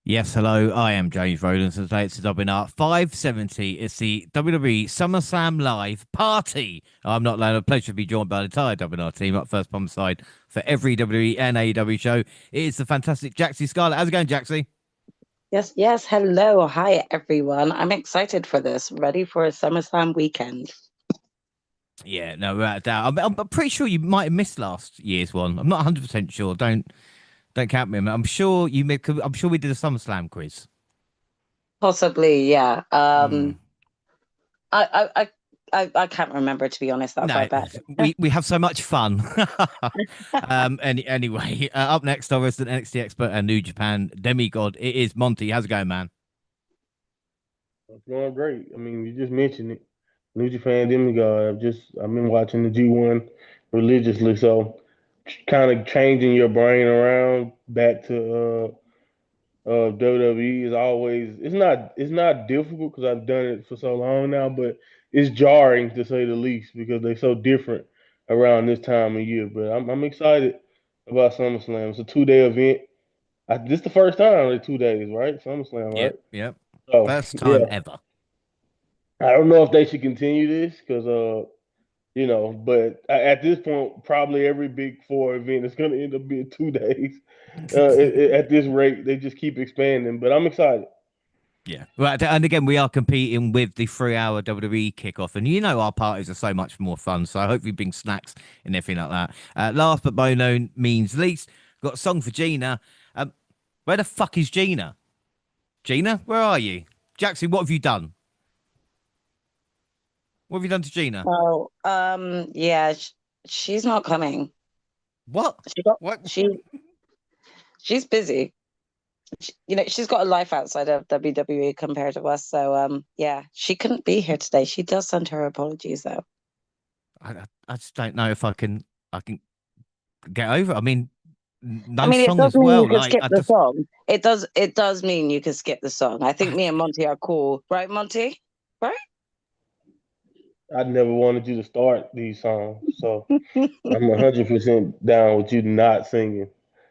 Yes, hello. I am James Rowlands, and today it's the WNR 570. It's the WWE SummerSlam Live Party. I'm not alone. A pleasure to be joined by the entire WNR team up first on side for every WWE and AEW show. It is the fantastic Jaxie Scarlett. How's it going, Jaxie? Yes, yes. Hello. Hi, everyone. I'm excited for this. Ready for a SummerSlam weekend. Yeah, no, without a doubt. I'm pretty sure you might have missed last year's one. I'm not 100% sure. Don't count me. I'm sure you. I'm sure we did a SummerSlam quiz. Possibly, yeah. Hmm. I can't remember, to be honest, that far No, back. we have so much fun. Anyway, up next, our resident NXT expert and New Japan demigod. It is Monty. How's it going, man? It's going great. I mean, you just mentioned it. New Japan Demigod. I've been watching the G1 religiously, so kind of changing your brain around back to WWE is always it's not difficult because I've done it for so long now, but it's jarring to say the least because they're so different around this time of year. But I'm excited about SummerSlam. It's a 2 day event. This the first time in 2 days, right? SummerSlam, right? Yep, yep. So First yeah, time ever. I don't know if they should continue this because but at this point, probably every big four event is going to end up being 2 days. At this rate, they just keep expanding. But I'm excited. Yeah. Right. And again, we are competing with the 3 hour WWE kickoff. And you know, our parties are so much more fun. So I hope you bring snacks and everything like that. Last but by no means least, got a song for Gina. Um, where the fuck is Gina? Gina, where are you? Jackson, what have you done? What have you done to Gina? Oh, yeah, she's not coming. What? She got What? she's busy. She's got a life outside of WWE compared to us. So, yeah, she couldn't be here today. She does send her apologies, though. I just don't know if I can get over it. I mean, I no mean, it song does as mean you well. can Like skip I the just song. It does mean you can skip the song. I think me and Monty are cool, right, Monty? Right? I never wanted you to start these songs, so I'm 100% down with you not singing.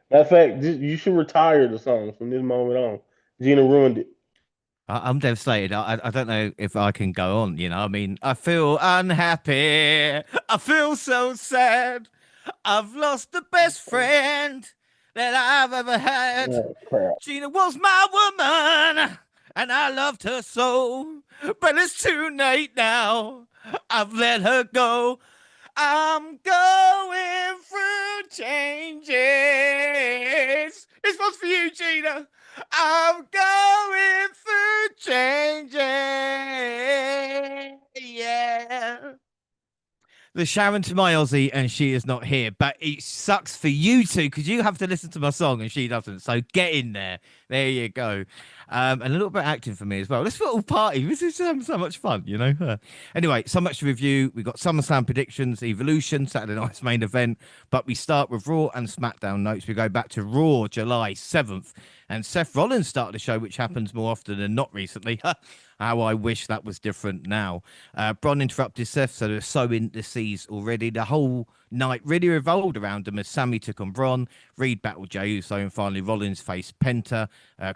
Matter of fact, you should retire the songs from this moment on. Gina ruined it. I'm devastated. I don't know if I can go on. I mean, I feel unhappy. I feel so sad. I've lost the best friend that I've ever had. Oh crap! Gina was my woman, and I loved her so. But it's too late now. I've let her go. I'm going through changes. This one's for you, Gina. I'm going through changes. Yeah. The Sharon to my Aussie, and she is not here. But it sucks for you two because you have to listen to my song and she doesn't. So get in there. There you go. And a little bit of acting for me as well. This little party. This is having so much fun. Anyway, so much to review. We've got SummerSlam predictions, Evolution, Saturday night's main event. But we start with Raw and Smackdown notes. We go back to Raw, July 7th. And Seth Rollins started the show, which happens more often than not recently. How I wish that was different now. Bron interrupted Seth, so they're sowing the seeds already. The whole night really revolved around him as Sammy took on Bron. Reed battled Jey Uso, and finally Rollins faced Penta.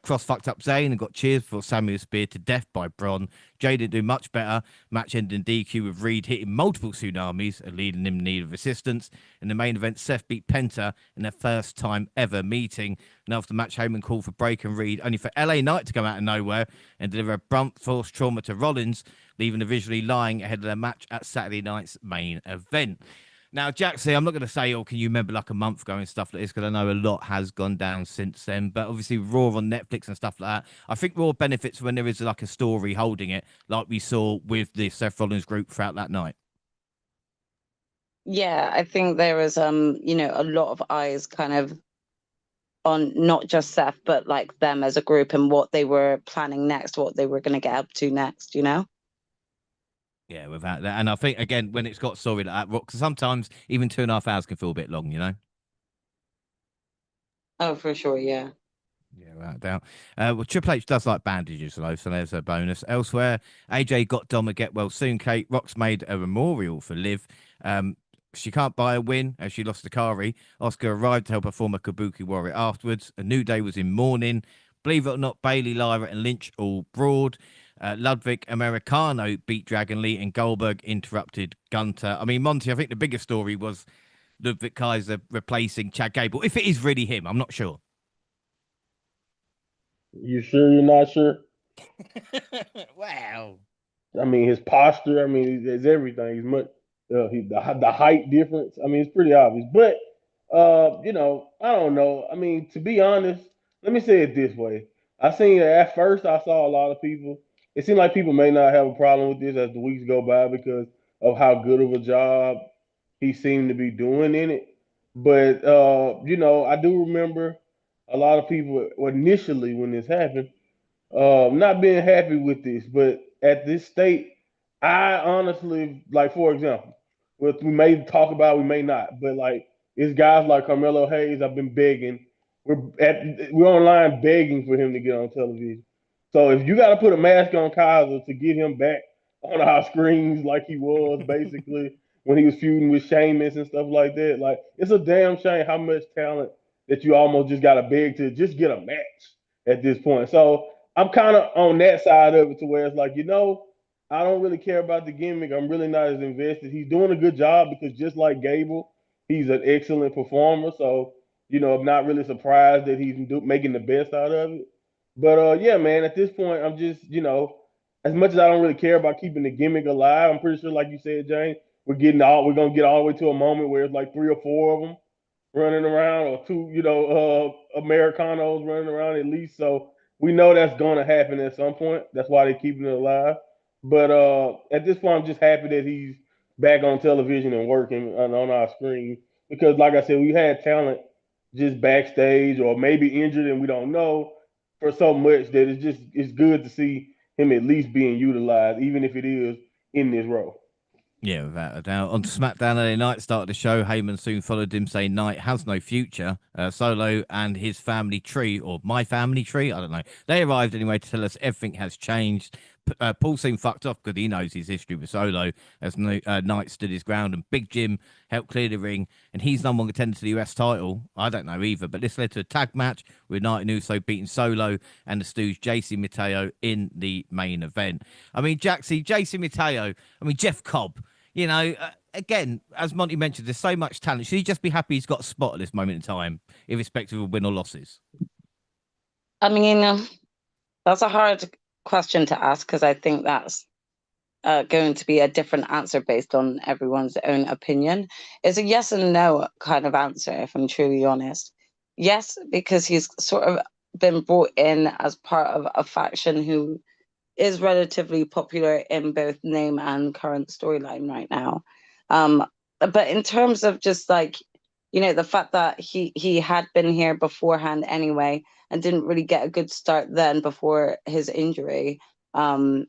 Cross fucked up Zayn and got cheers before Sammy was speared to death by Bron. Jey didn't do much better. Match ended in DQ with Reed hitting multiple tsunamis and leading him in need of assistance. In the main event, Seth beat Penta in their first time ever meeting. And after the match, Heyman called for Break and Reed, only for LA Knight to come out of nowhere and deliver a blunt force trauma to Rollins, leaving the visually lying ahead of their match at Saturday night's main event. Now, Jaxie, I'm not going to say, oh, can you remember like a month ago and stuff like this, because I know a lot has gone down since then. But obviously, Raw on Netflix and stuff like that. I think Raw benefits when there is like a story holding it, like we saw with the Seth Rollins group throughout that night. Yeah, I think there was a lot of eyes kind of on not just Seth, but like them as a group and what they were planning next, what they were going to get up to next. Yeah, without that. And I think, again, when it's got story like that, because sometimes even 2.5 hours can feel a bit long. Oh, for sure, yeah. Yeah, without doubt. Well, Triple H does like bandages, though, so there's a bonus. Elsewhere, AJ got Dom a get well soon. Kate Rock's made a memorial for Liv. She can't buy a win as she lost to Kari. Oscar arrived to help her former Kabuki warrior afterwards. A New Day was in mourning. Believe it or not, Bailey, Lyra, and Lynch all broad. Ludwig Americano beat Dragon Lee, and Goldberg interrupted Gunter. I mean, Monty, I think the biggest story was Ludwig Kaiser replacing Chad Gable. If it is really him, I'm not sure. You sure you're not sure? Wow. I mean, his posture. I mean, it's everything. He's much. The height difference. I mean, it's pretty obvious. But I don't know. I mean, to be honest, let me say it this way. I seen at first I saw a lot of people. It seemed like people may not have a problem with this as the weeks go by because of how good of a job he seemed to be doing in it. But I do remember a lot of people initially when this happened not being happy with this, but at this state, I honestly like, for example, what we may talk about, we may not, but like it's guys like Carmelo Hayes. I've been begging. We're online begging for him to get on television. So if you got to put a mask on Kaiser to get him back on our screens like he was basically when he was feuding with Sheamus and stuff like that, like it's a damn shame how much talent that you almost just got to beg to just get a match at this point. So I'm kind of on that side of it to where it's like, I don't really care about the gimmick. I'm really not as invested. He's doing a good job because just like Gable, he's an excellent performer. So, I'm not really surprised that he's making the best out of it. But yeah, man, at this point, I'm just, as much as I don't really care about keeping the gimmick alive, I'm pretty sure, like you said, James, we're gonna get all the way to a moment where it's like 3 or 4 of them running around, or two, Americanos running around at least. So we know that's gonna happen at some point. That's why they're keeping it alive. But at this point, I'm just happy that he's back on television and working on our screen because, like I said, we had talent just backstage or maybe injured and we don't know for so much that it's good to see him at least being utilized, even if it is in this role. Yeah, without a doubt. On to SmackDown LA Knight started the show. Heyman soon followed him, saying Knight has no future. Solo and his family tree, or my family tree, I don't know. They arrived anyway to tell us everything has changed. Paul seemed fucked off because he knows his history with Solo as Knight stood his ground, and Big Jim helped clear the ring, and he's number one contender to the US title. I don't know either, but this led to a tag match with Knight and Uso beating Solo and the Stooge Jacy Mateo in the main event. I mean, Jacy Mateo, Jeff Cobb. Again, as Monty mentioned, there's so much talent. Should he just be happy he's got a spot at this moment in time, irrespective of win or losses? I mean, that's a hard question to ask because I think that's going to be a different answer based on everyone's own opinion. It's a yes and no kind of answer, if I'm truly honest. Yes, because he's sort of been brought in as part of a faction who is relatively popular in both name and current storyline right now. But in terms of just like, the fact that he had been here beforehand anyway and didn't really get a good start then before his injury. I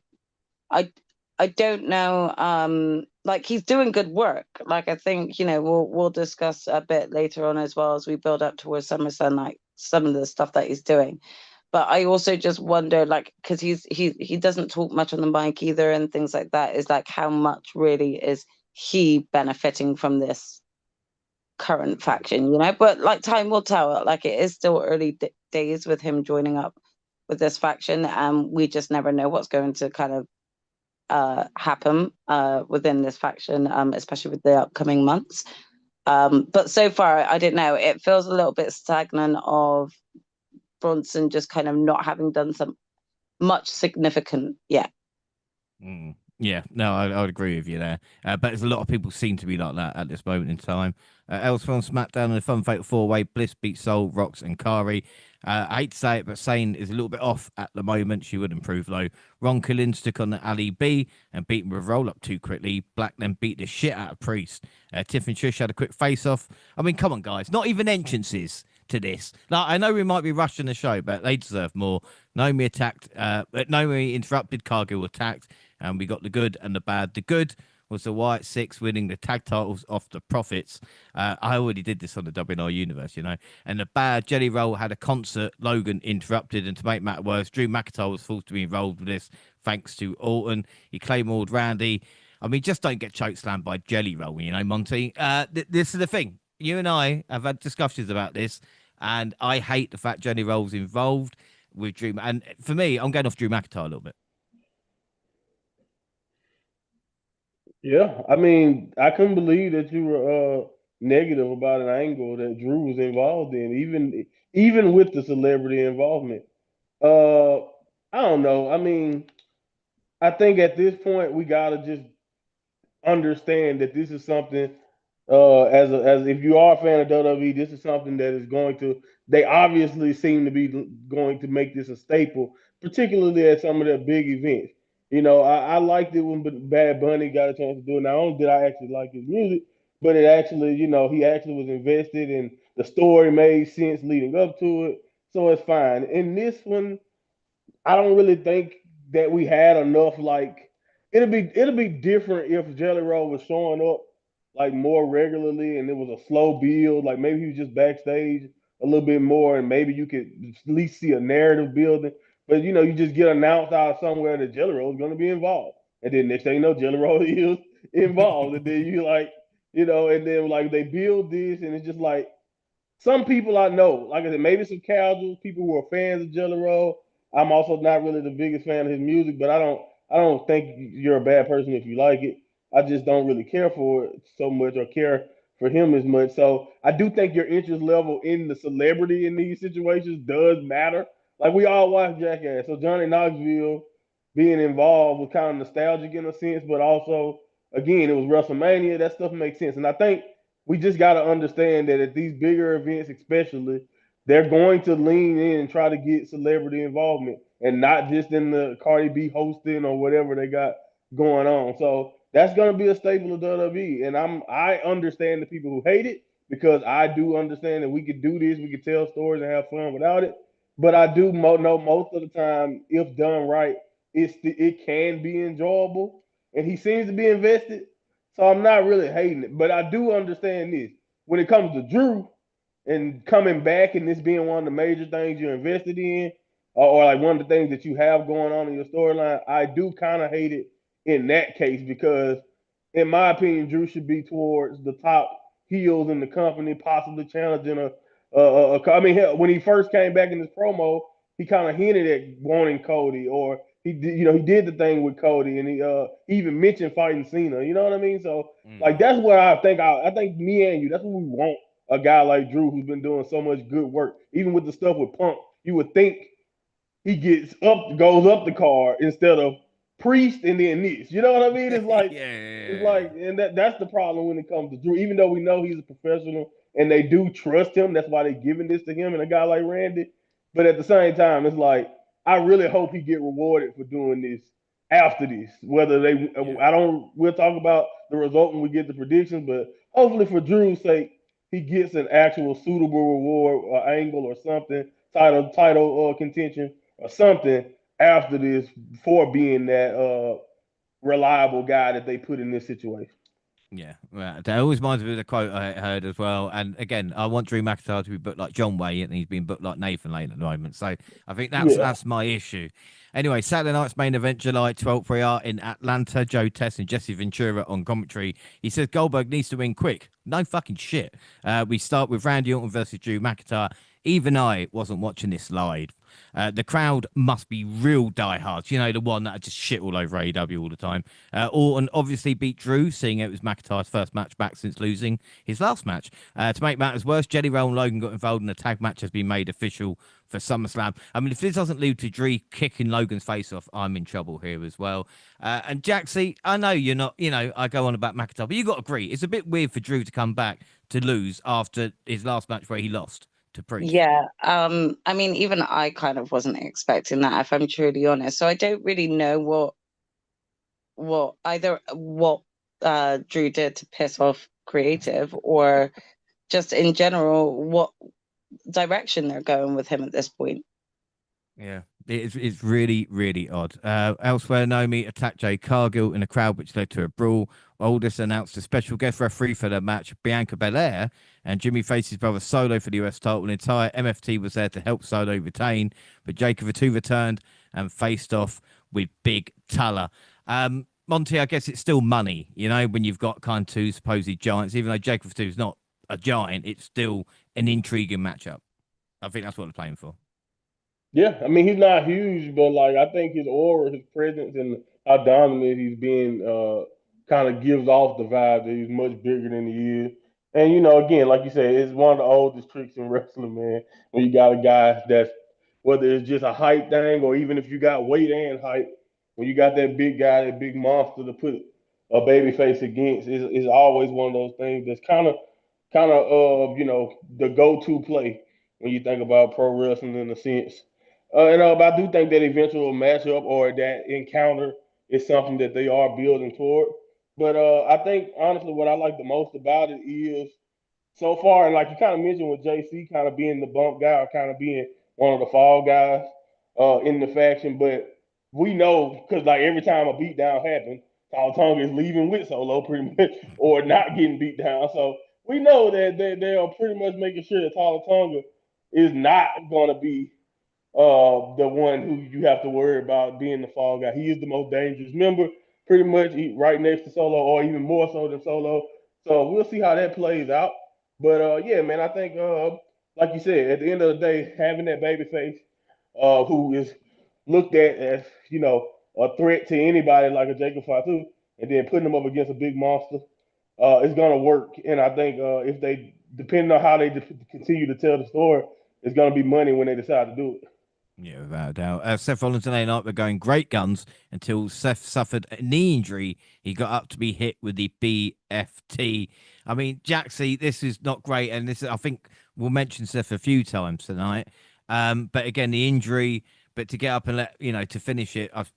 don't know. Like he's doing good work. Like I think we'll discuss a bit later on as well as we build up towards SummerSlam, like some of the stuff that he's doing. But I also just wonder, like, because he doesn't talk much on the mic either and things like that, is like how much really is he benefiting from this current faction, But like time will tell. Like it is still early days with him joining up with this faction, and we just never know what's going to kind of happen within this faction, especially with the upcoming months. But so far, I don't know. It feels a little bit stagnant of Bronson just kind of not having done some much significant yet. Yeah, no, I would agree with you there. But there's a lot of people seem to be like that at this moment in time. Elsewhere on SmackDown, in a fun fatal 4-way, Bliss beat Soul, Rox, and Kari. I hate to say it, but Sane is a little bit off at the moment. She would improve, though. Ron Killings took on Ali B and beat him with roll-up too quickly. Black then beat the shit out of Priest. Tiff and Trish had a quick face-off. I mean, come on, guys. Not even entrances to this. Like, I know we might be rushing the show, but they deserve more. Naomi interrupted, Cargill attacked, and we got the good and the bad. The good was the Wyatt Six winning the tag titles off the Profits. I already did this on the WNR Universe, And the bad, Jelly Roll had a concert. Logan interrupted, and to make matter worse, Drew McIntyre was forced to be involved with this thanks to Orton. He claymored Randy. I mean, just don't get chokeslammed by Jelly Roll, Monty. This is the thing. You and I have had discussions about this, and I hate the fact Jelly Roll's involved. with Drew. And for me, I'm going off Drew McIntyre a little bit. Yeah, I mean, I couldn't believe that you were negative about an angle that Drew was involved in, even with the celebrity involvement. Uh, I don't know. I mean, I think at this point we gotta just understand that this is something as if you are a fan of WWE, this is something that is going to they obviously seem to be going to make this a staple, particularly at some of their big events. You know, I liked it when Bad Bunny got a chance to do it. Not only did I actually like his music, but it actually, you know, he actually was invested and the story made sense leading up to it. So it's fine. In this one, I don't really think that we had enough. Like it'll be different if Jelly Roll was showing up like more regularly and it was a slow build. Like maybe he was just backstage a little bit more, and maybe you could at least see a narrative building. But you know, you just get announced out of somewhere that Jelly Roll is going to be involved, and then next thing you know, Jelly Roll is involved, and then you like, you know, and then like they build this, and it's just like some people I know, like I said, maybe some casuals, people who are fans of Jelly Roll. I'm also not really the biggest fan of his music, but I don't think you're a bad person if you like it. I just don't really care for it so much or care for him as much. So I do think your interest level in the celebrity in these situations does matter. Like we all watch Jackass, so Johnny Knoxville being involved was kind of nostalgic in a sense, but also again it was WrestleMania. That stuff makes sense, and I think we just got to understand that at these bigger events, especially, they're going to lean in and try to get celebrity involvement and not just in the Cardi B hosting or whatever they got going on. So that's going to be a staple of WWE. And I understand the people who hate it because I do understand that we could do this, we could tell stories and have fun without it. But I do know most of the time, if done right, it can be enjoyable. And he seems to be invested. So I'm not really hating it, but I do understand this. When it comes to Drew and coming back and this being one of the major things you're invested in, or like one of the things that you have going on in your storyline, I do kind of hate it in that case because, in my opinion, Drew should be towards the top heels in the company, possibly challenging I mean, hell, when he first came back in this promo, he kind of hinted at wanting Cody, or he did, you know, he did the thing with Cody, and he even mentioned fighting Cena. You know what I mean? So like that's what I think me and you, that's what we want a guy like Drew who's been doing so much good work, even with the stuff with Punk. You would think he goes up the card instead of Priest and then this. You know what I mean? It's Yeah. like, and that's the problem when it comes to Drew. Even though we know he's a professional and they do trust him, that's why they're giving this to him and a guy like Randy. But at the same time, it's like I really hope he get rewarded for doing this after this. Whether they, Yeah. I don't. We'll talk about the result when we get the predictions, but hopefully for Drew's sake, he gets an actual suitable reward or angle or something, title contention or something after this for being that reliable guy that they put in this situation. Yeah, right. That always reminds me of the quote I heard as well. And again, I want Drew McIntyre to be booked like John Wayne, and he's been booked like Nathan Lane at the moment. So I think that's Yeah. that's my issue. Anyway, Saturday night's main event, July 12th, we are in Atlanta. Joe Tess and Jesse Ventura on commentary. He says Goldberg needs to win quick. No fucking shit. We start with Randy Orton versus Drew McIntyre. Even I wasn't watching this live. The crowd must be real diehards, you know, the one that are just shit all over AEW all the time. Orton obviously beat Drew, seeing it was McIntyre's first match back since losing his last match. To make matters worse, Jelly Roll and Logan got involved, and the tag match has been made official for SummerSlam. I mean, if this doesn't lead to Drew kicking Logan's face off, I'm in trouble here as well. And Jaxie, I know you're not, you know, I go on about McIntyre, but you got to agree, it's a bit weird for Drew to come back to lose after his last match where he lost to Priest. Yeah, I mean, even I kind of wasn't expecting that, if I'm truly honest. So I don't really know what Drew did to piss off creative, or just in general what direction they're going with him at this point. Yeah, it's really, really odd. Elsewhere, Naomi attacked Jay Cargill in a crowd, which led to a brawl. Aldis announced a special guest referee for the match, Bianca Belair, and Jimmy faced his brother Solo for the US title. An entire MFT was there to help Solo retain, but Jacob Fatu returned and faced off with Big Tuller. Monty, I guess it's still money, you know, when you've got kind of two supposed giants. Even though Jacob Fatu is not a giant, it's still an intriguing matchup. I think that's what they're playing for. Yeah, I mean he's not huge, but like I think his aura, his presence, and how dominant he's been, kind of gives off the vibe that he's much bigger than he is. And again, like you said, it's one of the oldest tricks in wrestling, man. When you got a guy that's whether it's just a height thing or even if you got weight and height, when you got that big guy, that big monster to put a baby face against, is always one of those things that's kind of the go-to play when you think about pro wrestling in a sense. But I do think that eventual matchup or that encounter is something that they are building toward. But I think honestly, what I like the most about it is so far, and like you kind of mentioned with JC kind of being the bump guy or kind of being one of the fall guys in the faction, but we know because like every time a beatdown happens, Tonga is leaving with Solo pretty much or not getting beat down. So we know that they are pretty much making sure that Tonga is not going to be the one who you have to worry about being the fall guy. He is the most dangerous member, pretty much right next to Solo, or even more so than Solo. So we'll see how that plays out. But yeah, man, I think like you said, at the end of the day, having that baby face who is looked at as a threat to anybody like a Jacob Fatu, and then putting them up against a big monster, is gonna work. And I think if they, depending on how they continue to tell the story, it's gonna be money when they decide to do it. Yeah, without a doubt. Seth Rollins and A were going great guns until Seth suffered a knee injury. He got up to be hit with the BFT. I mean, Jaxie, this is not great, and this I think we'll mention Seth a few times tonight. But again, the injury, but to get up and to finish it, I've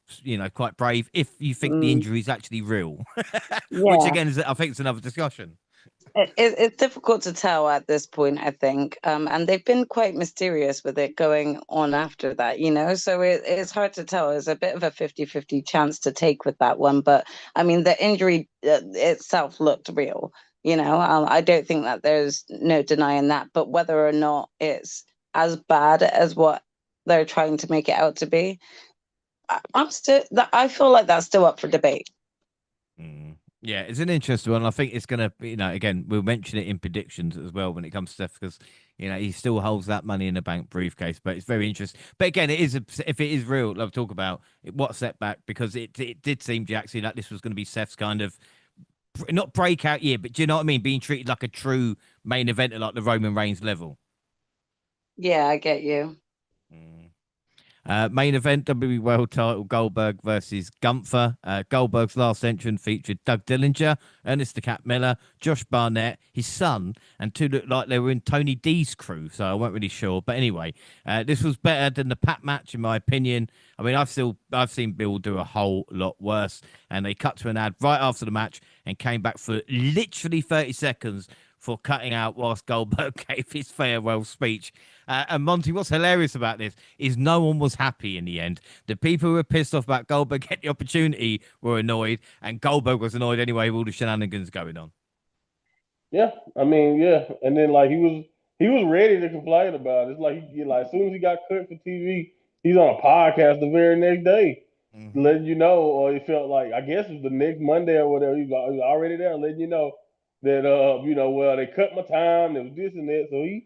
quite brave. If you think the Mm, injury is actually real, which yeah. again is I think it's another discussion. It's difficult to tell at this point, I think. And they've been quite mysterious with it going on after that, so it's hard to tell. It's a bit of a 50-50 chance to take with that one. But I mean, the injury itself looked real, I don't think that there's no denying that. But whether or not it's as bad as what they're trying to make it out to be, I feel like that's still up for debate. Mm. Yeah, it's an interesting one. I think it's going to be, again, we'll mention it in predictions as well when it comes to stuff because, he still holds that money in the bank briefcase, but it's very interesting. But again, if it is real, I'll talk about what setback because it did seem, Jackson, that this was going to be Seth's kind of not breakout year, but do you know what I mean? Being treated like a true main event at like the Roman Reigns level. Yeah, I get you. Mm. Main event WWE World Title Goldberg versus Gunther. Goldberg's last entrant featured Doug Dillinger, Ernest the Cat Miller, Josh Barnett, his son, and two looked like they were in Tony D's crew. So I weren't really sure, but anyway, this was better than the Pat match in my opinion. I mean, I've seen Bill do a whole lot worse, and they cut to an ad right after the match and came back for literally 30 seconds for cutting out whilst Goldberg gave his farewell speech. And Monty, what's hilarious about this is no one was happy in the end. The people who were pissed off about Goldberg getting the opportunity were annoyed, and Goldberg was annoyed anyway with all the shenanigans going on. Yeah, I mean, yeah, and then like he was ready to complain about it. It's like like as soon as he got cut for TV, he's on a podcast the very next day, Mm-hmm. letting you know, or it felt like I guess it was the next Monday or whatever. He was already there, letting you know that well they cut my time, there was this and that, so he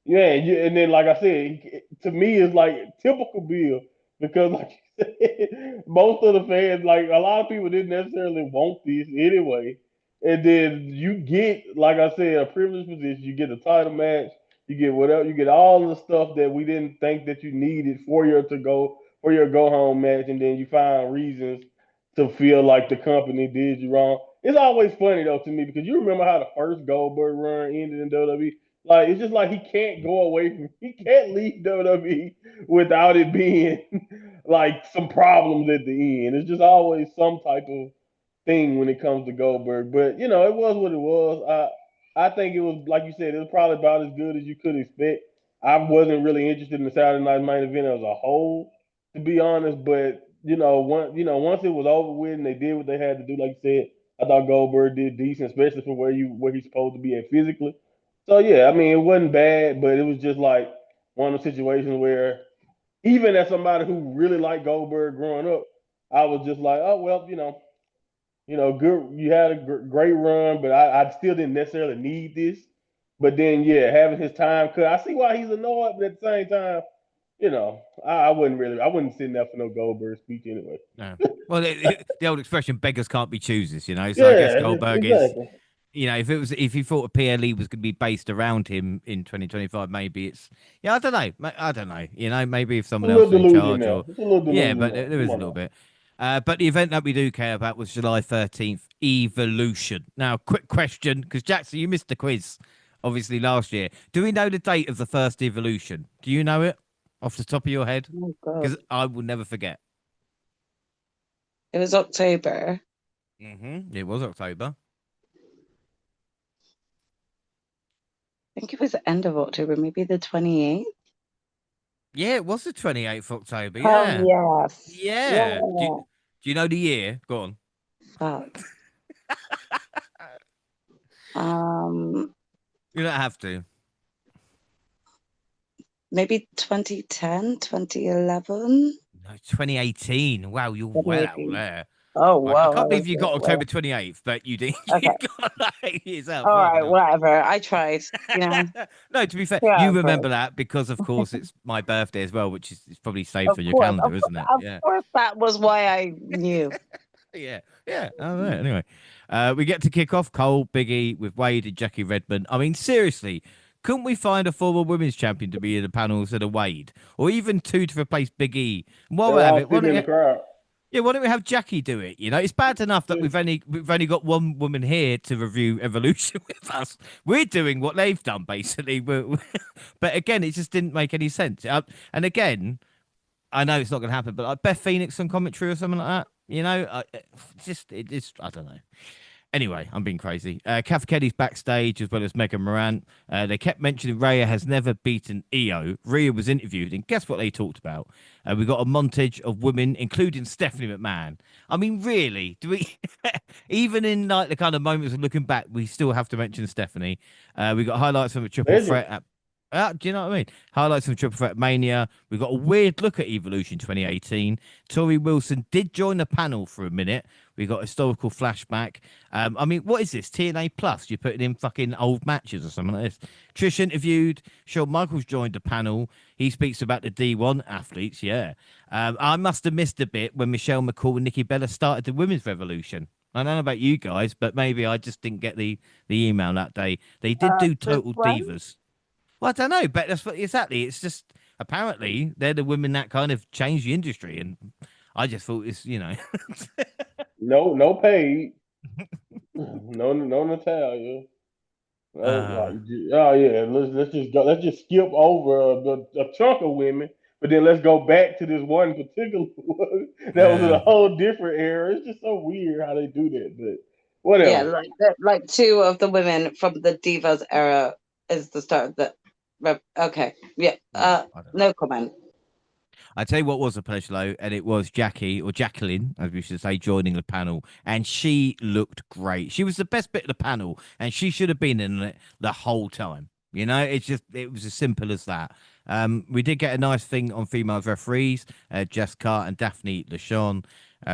yeah, and then like I said, to me it's like typical Bill because like you said, most of the fans, like a lot of people didn't necessarily want this anyway. And then you get, like I said, a privileged position, you get a title match, you get whatever, you get all the stuff that we didn't think that you needed for your go home match, and then you find reasons to feel like the company did you wrong. It's always funny though to me because you remember how the first Goldberg run ended in WWE. Like it's just like he can't go away from he can't leave WWE without it being like some problems at the end. It's just always some type of thing when it comes to Goldberg. But it was what it was. I think it was like you said, it was probably about as good as you could expect. I wasn't really interested in the Saturday night main event as a whole, to be honest. But once it was over with and they did what they had to do, like you said, I thought Goldberg did decent, especially for where he's supposed to be at physically. So yeah, I mean it wasn't bad, but it was just like one of the situations where even as somebody who really liked Goldberg growing up, I was just like, oh well, good. You had a great run, but I still didn't necessarily need this. But then, yeah, having his time cut, I see why he's annoyed, but at the same time, you know, I wouldn't send that for no Goldberg speech anyway. No. Well, the old expression "beggars can't be choosers," you know. So I guess Yeah, Goldberg is, exactly. you know, if you thought a PLE was going to be based around him in 2025, maybe it's, yeah, I don't know, I don't know, you know, maybe if A someone else little was in delusion charge there. or, It's a little yeah, delusion but there. there Come is a on little now. bit. But the event that we do care about was July 13th, Evolution. Now, quick question, because Jackson, you missed the quiz, obviously last year. Do we know the date of the first Evolution? Do you know it off the top of your head? Oh God. Because I will never forget. It was October. It was October. I think it was the end of October, maybe the 28th. Yeah, it was the 28th of October. Oh Yeah. yes. Yeah. Yeah. Do you know the year? Go on. Fuck. Um, You don't have to. maybe 2010, 2011. No, 2018. Wow, you're well out 2018. there. Oh Right. I wow, I can't believe was you got October 28th, but you did. You okay. got like 8 years out. All Fucking right, hell. whatever. I tried, No, to be fair, you whatever. remember that because, of course, it's my birthday as well, which is it's probably saved Of on your course, calendar, isn't it? of Yeah. course, that was why I knew. Yeah. Yeah. All right. Anyway, we get to kick off Cole, Biggie with Wade and Jackie Redmond. I mean, seriously, couldn't we find a former women's champion to be in the panel instead of Wade, or even two to replace Big E? And while They we were have all it, why sitting don't in the you, crowd. yeah, why don't we have Jackie do it? You know, it's bad enough that we've only got one woman here to review Evolution with us. We're doing what they've done basically, but again, it just didn't make any sense. And again, I know it's not going to happen, but like Beth Phoenix on commentary or something like that. You know, it's I don't know. Anyway, I'm being crazy. Kath Kelly's backstage as well as Megan Moran. They kept mentioning Rhea has never beaten Io. Rhea was interviewed, and guess what they talked about? We got a montage of women, including Stephanie McMahon. I mean, really? Do we? Even in like the kind of moments of looking back, we still have to mention Stephanie. We got highlights from a triple Legend. threat at. Do you know what I mean? Highlights from Triple Threat Mania. We got a weird look at Evolution 2018. Tori Wilson did join the panel for a minute. We got historical flashback. I mean, what is this? TNA Plus? You're putting in fucking old matches or something like this. Trish interviewed. Shawn Michaels joined the panel. He speaks about the D1 athletes. Yeah. I must have missed a bit when Michelle McCool and Nikki Bella started the women's revolution. I don't know about you guys, but maybe I just didn't get the email that day. They did do This Total one. Divas. Well, I don't know, but that's what exactly. It's just apparently they're the women that kind of changed the industry, and I just thought it's No paid. No Natalia. No, uh, like, oh yeah, let's just go. Let's just skip over a chunk of women, but then let's go back to this one particular one that was in a uh, whole different era. It's just so weird how they do that, but Yeah, whatever. like two of the women from the Divas era is the start of the. Okay, yeah. yeah, I don't know. No comment. I tell you what was a pleasure though, and it was Jackie or Jacqueline, as we should say, joining the panel, and she looked great. She was the best bit of the panel, and she should have been in it the whole time. You know, it was as simple as that. We did get a nice thing on female referees, Jess Carr and Daphne LaShawn.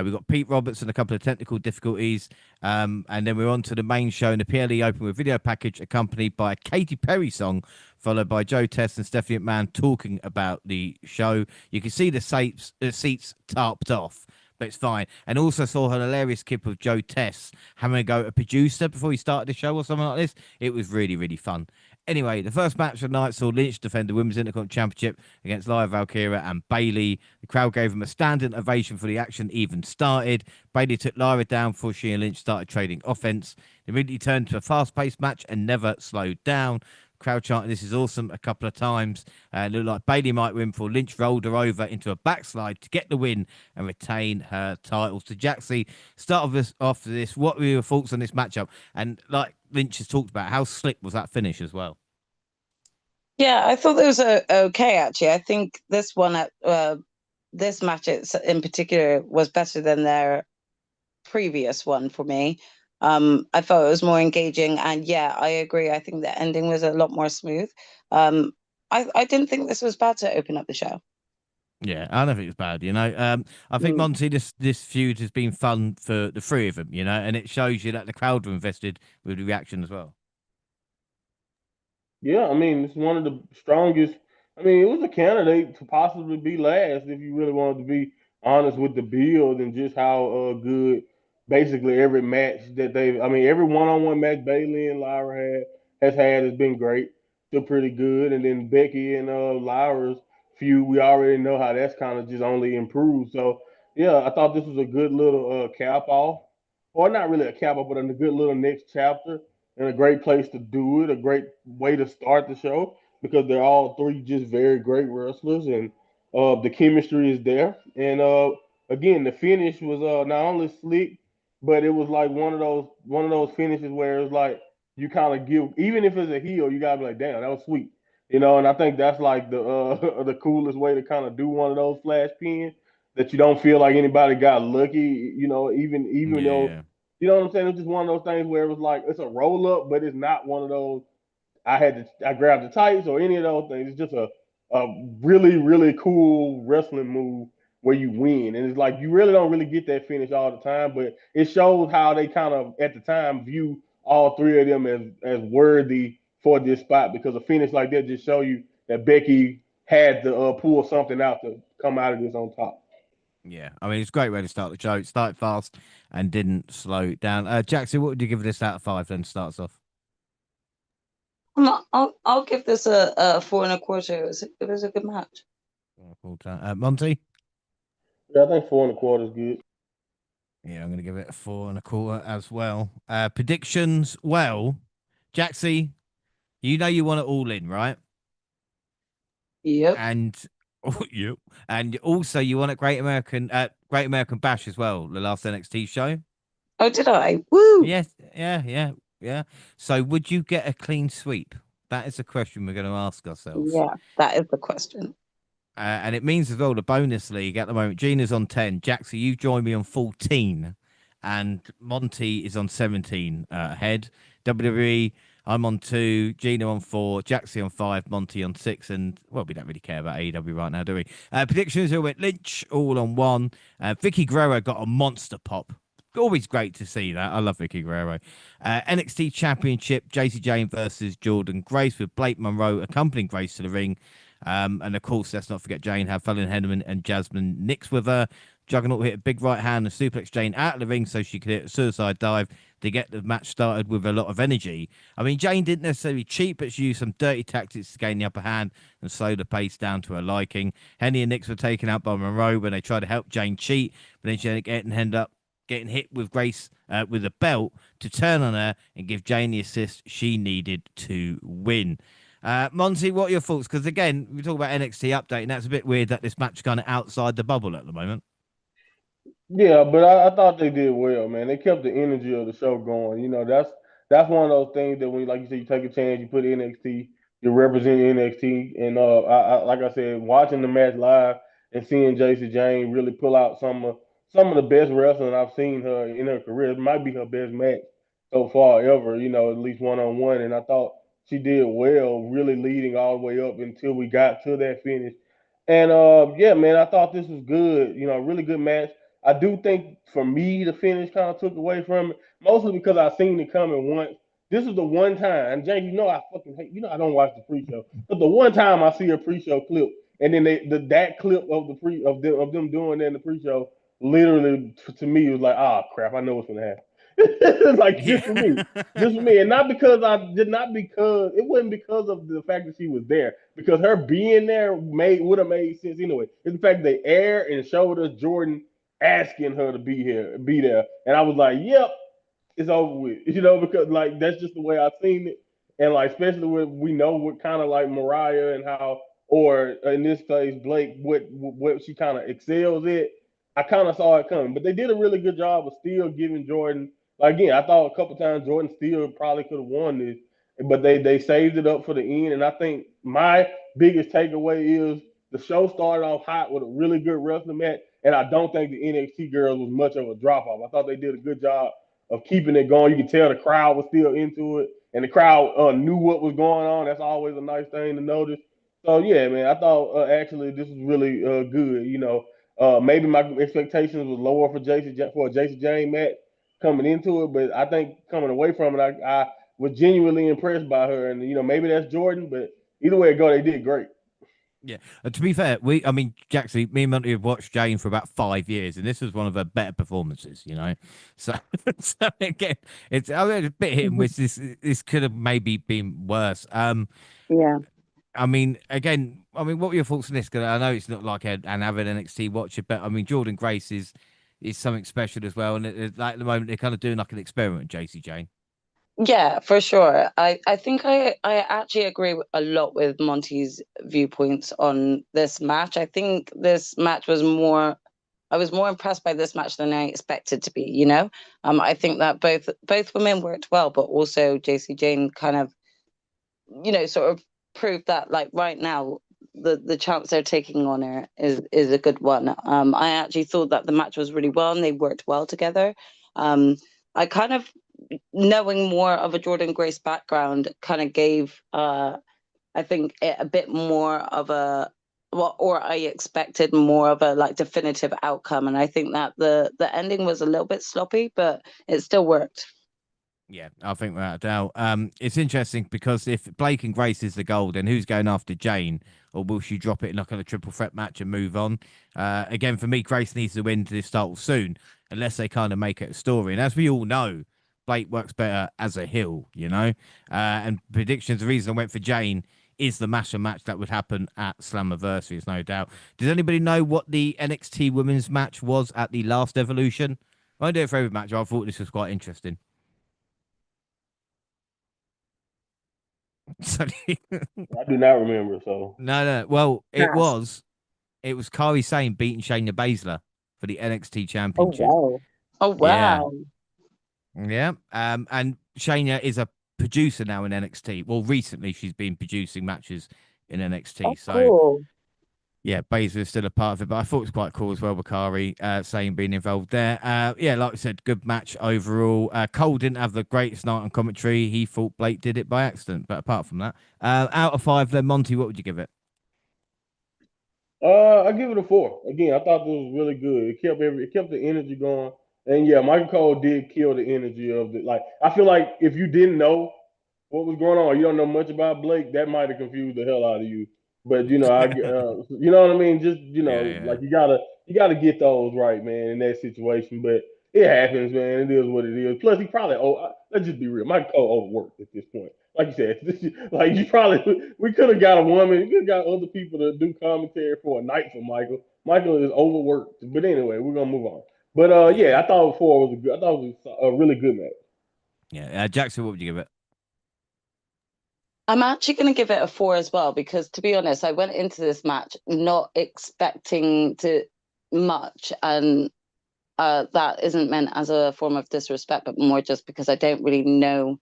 We got Pete Roberts and a couple of technical difficulties. And then we're on to the main show, and the PLE open with video package accompanied by a Katy Perry song, followed by Joe Test and Stephanie McMahon talking about the show. You can see the seats tarped off, but it's fine. And also saw an hilarious clip of Joe Test having a go at a producer before he started the show or something like this. It was really, really fun. Anyway, the first match of the night saw Lynch defend the Women's Intercontinental Championship against Lyra Valkyria and Bayley. The crowd gave him a standing ovation for the action even started. Bayley took Lyra down before she and Lynch started trading offense. They immediately turned to a fast-paced match and never slowed down. Crowd chanting, "This is awesome," a couple of times. Looked like Bayley might win before Lynch rolled her over into a backslide to get the win and retain her titles. To Jaxie, start off this. What were your thoughts on this matchup? And like Lynch has talked about, how slick was that finish as well? Yeah, I thought it was okay actually. I think this one at this match in particular was better than their previous one for me. I thought it was more engaging, and yeah, I agree. I think the ending was a lot more smooth. I didn't think this was bad to open up the show. Yeah, I don't think it's bad. You know, I think Mm. Monty, this feud has been fun for the three of them. You know, and it shows you that the crowd were invested with the reaction as well. Yeah, I mean it's one of the strongest I mean, it was a candidate to possibly be last if you really wanted to be honest with the build and just how good basically every match that they've. I mean, every one-on-one match Bailey and Lyra has been great, still pretty good. And then Becky and Lyra's feud, we already know how that's kind of just only improved. So yeah, I thought this was a good little cap off, or not really a cap off, but a good little next chapter and a great place to do it, a great way to start the show because they're all three just very great wrestlers, and the chemistry is there. And again, the finish was not only slick, but it was like one of those finishes where it's like you kind of give, even if it's a heel, you gotta be like, damn, that was sweet, you know. And I think that's like the the coolest way to kind of do one of those flash pins that you don't feel like anybody got lucky, you know, even though. Yeah. You know what I'm saying? It's just one of those things where it was like it's a roll up, but it's not one of those I grabbed the tights or any of those things. It's just a really really cool wrestling move where you win, and it's like you really don't really get that finish all the time, but it shows how they kind of at the time view all three of them as worthy for this spot because a finish like that just show you that Becky had to pull something out to come out of this on top. Yeah, I mean, it's a great way to start the show. It started fast and didn't slow down. Jackson, what would you give this out of 5 then? Starts off. I'll give this a 4.25. It was a good match. Monty? Yeah, I think 4.25 is good. Yeah, I'm going to give it a 4.25 as well. Predictions? Well, Jaxie, you know you want it all in, right? Yep. And yep. And also you want a Great American Bash as well, the last NXT show. Oh, did I? Woo! Yes, yeah. So would you get a clean sweep? That is the question we're going to ask ourselves. Yeah, that is the question. And it means as well the bonus league at the moment. Gina's on 10. Jaxie, you join me on 14. And Monty is on 17 ahead. WWE, I'm on 2. Gina on 4. Jaxie on 5. Monty on 6. And, well, we don't really care about AEW right now, do we? Predictions, we went Lynch all on 1. Vicky Guerrero got a monster pop. Always great to see that. I love Vicky Guerrero. NXT Championship, Jacy Jane versus Jordan Grace with Blake Monroe accompanying Grace to the ring. And of course, let's not forget Jane had Fallon Henderman and Jasmine Nix with her. Juggernaut hit a big right hand and suplex Jane out of the ring so she could hit a suicide dive to get the match started with a lot of energy. I mean, Jane didn't necessarily cheat, but she used some dirty tactics to gain the upper hand and slow the pace down to her liking. Henny and Nix were taken out by Monroe when they tried to help Jane cheat, but then she ended up getting hit with Grace with a belt to turn on her and give Jane the assist she needed to win. Monty, what are your thoughts? Because again, we talk about NXT update, and that's a bit weird that this match is kind of outside the bubble at the moment. Yeah, but I thought they did well, man. They kept the energy of the show going. You know, that's one of those things that when, like you said, you take a chance, you put NXT, you represent NXT, and like I said, watching the match live and seeing Jacy Jane really pull out some of the best wrestling I've seen her in her career. It might be her best match so far ever. You know, at least one on one, and I thought she did well, really leading all the way up until we got to that finish. And yeah, man, I thought this was good. You know, really good match. I do think for me the finish kind of took away from it, mostly because I seen it coming once. This is the one time, and James, you know I fucking hate, you know I don't watch the pre-show, but the one time I see a pre-show clip, and then that clip of the pre of them doing that in the pre-show, literally to me was like, ah, crap, I know what's gonna happen. It's like Yeah. just for me, and not because I did not because it wasn't because of the fact that she was there, because her being there would have made sense anyway. It's the fact they aired and showed us Jordan asking her to be there. And I was like, yep, it's over with. You know, because like that's just the way I seen it. And like especially when we know what kind of like Mariah and how, or in this case Blake, what she kind of excels at. I kind of saw it coming, but they did a really good job of still giving Jordan. Like again, I thought a couple times Jordan still probably could have won this, but they saved it up for the end. And I think my biggest takeaway is the show started off hot with a really good wrestling match, and I don't think the NXT girls was much of a drop off. I thought they did a good job of keeping it going. You could tell the crowd was still into it, and the crowd knew what was going on. That's always a nice thing to notice. So yeah, man, I thought actually this was really good. You know, maybe my expectations was lower for a Jacy Jane match coming into it, but I think coming away from it, I was genuinely impressed by her. And you know, maybe that's Jordan, but either way it go, they did great. Yeah. To be fair, Jaxie, me and Monty have watched Jane for about 5 years, and this was one of her better performances, you know. So, so again, it's a bit hit and miss. This could have maybe been worse. Yeah. What were your thoughts on this? Because I know it's not like an avid NXT watcher, but I mean, Jordan Grace is something special as well. And like at the moment, they're kind of doing like an experiment, JC Jane. Yeah, for sure. I think I actually agree a lot with Monty's viewpoints on this match. I think this match was more. I was more impressed by this match than I expected to be. You know, I think that both women worked well, but also JC Jane kind of, sort of proved that like right now the chance they're taking on her is a good one. I actually thought that the match was really well and they worked well together. I kind of knowing more of a Jordan Grace background kind of gave I think it a bit more of a or I expected more of a like definitive outcome, and I think that the ending was a little bit sloppy, but it still worked. Yeah, I think without a doubt. It's interesting because if Blake and Grace is the goal, then who's going after Jane, or will she drop it in like a triple threat match and move on? Again, for me, Grace needs to win this title soon, unless they kind of make it a story. And as we all know, Blake works better as a heel, you know. And predictions. The reason I went for Jane is the masher match that would happen at Slammiversary, there's no doubt. Does anybody know what the NXT Women's match was at the last Evolution? I don't do it for every match. I thought this was quite interesting. Sorry. I do not remember. So No. Well, Pass. it was Kairi Sane beating Shayna Baszler for the NXT Oh Championship. wow! Oh Yeah, wow! yeah. And Shayna is a producer now in NXT. Well, recently she's been producing matches in Oh NXT. So cool. yeah, Baszler is still a part of it, but I thought it was quite cool as well with Kairi Sane being involved there. Yeah, like I said, good match overall. Cole didn't have the greatest night on commentary. He thought Blake did it by accident, but apart from that, out of five, then Monty, what would you give it? I give it a 4. Again, I thought this was really good. It kept the energy going. And yeah, Michael Cole did kill the energy of the like. I feel like if you didn't know what was going on, you don't know much about Blake, that might have confused the hell out of you. But you know what I mean. Just Yeah, yeah. like you gotta get those right, man, in that situation. But it happens, man. It is what it is. Plus, he probably let's just be real. Michael Cole overworked at this point. Like you said, like you probably we could have got a woman, we could have got other people to do commentary for a night for Michael. Michael is overworked. But anyway, we're gonna move on. But Yeah, yeah, I thought 4 was a good. I thought it was a really good match. yeah. Jackson, what would you give it? I'm actually going to give it a 4 as well because, to be honest, I went into this match not expecting to much, and that isn't meant as a form of disrespect, but more just because I don't really know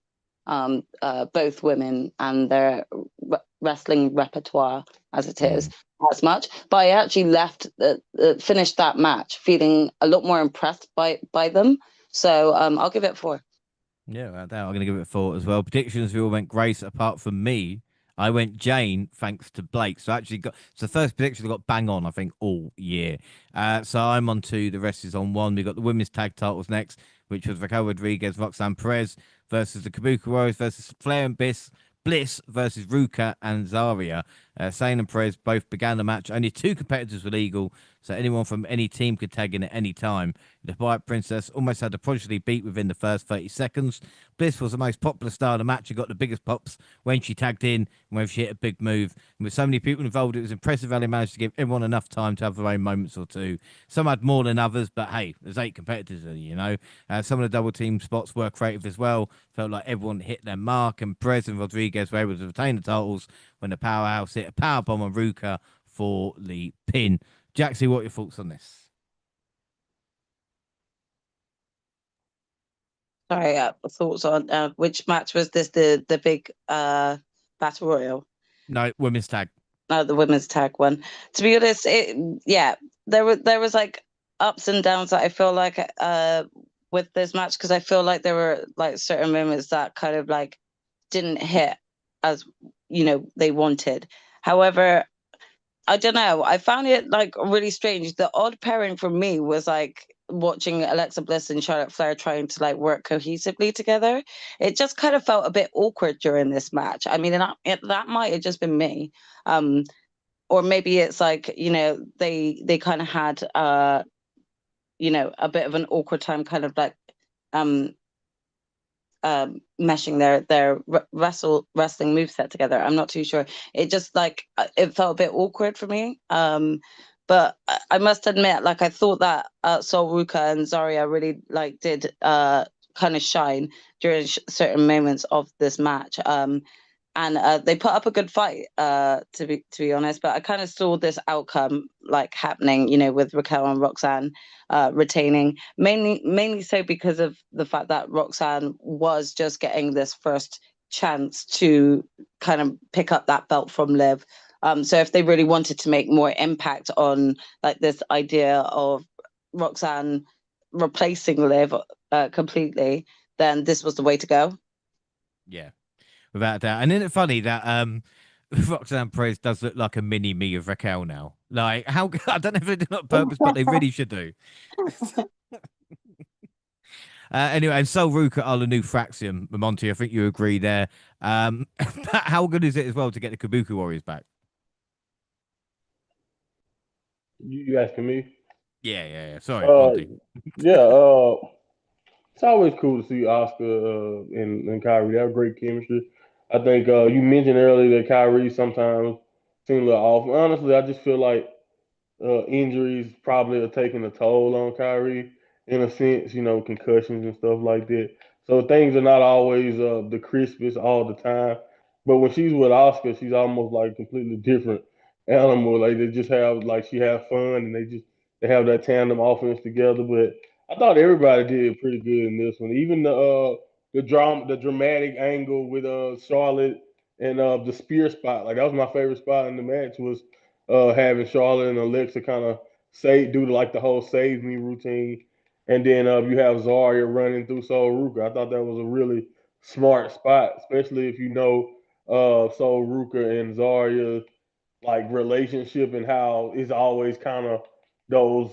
both women and their wrestling repertoire as it is Mm. as much. But I actually finished that match feeling a lot more impressed by them. So I'll give it a 4. Yeah, I'm going to give it a 4 as well. Predictions, we all went Grace, apart from me. I went Jane, thanks to Blake. So actually the first prediction I got bang on, I think, all year. So I'm on 2, the rest is on 1. We got the women's tag titles next, which was Raquel Rodriguez, Roxanne Perez versus the Kabuki Warriors versus Flair and Bliss versus Ruka and Zarya. Sane and Perez both began the match. Only 2 competitors were legal, so anyone from any team could tag in at any time. The White Princess almost had the Prodigy beat within the first 30 seconds. Bliss was the most popular star of the match and got the biggest pops when she tagged in and when she hit a big move. And with so many people involved, it was impressive how they managed to give everyone enough time to have their own moments or two. Some had more than others, but hey, there's 8 competitors, you know. Some of the double team spots were creative as well. Felt like everyone hit their mark, and Perez and Rodriguez were able to retain the titles when the powerhouse hit a powerbomb on Ruka for the pin. Jaxie, what are your thoughts on this? Sorry, thoughts on which match was this? The big battle royal. No, women's tag. The women's tag one. To be honest, yeah, there was like ups and downs that I feel like with this match, because I feel like there were like certain moments that kind of like didn't hit as they wanted. However, I don't know. I found it like really strange. The odd pairing for me was like watching Alexa Bliss and Charlotte Flair trying to like work cohesively together. It just kind of felt a bit awkward during this match. I mean, that might have just been me. Um, or maybe it's like, they kind of had a bit of an awkward time, kind of like um meshing their wrestling moveset together. I'm not too sure. It just like it felt a bit awkward for me. But I must admit, like I thought that Sol Ruka and Zarya really like did kind of shine during certain moments of this match. And they put up a good fight, to be honest. But I kind of saw this outcome like happening, with Raquel and Roxanne retaining, mainly so because of the fact that Roxanne was just getting this first chance to kind of pick up that belt from Liv. So if they really wanted to make more impact on like this idea of Roxanne replacing Liv completely, then this was the way to go. Yeah, without doubt. And isn't it funny that Roxanne Perez does look like a mini me of Raquel now? Like, how I don't know if they do it on purpose, but they really should do. Anyway, and Sol Ruka are the new Fraxium, Monty. I think you agree there. How good is it as well to get the Kabuki Warriors back? You asking me? Yeah. Sorry, Uh, Monty. yeah. It's always cool to see Oscar and Kyrie. They have great chemistry. I think you mentioned earlier that Kyrie sometimes seems a little off. Honestly, I just feel like injuries probably are taking a toll on Kyrie in a sense, concussions and stuff like that. So things are not always the crispest all the time. But when she's with Oscar, she's almost like a completely different animal. Like they just have like she have fun and they have that tandem offense together. But I thought everybody did pretty good in this one. Even the dramatic angle with Charlotte and the spear spot. Like that was my favorite spot in the match was having Charlotte and Alexa kind of do like the whole save me routine, and then you have Zarya running through Sol Ruka. I thought that was a really smart spot, especially if you know Sol Ruka and Zarya like relationship and how it's always kind of those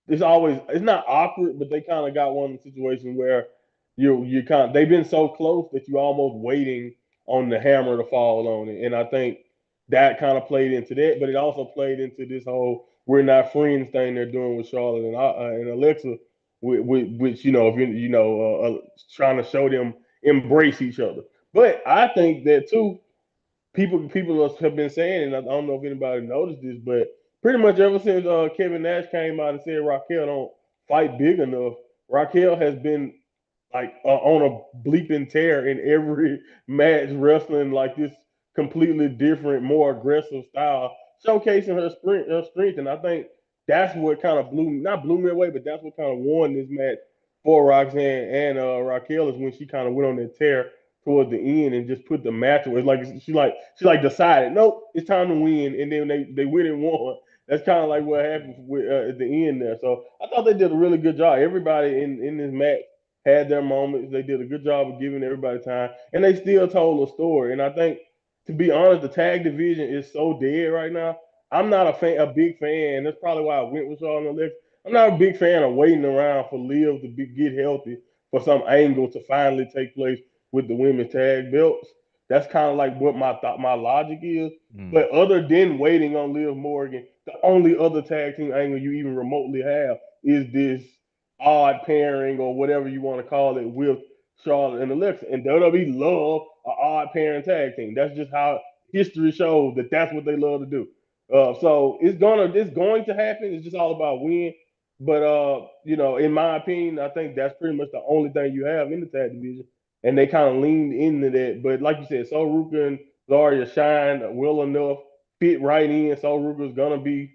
it's not awkward, but they kind of got one situation where you kind of they've been so close that you almost waiting on the hammer to fall on it, and I think that kind of played into that, but it also played into this whole we're not friends thing they're doing with Charlotte and Alexa, which if trying to show them embrace each other. But I think that too people have been saying, and I don't know if anybody noticed this, but pretty much ever since Kevin Nash came out and said Raquel don't fight big enough, Raquel has been like on a bleeping tear in every match, wrestling like this completely different, more aggressive style, showcasing her strength. And I think that's what kind of not blew me away, but that's what kind of won this match for Roxanne and Raquel is when she kind of went on that tear towards the end and just put the match away. It's like she decided, nope, it's time to win, and then they win and won. That's kind of like what happened at the end there. So I thought they did a really good job. Everybody in this match had their moments. They did a good job of giving everybody time, and they still told a story. And I think, to be honest, the tag division is so dead right now. I'm not a big fan. That's probably why I went with Shawn and Alexa. I'm not a big fan of waiting around for Liv to get healthy for some angle to finally take place with the women's tag belts. That's kind of like what my logic is. Mm. But other than waiting on Liv Morgan, the only other tag team angle you even remotely have is this odd pairing or whatever you want to call it with Charlotte and Alexa. And WWE love an odd pairing tag team. That's just how history shows that that's what they love to do. So it's going to happen. It's just all about when. But in my opinion, I think that's pretty much the only thing you have in the tag division, and they kind of leaned into that. But like you said, Sol Ruka and Zarya shined well enough, fit right in. Sol Ruka's gonna be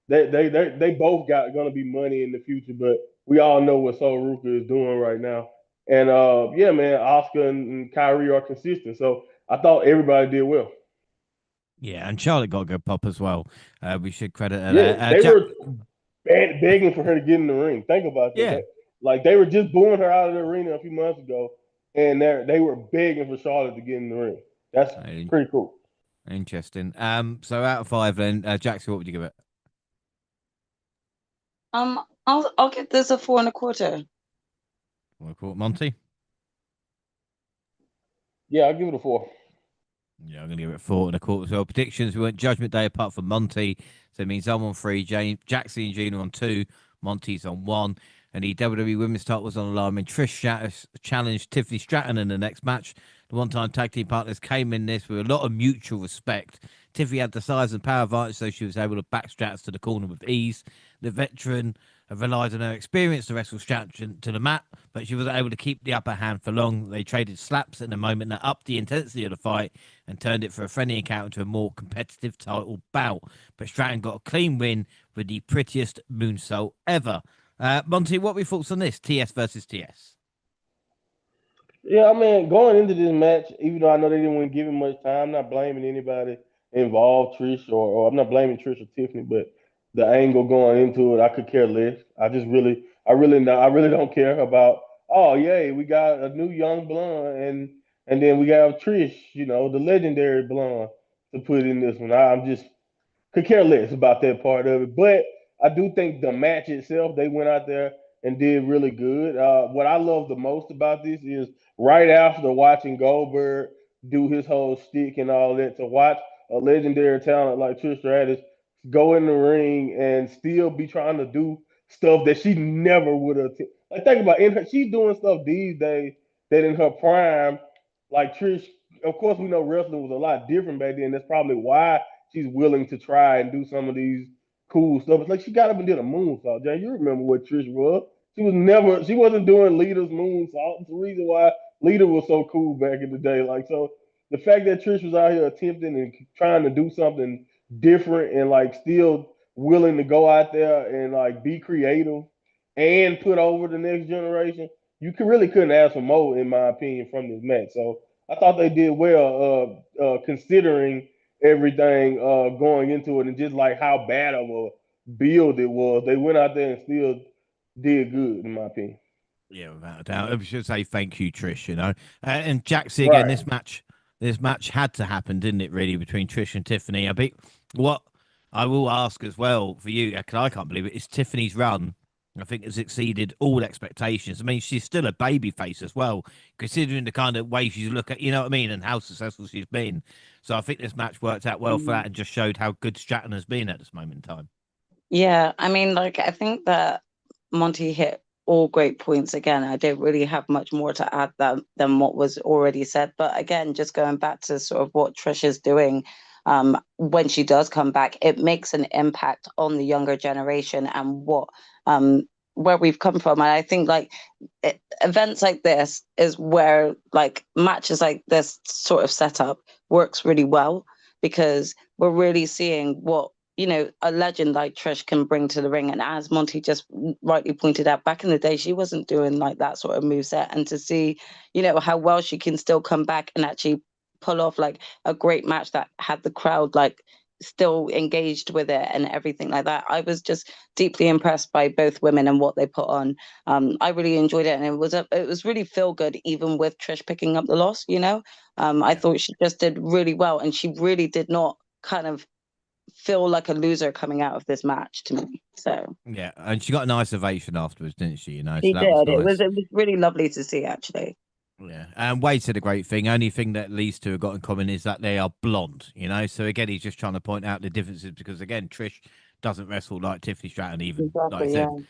they both got gonna be money in the future, but we all know what Sol Ruka is doing right now. And yeah, man, Oscar and Kyrie are consistent. So I thought everybody did well. Yeah, and Charlotte got a good pop as well. We should credit her Yeah, there. they were begging for her to get in the ring. Think about that. Yeah, Like they were just booing her out of the arena a few months ago, and they were begging for Charlotte to get in the ring. That's pretty cool. interesting. So out of 5, then, Jaxie, what would you give it? I'll give this a 4.25. Monty? Yeah, I'll give it a 4. Yeah, I'm going to give it 4.25 as well. Predictions: we went Judgment Day apart from Monty, so it means I'm on 3, Jaxie and Gina on 2, Monty's on 1. And the WWE Women's title was on the line when Trish Stratus challenged Tiffany Stratton in the next match. The one-time tag team partners came in this with a lot of mutual respect. Tiffany had the size and power advantage, so she was able to back Stratus to the corner with ease. The veteran relied on her experience to wrestle Stratton to the mat, but she wasn't able to keep the upper hand for long. They traded slaps in a moment that upped the intensity of the fight and turned it from a friendly encounter to a more competitive title bout. But Stratton got a clean win with the prettiest moonsault ever. Monty, what were your thoughts on this? TS versus TS. Yeah, I mean, going into this match, even though I know they didn't want to give him much time, I'm not blaming anybody involved, Trish, or I'm not blaming Trish or Tiffany, but the angle going into it, I could care less. I really don't care about. Oh, yay, we got a new young blonde, and then we got Trish, the legendary blonde to put in this one. I'm just could care less about that part of it. But I do think the match itself, they went out there and did really good. What I love the most about this is right after watching Goldberg do his whole stick and all that, to watch a legendary talent like Trish Stratus go in the ring and still be trying to do stuff that she never would have. Like think about she's doing stuff these days that in her prime, like Trish. Of course, we know wrestling was a lot different back then. That's probably why she's willing to try and do some of these cool stuff. It's like she got up and did a moonsault. Jay, you remember what Trish was? She wasn't doing Lita's moonsault. It's the reason why Lita was so cool back in the day. Like, so the fact that Trish was out here attempting and trying to do something different and like still willing to go out there and like be creative and put over the next generation, really couldn't ask for more, in my opinion, from this match. So I thought they did well, considering everything going into it and just like how bad of a build it was. They went out there and still did good, in my opinion. Yeah, without a doubt. I should say thank you, Trish, and Jaxie again, Right. this match had to happen, didn't it, really, between Trish and Tiffany? What I will ask as well for you, because I can't believe it, is Tiffany's run, I think, has exceeded all expectations. I mean, she's still a baby face as well, considering the kind of way she's look at, you know what I mean, and how successful she's been. So I think this match worked out well for that and just showed how good Stratton has been at this moment in time. Yeah, I mean, like, I think that Monty hit all great points again. I don't really have much more to add than what was already said. But again, just going back to sort of what Trish is doing, when she does come back, it makes an impact on the younger generation and where we've come from. And I think like events like this is where like matches like this sort of setup works really well, because we're really seeing what a legend like Trish can bring to the ring. And as Monty just rightly pointed out, back in the day, she wasn't doing like that sort of moveset. And to see, how well she can still come back and actually pull off like a great match that had the crowd like still engaged with it and everything like that. I was just deeply impressed by both women and what they put on. I really enjoyed it, and it was really feel good, even with Trish picking up the loss. I thought she just did really well, and she really did not kind of feel like a loser coming out of this match to me. So Yeah, and she got a nice ovation afterwards, didn't she? she So that was did. It nice. was really lovely to see, actually. Yeah, and Wade said a great thing. Only thing that these two have got in common is that they are blonde, So again, he's just trying to point out the differences because again, Trish doesn't wrestle like Tiffany Stratton, even like I Exactly. said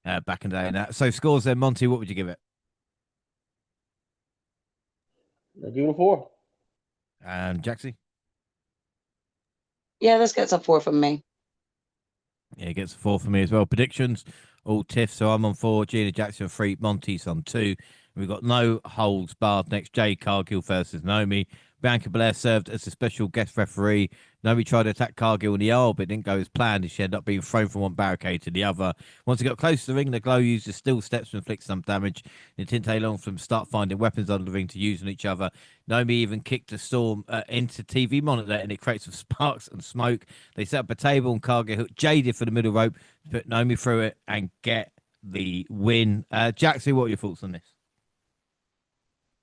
Yeah. back in the day. And that. So scores then, Monty. What would you give it? I give it a 4. And Jaxie? Yeah, this gets a 4 from me. Yeah, he gets a 4 for me as well. Predictions, all Tiff. So I'm on 4, Gina Jackson 3, Monty's on 2. We've got no holds barred next. Jade Cargill versus Naomi. Bianca Belair served as a special guest referee. Naomi tried to attack Cargill in the aisle, but it didn't go as planned, and she ended up being thrown from one barricade to the other. Once he got close to the ring, the Glow used the steel steps to inflict some damage. It didn't take long for them to start finding weapons under the ring to use on each other. Naomi even kicked a storm into TV monitor, and it creates some sparks and smoke. They set up a table, and Cargill hooked Jaded for the middle rope to put Naomi through it and get the win. Jaxie, what are your thoughts on this?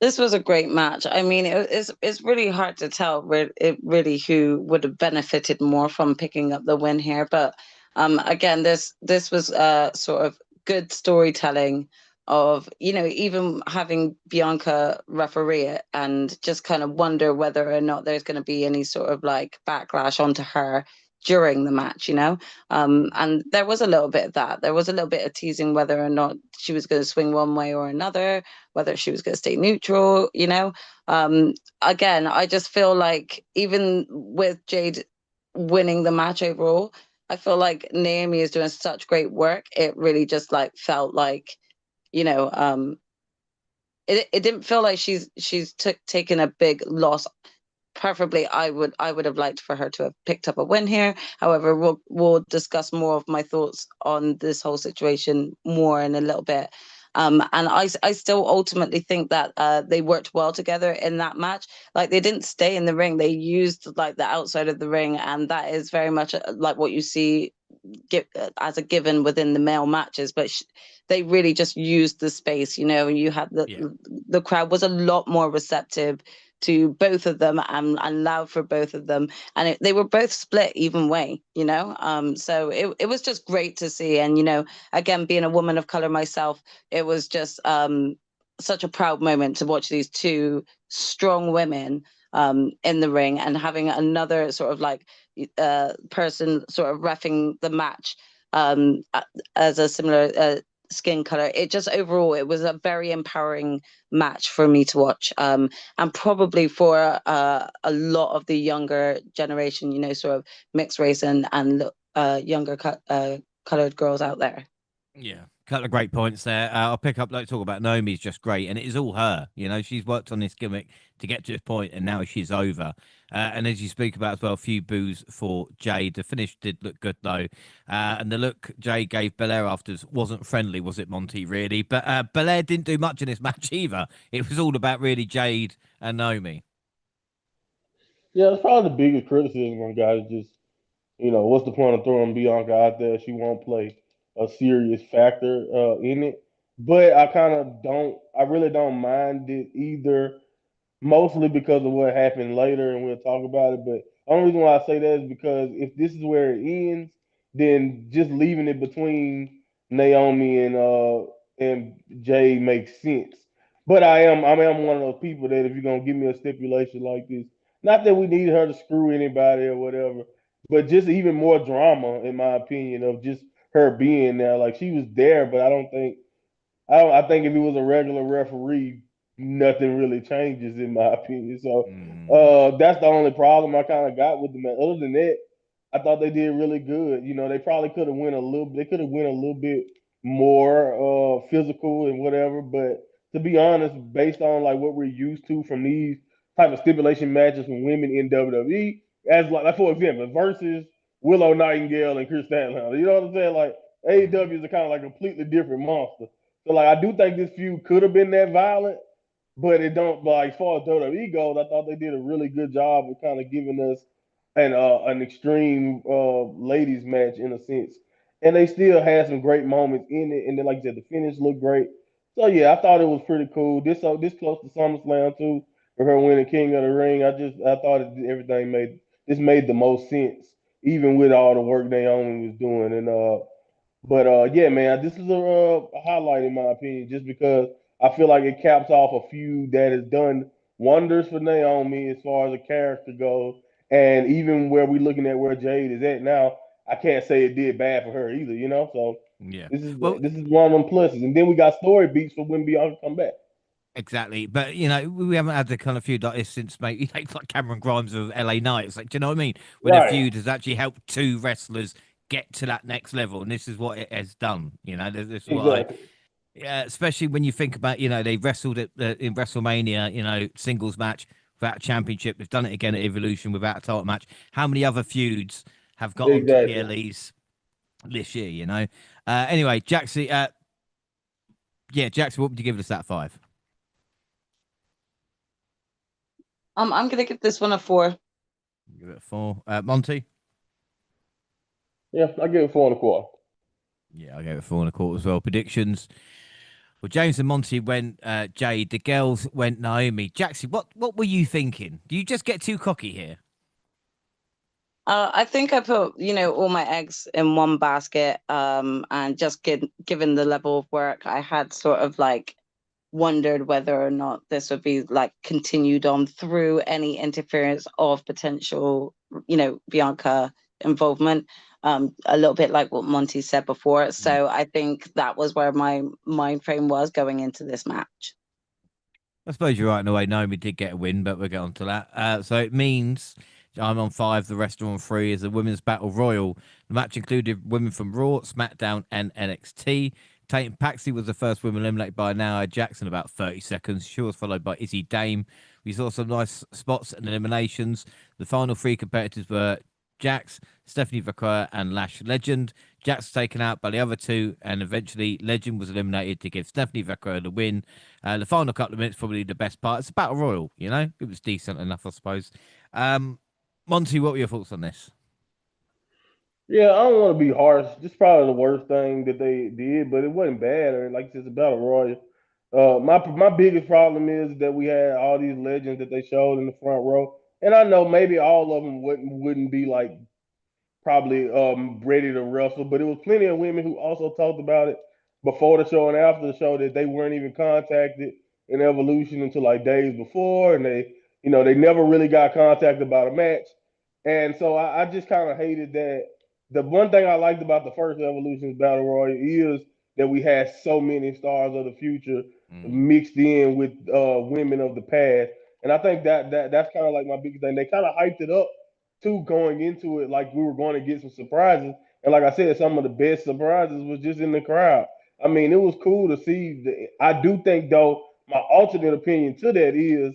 This was a great match. I mean, it's really hard to tell really who would have benefited more from picking up the win here. But again, this was sort of good storytelling of, even having Bianca referee it and just kind of wonder whether or not there's going to be any sort of like backlash onto her during the match, and there was a little bit of that. There was a little bit of teasing whether or not she was going to swing one way or another, whether she was going to stay neutral, again, I just feel like even with Jade winning the match overall, I feel like Naomi is doing such great work. It really just like felt like, it didn't feel like she's taken a big loss. Preferably, I would have liked for her to have picked up a win here. However, we'll discuss more of my thoughts on this whole situation more in a little bit. And I still ultimately think that they worked well together in that match. Like, they didn't stay in the ring; they used like the outside of the ring, and that is very much like what you see as a given within the male matches. But they really just used the space. You had the crowd was a lot more receptive to both of them and loud for both of them, and they were both split even way, so it was just great to see. And again, being a woman of color myself, it was just such a proud moment to watch these two strong women in the ring, and having another sort of like person sort of reffing the match as a similar skin color. It just overall, it was a very empowering match for me to watch, and probably for a lot of the younger generation, sort of mixed race and younger colored girls out there. Yeah, couple of great points there. I'll pick up, like, talk about Naomi's just great, and it is all her. She's worked on this gimmick to get to this point, and now she's over. And as you speak about as well, a few boos for Jade. The finish did look good though, and the look Jade gave Belair afterwards wasn't friendly, was it, Monty? Really, but Belair didn't do much in this match either. It was all about really Jade and Naomi. Yeah, that's probably the biggest criticism on guys. Just what's the point of throwing Bianca out there? She won't play a serious factor in it. But I kind of don't. I really don't mind it either, mostly because of what happened later, and we'll talk about it. But the only reason why I say that is because if this is where it ends, then just leaving it between Naomi and Jay makes sense. But I am one of those people that if you're gonna give me a stipulation like this, not that we need her to screw anybody or whatever, but just even more drama, in my opinion, of just her being there. Like, she was there, but I think if he was a regular referee, nothing really changes in my opinion. So that's the only problem I kind of got with them. Other than that, I thought they did really good. They probably could have went a little. They could have went a little bit more physical and whatever. But to be honest, based on like what we're used to from these type of stipulation matches from women in WWE, as like for example, versus Willow Nightingale and Chris Statlander. You know what I'm saying? Like, AEW is a kind of like a completely different monster. So like I do think this feud could have been that violent, but it don't. But like, as far as WWE goes, I thought they did a really good job of kind of giving us an extreme ladies match in a sense, and they still had some great moments in it. And then, like you said, the finish looked great. So yeah, I thought it was pretty cool. This close to SummerSlam too, for her winning King of the Ring. I thought everything made the most sense, even with all the work Naomi was doing. And yeah, man, this is a highlight in my opinion, just because I feel like it caps off a feud that has done wonders for Naomi as far as a character goes, and even where we're looking at where Jade is at now, I can't say it did bad for her either, So Yeah. Well, this is one of them pluses, and then we got story beats for when Bianca come back. exactly, but we haven't had the kind of feud like this since maybe like Cameron Grimes of LA Knight. It's like, do you know what I mean? When a Right. feud has actually helped two wrestlers get to that next level, and this is what it has done. This is what Exactly. yeah, especially when you think about, they wrestled it in WrestleMania, singles match without a championship. They've done it again at Evolution without a title match. How many other feuds have got onto Exactly. PLEs this year? Anyway, Jaxie, Jaxie, what would you give us that 5? I'm gonna give this one a 4. Give it a 4. Monty? Yeah, I give it 4.25. Yeah, I gave it 4.25 as well. Predictions. Well, James and Monty went Jade. The girls went Naomi. Jaxie, what were you thinking? Do you just get too cocky here? I think I put, all my eggs in one basket, and just given the level of work, I had sort of like wondered whether or not this would be like continued on through any interference of potential, Bianca involvement. A little bit like what Monty said before. So I think that was where my mind frame was going into this match. I suppose you're right in a way. Naomi did get a win, but we'll get on to that. So it means I'm on 5, the rest are on 3 as a women's battle royal. The match included women from Raw, SmackDown, and NXT. Tatum Paxley was the first woman eliminated by Nia Jax in about 30 seconds. She was followed by Izzy Dame. We saw some nice spots and eliminations. The final 3 competitors were Jax, Stephanie Vaquer, and Lash Legend. Jax was taken out by the other 2, and eventually Legend was eliminated to give Stephanie Vaquer the win. The final couple of minutes, probably the best part. It's a battle royal, It was decent enough, I suppose. Monty, what were your thoughts on this? Yeah, I don't want to be harsh. This is probably the worst thing that they did, but it wasn't bad. Or like it's a battle royal. My biggest problem is that we had all these legends that they showed in the front row, and I know maybe all of them wouldn't be like probably ready to wrestle, but it was plenty of women who also talked about it before the show and after the show that they weren't even contacted in Evolution until like days before, and they never really got contacted about a match, and so I just kind of hated that. The one thing I liked about the first Evolution's Battle Royal is that we had so many stars of the future mixed in with women of the past, and I think that's kind of like my biggest thing. They kind of hyped it up too going into it like we were going to get some surprises. And like I said, some of the best surprises was just in the crowd. I mean, it was cool to see. I do think, though, my alternate opinion to that is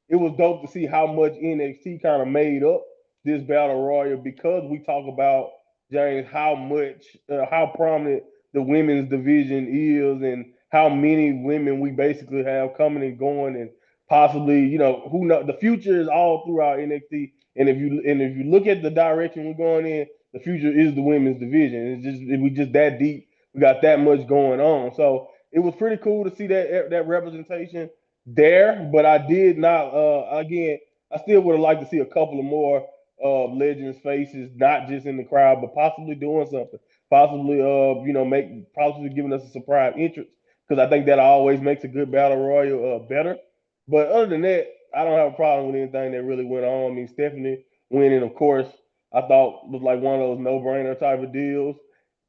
it was dope to see how much NXT kind of made up this battle royal because we talk about James how prominent the women's division is and how many women we basically have coming and going and possibly who know the future is all throughout NXT and if you look at the direction we're going in, the future is the women's division. We just that deep. We got that much going on. So it was pretty cool to see that representation there. But I did not. Again, I still would have liked to see a couple of more legends faces, not just in the crowd, but possibly doing something. Possibly, possibly giving us a surprise entrance because I think that always makes a good battle royal better. But other than that, I don't have a problem with anything that really went on. I mean, Stephanie winning, of course, I thought was like one of those no-brainer type of deals.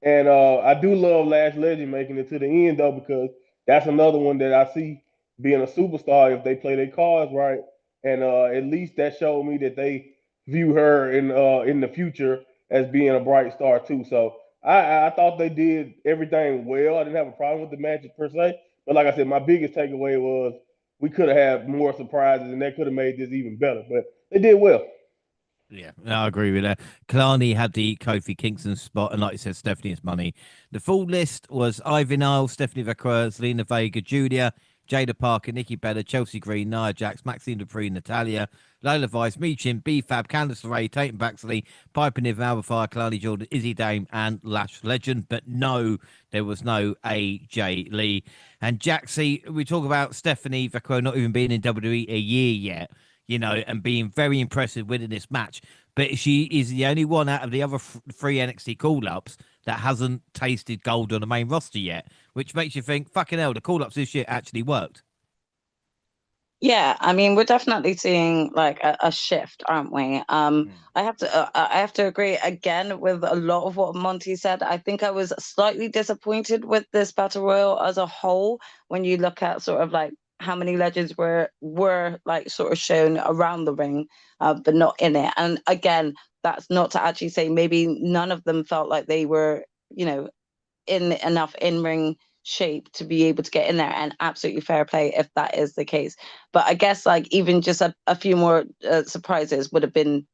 And I do love Lash Legend making it to the end though, because that's another one that I see being a superstar if they play their cards right. And at least that showed me that they view her in the future as being a bright star too. So I thought they did everything well. I didn't have a problem with the match per se. But like I said, my biggest takeaway was we could have had more surprises and that could have made this even better. But they did well. Yeah, I agree with that. Kalani had the Kofi Kingston spot, and like you said, Stephanie's money. The full list was Ivy Nile, Stephanie Vaquer, Zelina Vega Jr., Jada Parker, Nikki Bella, Chelsea Green, Nia Jax, Maxine Dupree, Natalia, Lola Vice, Michin, B-Fab, Candice LeRae, Tatum Baxley, Piper Niven, Alba Kalani Jordan, Izzy Dame, and Lash Legend. But no, there was no AJ Lee. And Jaxie, we talk about Stephanie Vaquer not even being in WWE a year yet, and being very impressive winning this match. But she is the only one out of the other 3 NXT call-ups that hasn't tasted gold on the main roster yet, which makes you think, fucking hell, the call-ups this year actually worked. Yeah, I mean, we're definitely seeing like a shift, aren't we? I have to agree again with a lot of what Monty said. I think I was slightly disappointed with this battle royal as a whole when you look at sort of like how many legends were like sort of shown around the ring, but not in it. And again, that's not to actually say maybe none of them felt like they were, in enough in-ring shape to be able to get in there, and absolutely fair play if that is the case. But I guess like even just a few more surprises would have been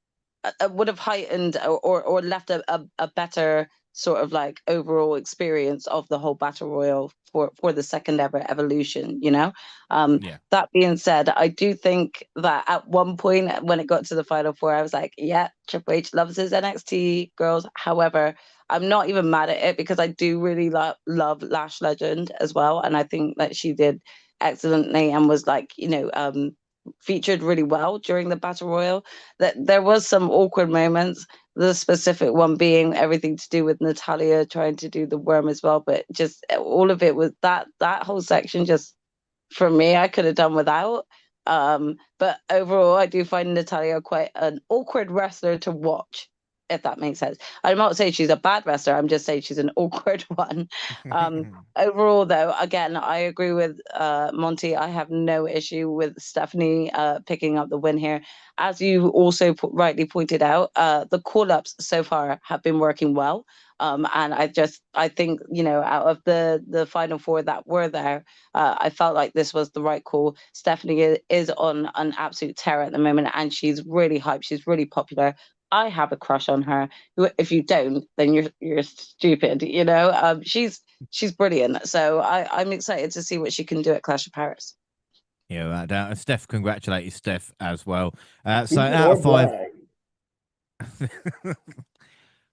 would have heightened or left a better sort of like overall experience of the whole battle royal for the second ever evolution, That being said, I do think that at one point when it got to the final 4, I was like, yeah, Triple H loves his NXT girls. However, I'm not even mad at it because I do really love Lash Legend as well, and I think that she did excellently and was like, featured really well during the battle royal. That there was some awkward moments, the specific one being everything to do with Natalia trying to do the worm as well. But just all of it was that whole section just, for me, I could have done without. But overall, I do find Natalia quite an awkward wrestler to watch, if that makes sense. I'm not saying she's a bad wrestler. I'm just saying she's an awkward one. Overall, though, again, I agree with Monty. I have no issue with Stephanie picking up the win here. As you also rightly pointed out, the call-ups so far have been working well. And I think, out of the final four that were there, I felt like this was the right call. Stephanie is on an absolute tear at the moment, and she's really hyped. She's really popular. I have a crush on her. If you don't, then you're stupid. She's brilliant. So I'm excited to see what she can do at Clash of Paris. Yeah, and Steph, congratulated Steph as well. So Stupid out or of 5, blind.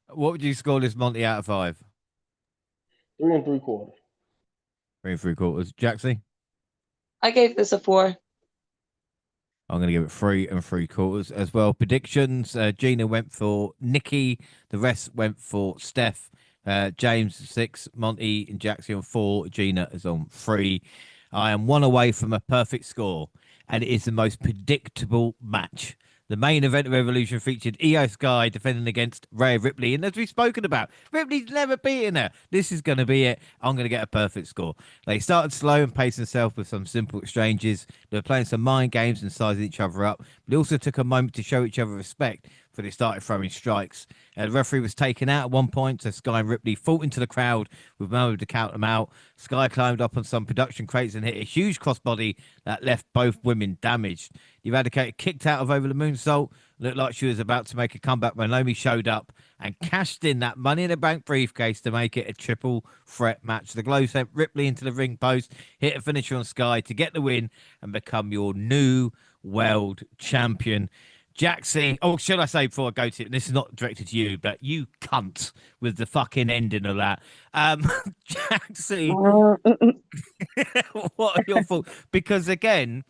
what would you score this Monty out of 5? 3 3/4. 3 3/4. Jaxie? I gave this a 4. I'm going to give it 3 3/4 as well. Predictions: Gina went for Nikki. The rest went for Steph. James 6, Monty and Jaxie on 4. Gina is on 3. I am 1 away from a perfect score, and it is the most predictable match. The main event of Evolution featured Io Sky defending against Rhea Ripley. And as we've spoken about, Ripley's never beaten her. This is going to be it. I'm going to get a perfect score. They started slow and paced themselves with some simple exchanges. They were playing some mind games and sizing each other up. But they also took a moment to show each other respect before they started throwing strikes. The referee was taken out at one point, so Sky and Ripley fought into the crowd with Mo to count them out. Sky climbed up on some production crates and hit a huge crossbody that left both women damaged. The Eradicator kicked out of Over the Moonsault. Looked like she was about to make a comeback when Naomi showed up and cashed in that Money in the Bank briefcase to make it a triple threat match. The Glow sent Ripley into the ring post, hit a finisher on Sky to get the win and become your new world champion. Jaxie, should I say before I go to it, this is not directed to you, but you cunt with the fucking ending of that. Jaxie, what are your thoughts? Because again,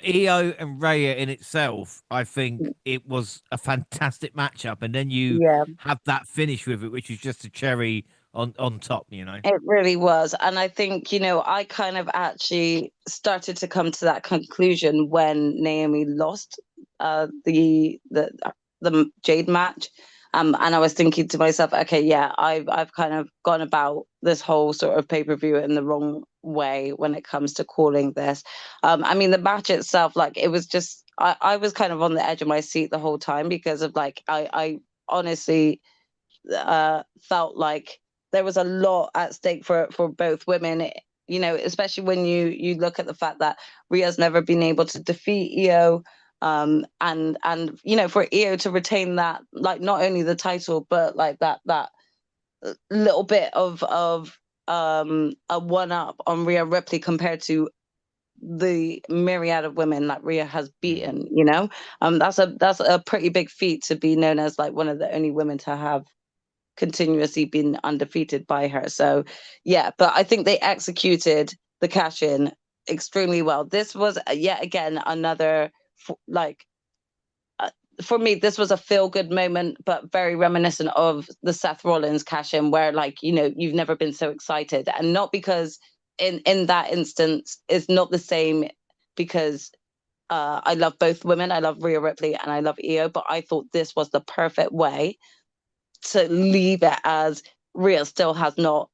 Io and Rhea in itself, I think it was a fantastic matchup, and then you have that finish with it, which is just a cherry on top, It really was. And I think, I kind of actually started to come to that conclusion when Naomi lost the Jade match. And I was thinking to myself, okay, yeah, I've kind of gone about this whole sort of pay-per-view in the wrong way when it comes to calling this. I mean, the match itself, like, it was just, I was kind of on the edge of my seat the whole time because of, like, I honestly felt like there was a lot at stake for both women, especially when you look at the fact that Rhea's never been able to defeat Io. And for Io to retain that, like, not only the title but like that little bit of a one up on Rhea Ripley compared to the myriad of women that Rhea has beaten, that's a pretty big feat to be known as like one of the only women to have continuously been undefeated by her. So yeah, but I think they executed the cash in extremely well. This was yet again another for me, this was a feel-good moment, but very reminiscent of the Seth Rollins cash-in, where, like, you've never been so excited. And not because in that instance, it's not the same because I love both women. I love Rhea Ripley and I love Io, but I thought this was the perfect way to leave it as Rhea still has not,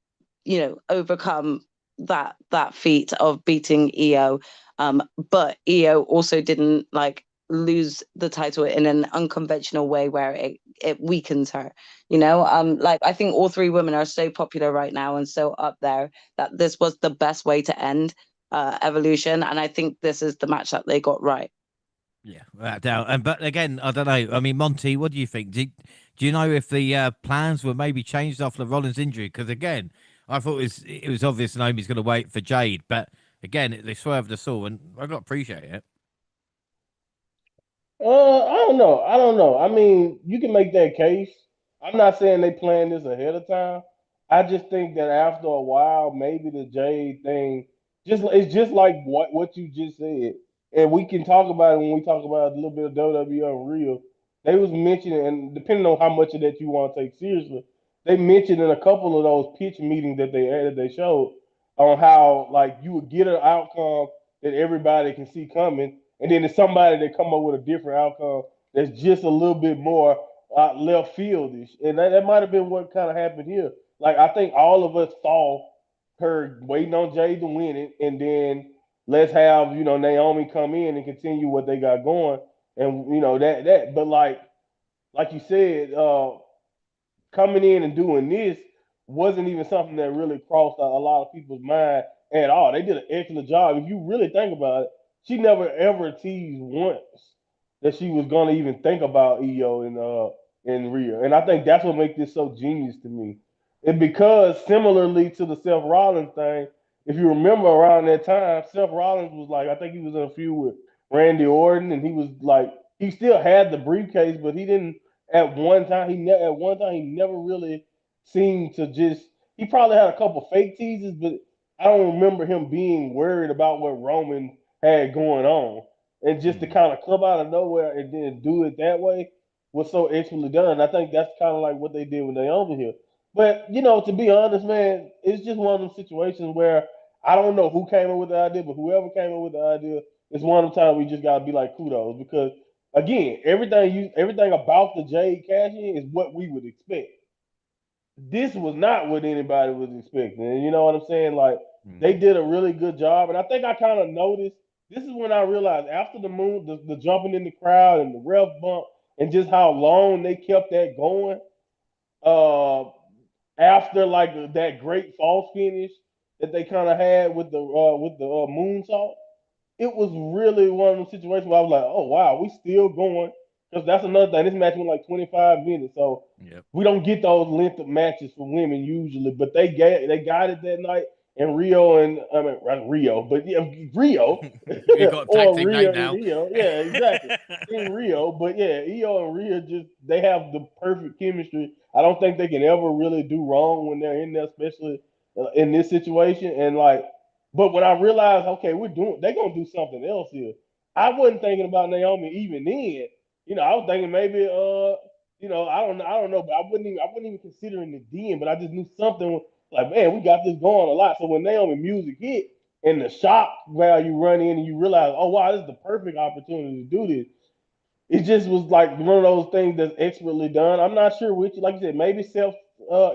overcome that feat of beating Io. But Io also didn't, like, lose the title in an unconventional way where it weakens her. Like, I think all three women are so popular right now and so up there that this was the best way to end Evolution, and I think this is the match that they got right. Yeah, without doubt. But again, I don't know. I mean, Monty, what do you think? Do you know if the plans were maybe changed after the Rollins injury? Because again, I thought it was obvious Naomi's going to wait for Jade, but again, they swerved us all, and I got to appreciate it. I don't know. I mean, you can make that case. I'm not saying they planned this ahead of time. I just think that after a while, maybe the Jade thing it's just like what you just said, and we can talk about it when we talk about a little bit of WWE Unreal. they was mentioning, and depending on how much of that you want to take seriously, they mentioned in a couple of those pitch meetings that they showed on how like you would get an outcome that everybody can see coming, and then there's somebody that come up with a different outcome that's just a little bit more left fieldish, and that might have been what kind of happened here. Like I think all of us saw her waiting on Jay to win it, and then let's have Naomi come in and continue what they got going, and that. But like you said, coming in and doing this wasn't even something that really crossed a lot of people's mind at all. They did an excellent job. If you really think about it, she never ever teased once that she was gonna even think about Io and Rhea. And I think that's what makes this so genius to me. And because similarly to the Seth Rollins thing, if you remember around that time, Seth Rollins was like, I think he was in a feud with Randy Orton, and he was like, he still had the briefcase, but he didn't at one time he never really seemed to just. He probably had a couple fake teases, but I don't remember him being worried about what Roman had going on. And just to Mm. kind of come out of nowhere and then do it that way was so expertly done. I think that's kind of like what they did with Naomi here. But to be honest, man, it's just one of those situations where I don't know who came up with the idea, but whoever came up with the idea, it's one of the times we just gotta be like kudos because again, everything about the Jade cash in is what we would expect. This was not what anybody was expecting. And you know what I'm saying? Like Mm. they did a really good job. And I think I kind of noticed this is when I realized after the jumping in the crowd and the ref bump and just how long they kept that going. Uh After like that great false finish that they kind of had with the moonsault, it was really one of those situations where I was like, oh wow, we still going. Because that's another thing. This match went like 25 minutes, so Yep. we don't get those length of matches for women usually. But they got it that night, and Rio and I mean not Rio, but yeah, Rio We got a tag or team Rio name and now. Rio, yeah, exactly. In Rio, but yeah, Io and Rhea just they have the perfect chemistry. I don't think they can ever really do wrong when they're in there, especially in this situation. And like but when I realized, okay, they're gonna do something else here. I wasn't thinking about Naomi even then. I was thinking maybe, I don't know, but I wasn't even considering it then. But I just knew something like, man, we got this going a lot. So when Naomi music hit and the shock value run in, and you realize, oh wow, this is the perfect opportunity to do this. It just was like one of those things that's expertly done. I'm not sure which, like you said, maybe self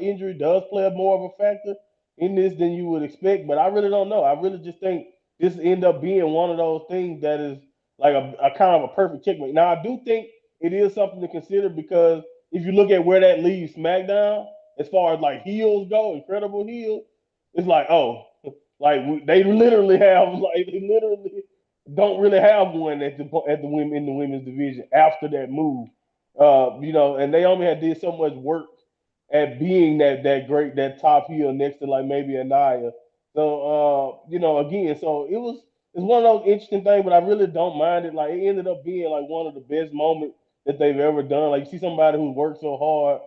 injury does play more of a factor in this than you would expect, but I really don't know. I really just think this end up being one of those things that is like a kind of a perfect checkmate. Now, I do think it is something to consider because if you look at where that leaves SmackDown, as far as like heels go, incredible heels, it's like, oh, like they literally have like they literally don't really have one at the women in the women's division after that move. And Naomi had did so much work at being that great that top heel next to like maybe Anaya. So again, so it's one of those interesting things, but I really don't mind it. Like it ended up being like one of the best moments that they've ever done. Like you see somebody who worked so hard,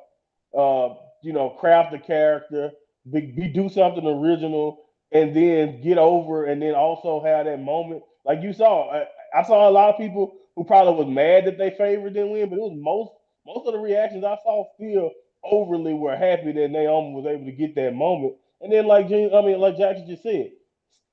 craft a character, do something original, and then get over, and then also have that moment. Like you saw, I saw a lot of people who probably was mad that they favored didn't win, but it was most of the reactions I saw still overly were happy that Naomi was able to get that moment. And then like Jackson just said,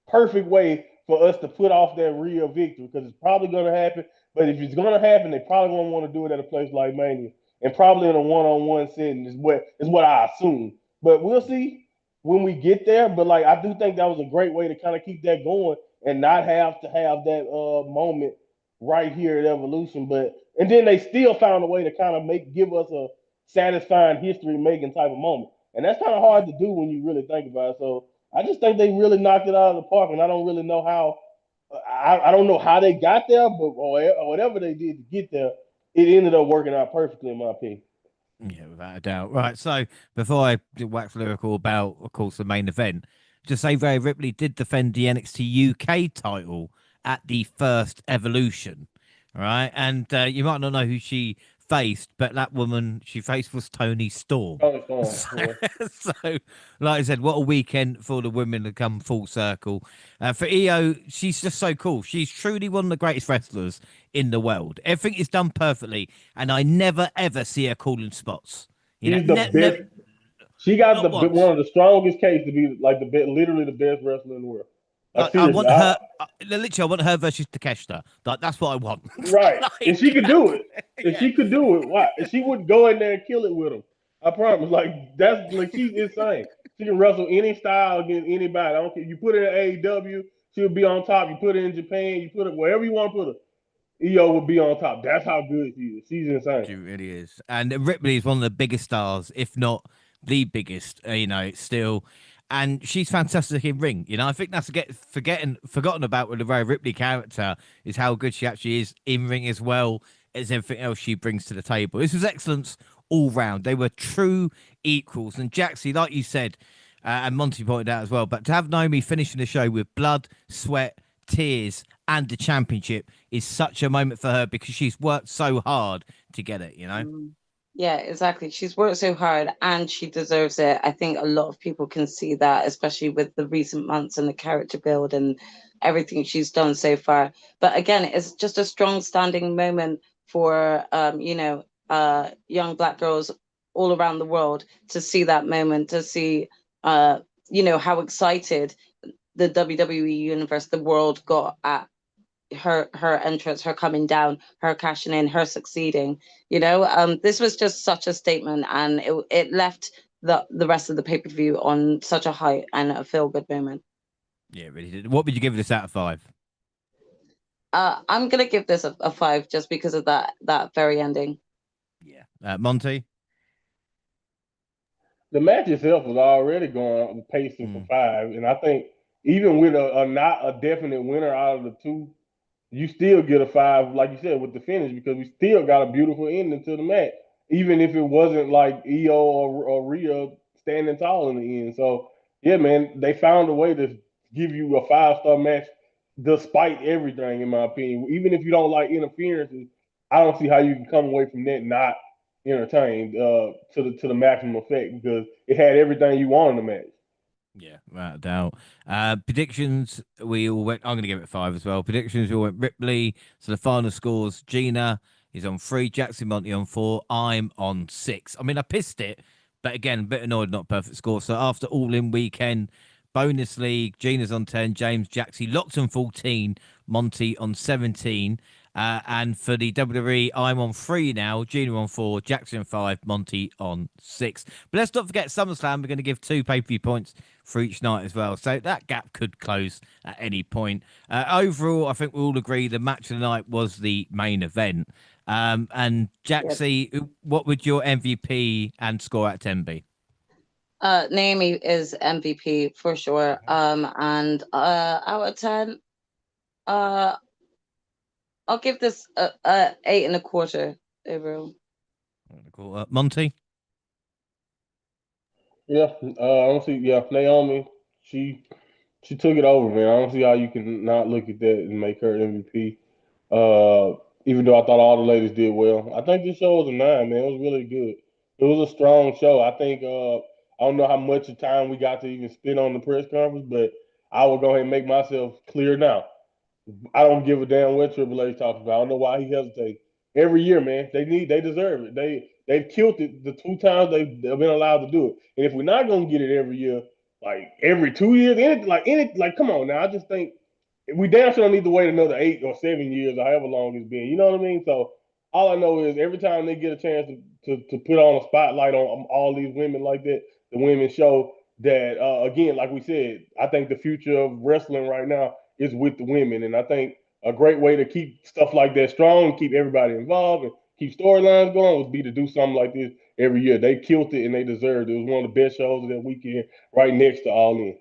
perfect way for us to put off that real victory because it's probably going to happen. But if it's going to happen, they probably won't want to do it at a place like Mania, and probably in a one-on-one setting is what I assume. But we'll see when we get there. But like I do think that was a great way to kind of keep that going and not have to have that moment right here at Evolution. But and then they still found a way to kind of give us a satisfying history making type of moment, and that's kind of Yeah. hard to do when you really think about it. So I just think they really knocked it out of the park, and I don't really know how. I don't know how they got there, but or whatever they did to get there, it ended up working out perfectly, in my opinion. Yeah, without a doubt. Right. So before I wax lyrical about, of course, the main event, just say Rhea Ripley did defend the NXT UK title at the first Evolution. All right. And you might not know who she faced, but that woman she faced was Tony Storm. Tony Storm, So, yeah. so, like I said, what a weekend for the women to come full circle. For Io, she's just so cool. She's truly one of the greatest wrestlers in the world. Everything is done perfectly, and I never ever see her calling spots. You know, She's the best. She got not once. one of the strongest case to be like literally the best wrestler in the world. Like I seriously, want her. Literally, I want her versus Takeshita. Like that's what I want. right. And she could do it. If Yeah. she could do it, why? And she would go in there and kill it with him. I promise. Like that's like she's insane. She can wrestle any style against anybody. I don't care. You put her in AEW, she'll be on top. You put her in Japan, you put it wherever you want to put her. EO would be on top. That's how good she is. She's insane. She really is. And Ripley is one of the biggest stars, if not the biggest, still. And she's fantastic in ring. You know, I think that's forgotten about with the Rhea Ripley character is how good she actually is in ring as well as everything else she brings to the table. This was excellence all round. They were true equals. And Jaxie, like you said, and Monty pointed out as well, but to have Naomi finishing the show with blood, sweat, tears, and the championship is such a moment for her because she's worked so hard to get it, you know? Yeah, exactly. She's worked so hard and she deserves it. I think a lot of people can see that, especially with the recent months and the character build and everything she's done so far. But again, it's just a strong standing moment for young Black girls all around the world to see that moment, to see how excited the WWE universe, the world got at her entrance, her coming down, her cashing in, her succeeding. This was just such a statement, and it left the rest of the pay-per-view on such a high and a feel-good moment. Yeah, it really did. What would you give this out of 5? I'm gonna give this a 5 just because of that very ending. Yeah. Monty? The match itself was already going pacing for 5, and I think even with a not a definite winner out of the two, you still get a 5, like you said, with the finish because we still got a beautiful ending to the match, even if it wasn't like EO or Rhea standing tall in the end. So yeah, man, they found a way to give you a 5-star match despite everything, in my opinion. Even if you don't like interferences, I don't see how you can come away from that not entertained to the maximum effect because it had everything you want in the match. Yeah, without doubt. Predictions, we all went. I'm going to give it 5 as well. Predictions, we all went Ripley. So the final scores: Gina is on 3, Jaxie Monty on 4, I'm on 6. I mean, I pissed it, but again, a bit annoyed, not perfect score. So after all in weekend, bonus league, Gina's on 10, James, Jaxie locked on 14, Monty on 17. And for the WWE, I'm on 3 now, Gina on 4, Jaxie on 5, Monty on 6. But let's not forget SummerSlam. We're going to give 2 pay-per-view points for each night as well. So that gap could close at any point. Overall, I think we all agree the match of the night was the main event. And Jaxie, what would your MVP and score at 10 be? Naomi is MVP for sure. And out of 10, I'll give this a 8.25 overall. Monty? Yeah, I don't see. Yeah, Naomi, she took it over, man. I don't see how you can not look at that and make her MVP. Even though I thought all the ladies did well, I think this show was a 9, man. It was really good. It was a strong show. I think I don't know how much of time we got to even spend on the press conference, but I will go ahead and make myself clear now. I don't give a damn what Triple H talks about. I don't know why he hesitates. Every year, man, they deserve it. They've killed it the 2 times they've been allowed to do it. And if we're not gonna get it every year, like every 2 years, come on now. I just think we damn sure don't need to wait another 8 or 7 years or however long it's been. You know what I mean? So all I know is every time they get a chance to put on a spotlight on all these women like that, the women show that again, like we said, I think the future of wrestling right now is with the women. And I think a great way to keep stuff like that strong and keep everybody involved and keep storylines going would be to do something like this every year. They killed it and they deserved it. It was one of the best shows of that weekend, right next to All In.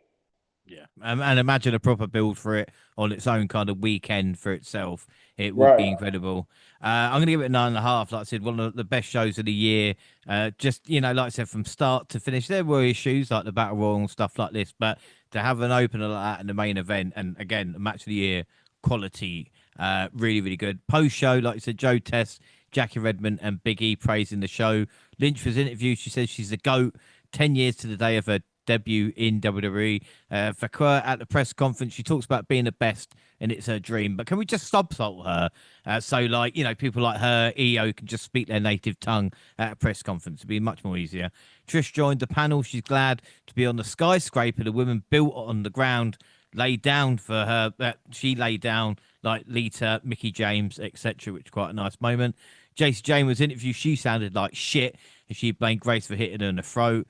Yeah, and imagine a proper build for it on its own kind of weekend for itself. It would be incredible. I'm going to give it a 9.5. Like I said, one of the best shows of the year. Just, like I said, from start to finish, there were issues like the Battle Royal and stuff like this, but to have an opener like that in the main event, and again, a match of the year, quality, really, really good. Post show, like you said, Joe Test, Jackie Redmond and Big E praising the show. Lynch was interviewed. She says she's the GOAT. 10 years to the day of her debut in WWE. Vakua at the press conference, she talks about being the best and it's her dream. But can we just subsalt her? So, like, you know, people like her, EO, can just speak their native tongue at a press conference. It'd be much more easier. Trish joined the panel. She's glad to be on the skyscraper. The women built on the ground, laid down for her. She laid down like Lita, Mickey James, etc., which is quite a nice moment. Jaxie Jane was interviewed. She sounded like shit, and she blamed Grace for hitting her in the throat.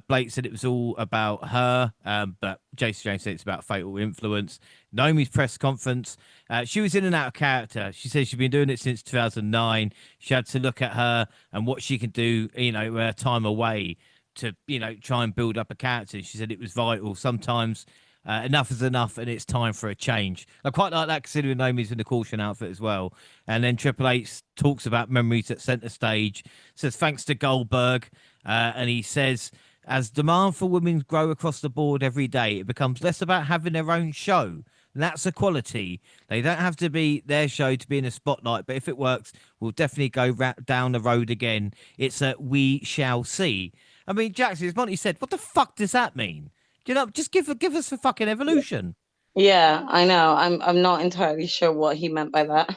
Blake said it was all about her, but Jaxie Jane said it's about fatal influence. Naomi's press conference, she was in and out of character. She said she's been doing it since 2009. She had to look at her and what she can do, you know, time away to, you know, try and build up a character. She said it was vital. Sometimes enough is enough and it's time for a change. I quite like that considering Naomi's in the caution outfit as well. And then Triple H talks about memories at center stage, says thanks to Goldberg. And he says, as demand for women grow across the board every day, it becomes less about having their own show. And that's a quality. They don't have to be their show to be in a spotlight, but if it works, we'll definitely go down the road again. It's a we shall see. I mean, Jaxie, as Monty said, what the fuck does that mean? You know, just give us the fucking evolution. Yeah, I know. I'm not entirely sure what he meant by that.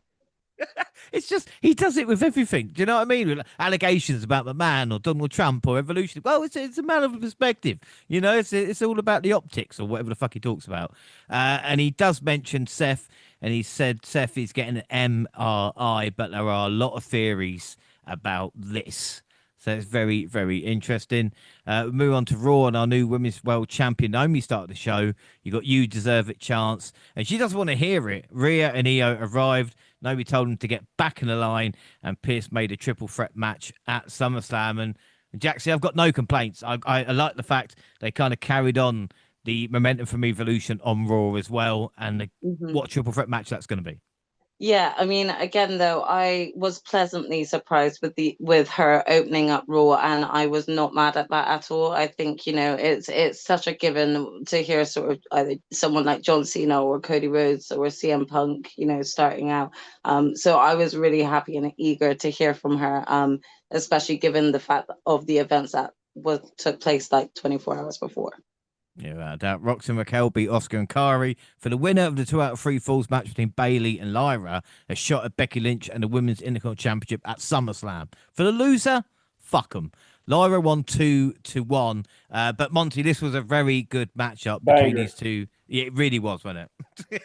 It's just he does it with everything. Do you know what I mean? With allegations about the man or Donald Trump or evolution. Well, it's a matter of perspective. You know, it's all about the optics or whatever the fuck he talks about. And he does mention Seth, and he said Seth is getting an MRI, but there are a lot of theories about this. So it's very, very interesting. Move on to Raw and our new Women's World Champion, Naomi, started the show. You got You Deserve It chance. And she doesn't want to hear it. Rhea and Io arrived. Naomi told them to get back in the line. And Pierce made a triple threat match at SummerSlam. And Jaxie, I've got no complaints. I like the fact they kind of carried on the momentum from Evolution on Raw as well. And what triple threat match that's going to be. Yeah, I mean, again, though, I was pleasantly surprised with her opening up Raw, and I was not mad at that at all. I think, you know, it's such a given to hear sort of either someone like John Cena or Cody Rhodes or CM Punk, you know, starting out. So I was really happy and eager to hear from her, especially given the fact of the events that took place like 24 hours before. Yeah, without doubt. Roxy and Raquel beat Oscar and Kari for the winner of the 2 out of 3 falls match between Bayley and Lyra. A shot at Becky Lynch and the Women's Intercontinental Championship at SummerSlam. For the loser, fuck them. Lyra won 2-1. But Monty, this was a very good matchup between these two. Yeah, it really was, wasn't it?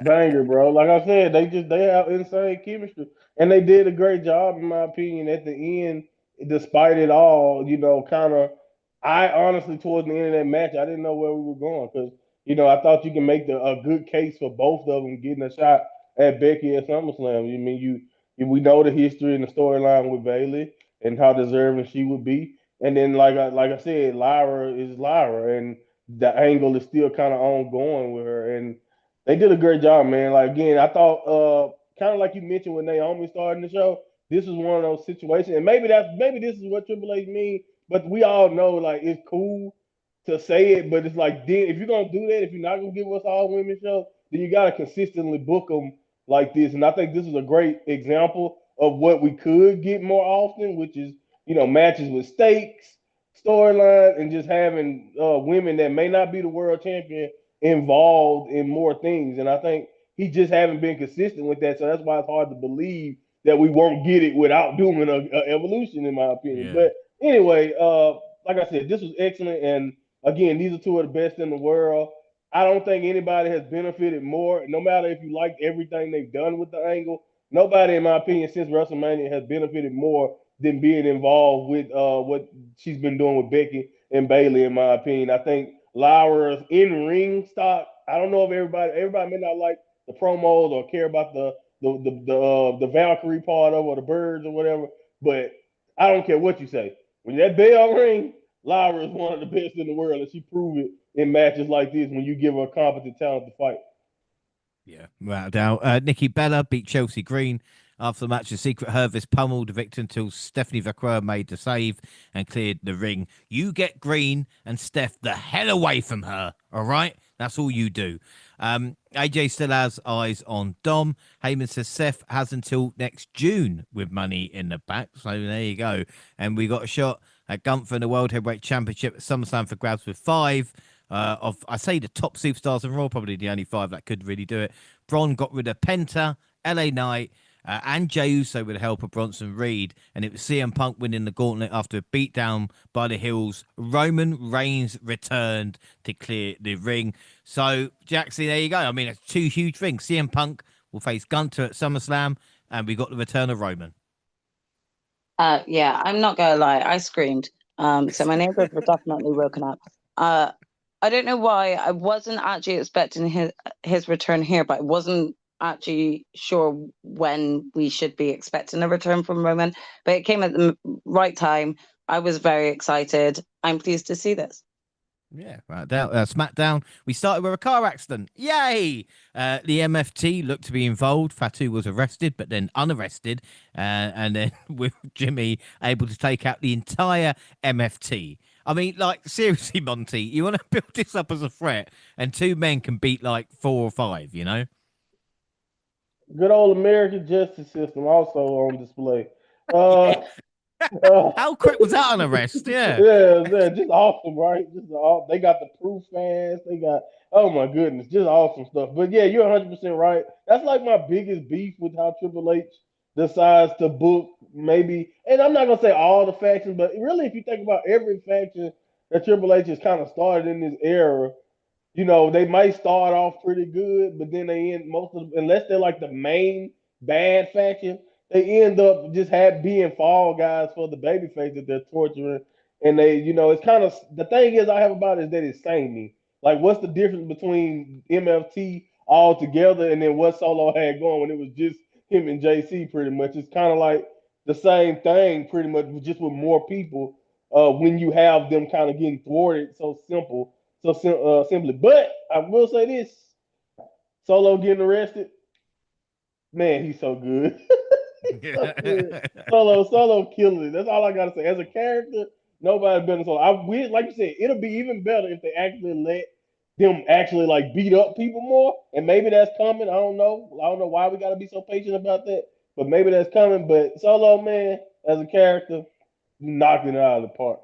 Banger, bro. Like I said, they have insane chemistry, and they did a great job, in my opinion, at the end. Despite it all, you know, kind of. I honestly, towards the end of that match, I didn't know where we were going because, you know, I thought you can make a good case for both of them getting a shot at Becky at SummerSlam. I mean, we know the history and the storyline with Bayley and how deserving she would be, and then like I said, Lyra is Lyra, and the angle is still kind of ongoing with her, and they did a great job, man. Like again, I thought kind of like you mentioned when Naomi started the show, this is one of those situations, and maybe this is what Triple H means. But we all know, like, it's cool to say it, but it's like, then if you're gonna do that, if you're not gonna give us all women shows, then you gotta consistently book them like this. And I think this is a great example of what we could get more often, which is, you know, matches with stakes, storyline, and just having women that may not be the world champion involved in more things. And I think he just haven't been consistent with that, so that's why it's hard to believe that we won't get it without doing an evolution, in my opinion. Yeah. But anyway, like I said, this was excellent. And again, these are two of the best in the world. I don't think anybody has benefited more, no matter if you like everything they've done with the angle. Nobody, in my opinion, since WrestleMania has benefited more than being involved with what she's been doing with Becky and Bayley, in my opinion. I think Lyra's in-ring stock, I don't know if everybody may not like the promos or care about the Valkyrie part of or the birds or whatever, but I don't care what you say. When that bell ring, Lyra is one of the best in the world, and she proved it in matches like this when you give her a competent talent to fight. Yeah, without a doubt. Nikki Bella beat Chelsea Green. After the match, the Secret Hervis pummeled the victor until Stephanie Vacquer made the save and cleared the ring. You get Green and Steph the hell away from her, all right? That's all you do. AJ still has eyes on Dom. Heyman says Seth has until next June with Money in the Bank. So there you go. And we got a shot at Gunther in the World Heavyweight Championship at SummerSlam for grabs with 5 of, I say, the top superstars in Raw, probably the only 5 that could really do it. Braun got rid of Penta, LA Knight, and Jey Uso with the help of Bronson Reed, and it was CM Punk winning the gauntlet after a beatdown by the Hills. Roman Reigns returned to clear the ring. So, Jaxie, there you go. I mean, it's 2 huge things. CM Punk will face Gunther at SummerSlam, and we got the return of Roman. Yeah, I'm not gonna lie, I screamed. So my neighbors were definitely woken up. I don't know why. I wasn't actually expecting his return here, but I wasn't actually sure when we should be expecting a return from Roman. But it came at the right time. I was very excited. I'm pleased to see this. Yeah, right. SmackDown. We started with a car accident. Yay! The MFT looked to be involved. Fatu was arrested, but then unarrested. And then with Jimmy able to take out the entire MFT. I mean, like, seriously, Monty, you want to build this up as a threat, and 2 men can beat like 4 or 5, you know? Good old American justice system also on display. Yeah. Uh, How quick was that on arrest? Yeah. yeah, just awesome, right? They got the proof fans. They got, oh my goodness, just awesome stuff. But yeah, you're 100% right. That's like my biggest beef with how Triple H decides to book maybe, and I'm not gonna say all the factions, but really, if you think about every faction that Triple H has kind of started in this era, they might start off pretty good, but then they end most of unless they're like the main bad faction, they end up just being fall guys for the babyface that they're torturing. And it's kind of the thing is I have about it is that it's samey. Like, what's the difference between MFT all together and then what Solo had going when it was just him and JC pretty much? It's kind of like the same thing pretty much, just with more people. When you have them kind of getting thwarted simply. But I will say this: Solo getting arrested, man, he's so good. He's so good. Solo killing it. That's all I gotta say. As a character, nobody better than Solo. Like you said, it'll be even better if they actually let them actually like beat up people more. And maybe that's coming. I don't know. I don't know why we gotta be so patient about that. But maybe that's coming. But Solo, man, as a character, knocking it out of the park.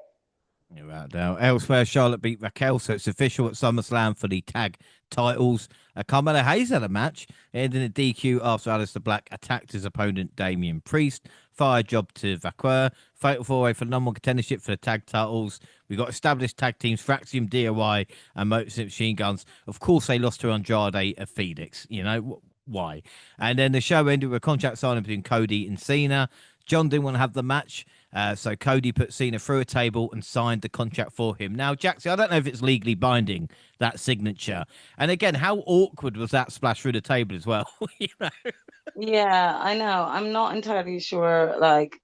Right now. Elsewhere, Charlotte beat Raquel, so it's official at SummerSlam for the tag titles. Carmelo Hayes had a match, ending a DQ after Aleister Black attacked his opponent Damian Priest. Fire job to Vaquer. Fatal 4-way for number 1 contendership for the tag titles. We got established tag teams, Fraxium, DOI, and Motor City Machine Guns. Of course, they lost to Andrade and Felix. You know why? And then the show ended with a contract signing between Cody and Cena. John didn't want to have the match. So Cody put Cena through a table and signed the contract for him. Now, Jaxie, I don't know if it's legally binding, that signature. And again, how awkward was that splash through the table as well? You know? Yeah, I know. I'm not entirely sure. Like,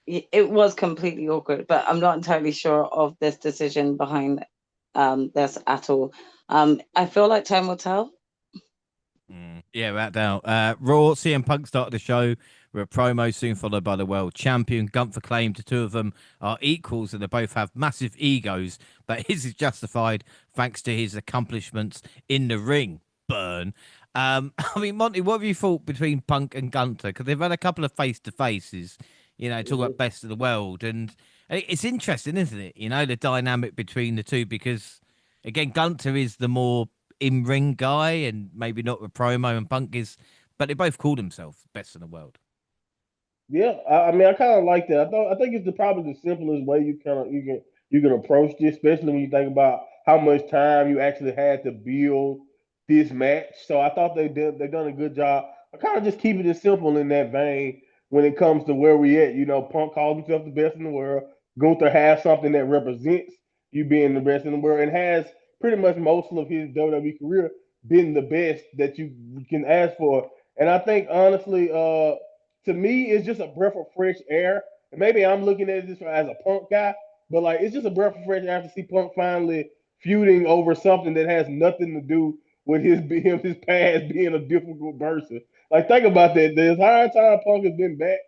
it was completely awkward, but I'm not entirely sure of this decision behind this at all. I feel like time will tell. Yeah, right now. Raw, CM Punk started the show with a promo, soon followed by the world champion. Gunther claimed the 2 of them are equals and they both have massive egos, but his is justified thanks to his accomplishments in the ring. Burn. I mean, Monty, what have you thought between Punk and Gunther? Because they've had a couple of face-to-faces, talk about best of the world. And it's interesting, isn't it? The dynamic between the two because, again, Gunther is the more in-ring guy and maybe not the promo, and Punk is, but they both call themselves best in the world. Yeah, I mean, I kind of like that. I think it's probably the simplest way you can approach this, especially when you think about how much time you actually had to build this match. So I thought they done a good job. I kind of just keep it as simple in that vein when it comes to where we at. Punk calls himself the best in the world. Gunther has something that represents you being the best in the world, and has pretty much most of his WWE career been the best that you can ask for. And I think honestly, to me, it's just a breath of fresh air. And maybe I'm looking at this as a Punk guy, but like it's just a breath of fresh air to see Punk finally feuding over something that has nothing to do with his past being a difficult person. Like, think about that. The entire time Punk has been back,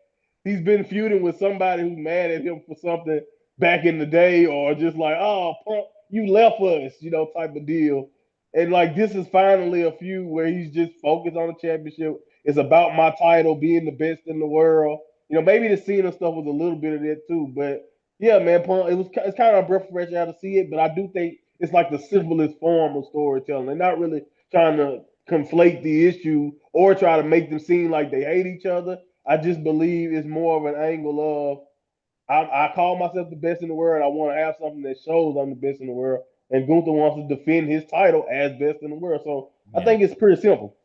he's been feuding with somebody who's mad at him for something back in the day, or just like, oh, Punk, you left us, type of deal. And like this is finally a feud where he's just focused on the championship. It's about my title, being the best in the world. You know, maybe the Cena stuff was a little bit of that too, but yeah, man, it's kind of a breath of fresh air to see it. But I do think it's like the simplest form of storytelling. They're not really trying to conflate the issue or try to make them seem like they hate each other. I just believe it's more of an angle of I call myself the best in the world. I want to have something that shows I'm the best in the world. And Gunther wants to defend his title as best in the world. So I Yeah. think it's pretty simple.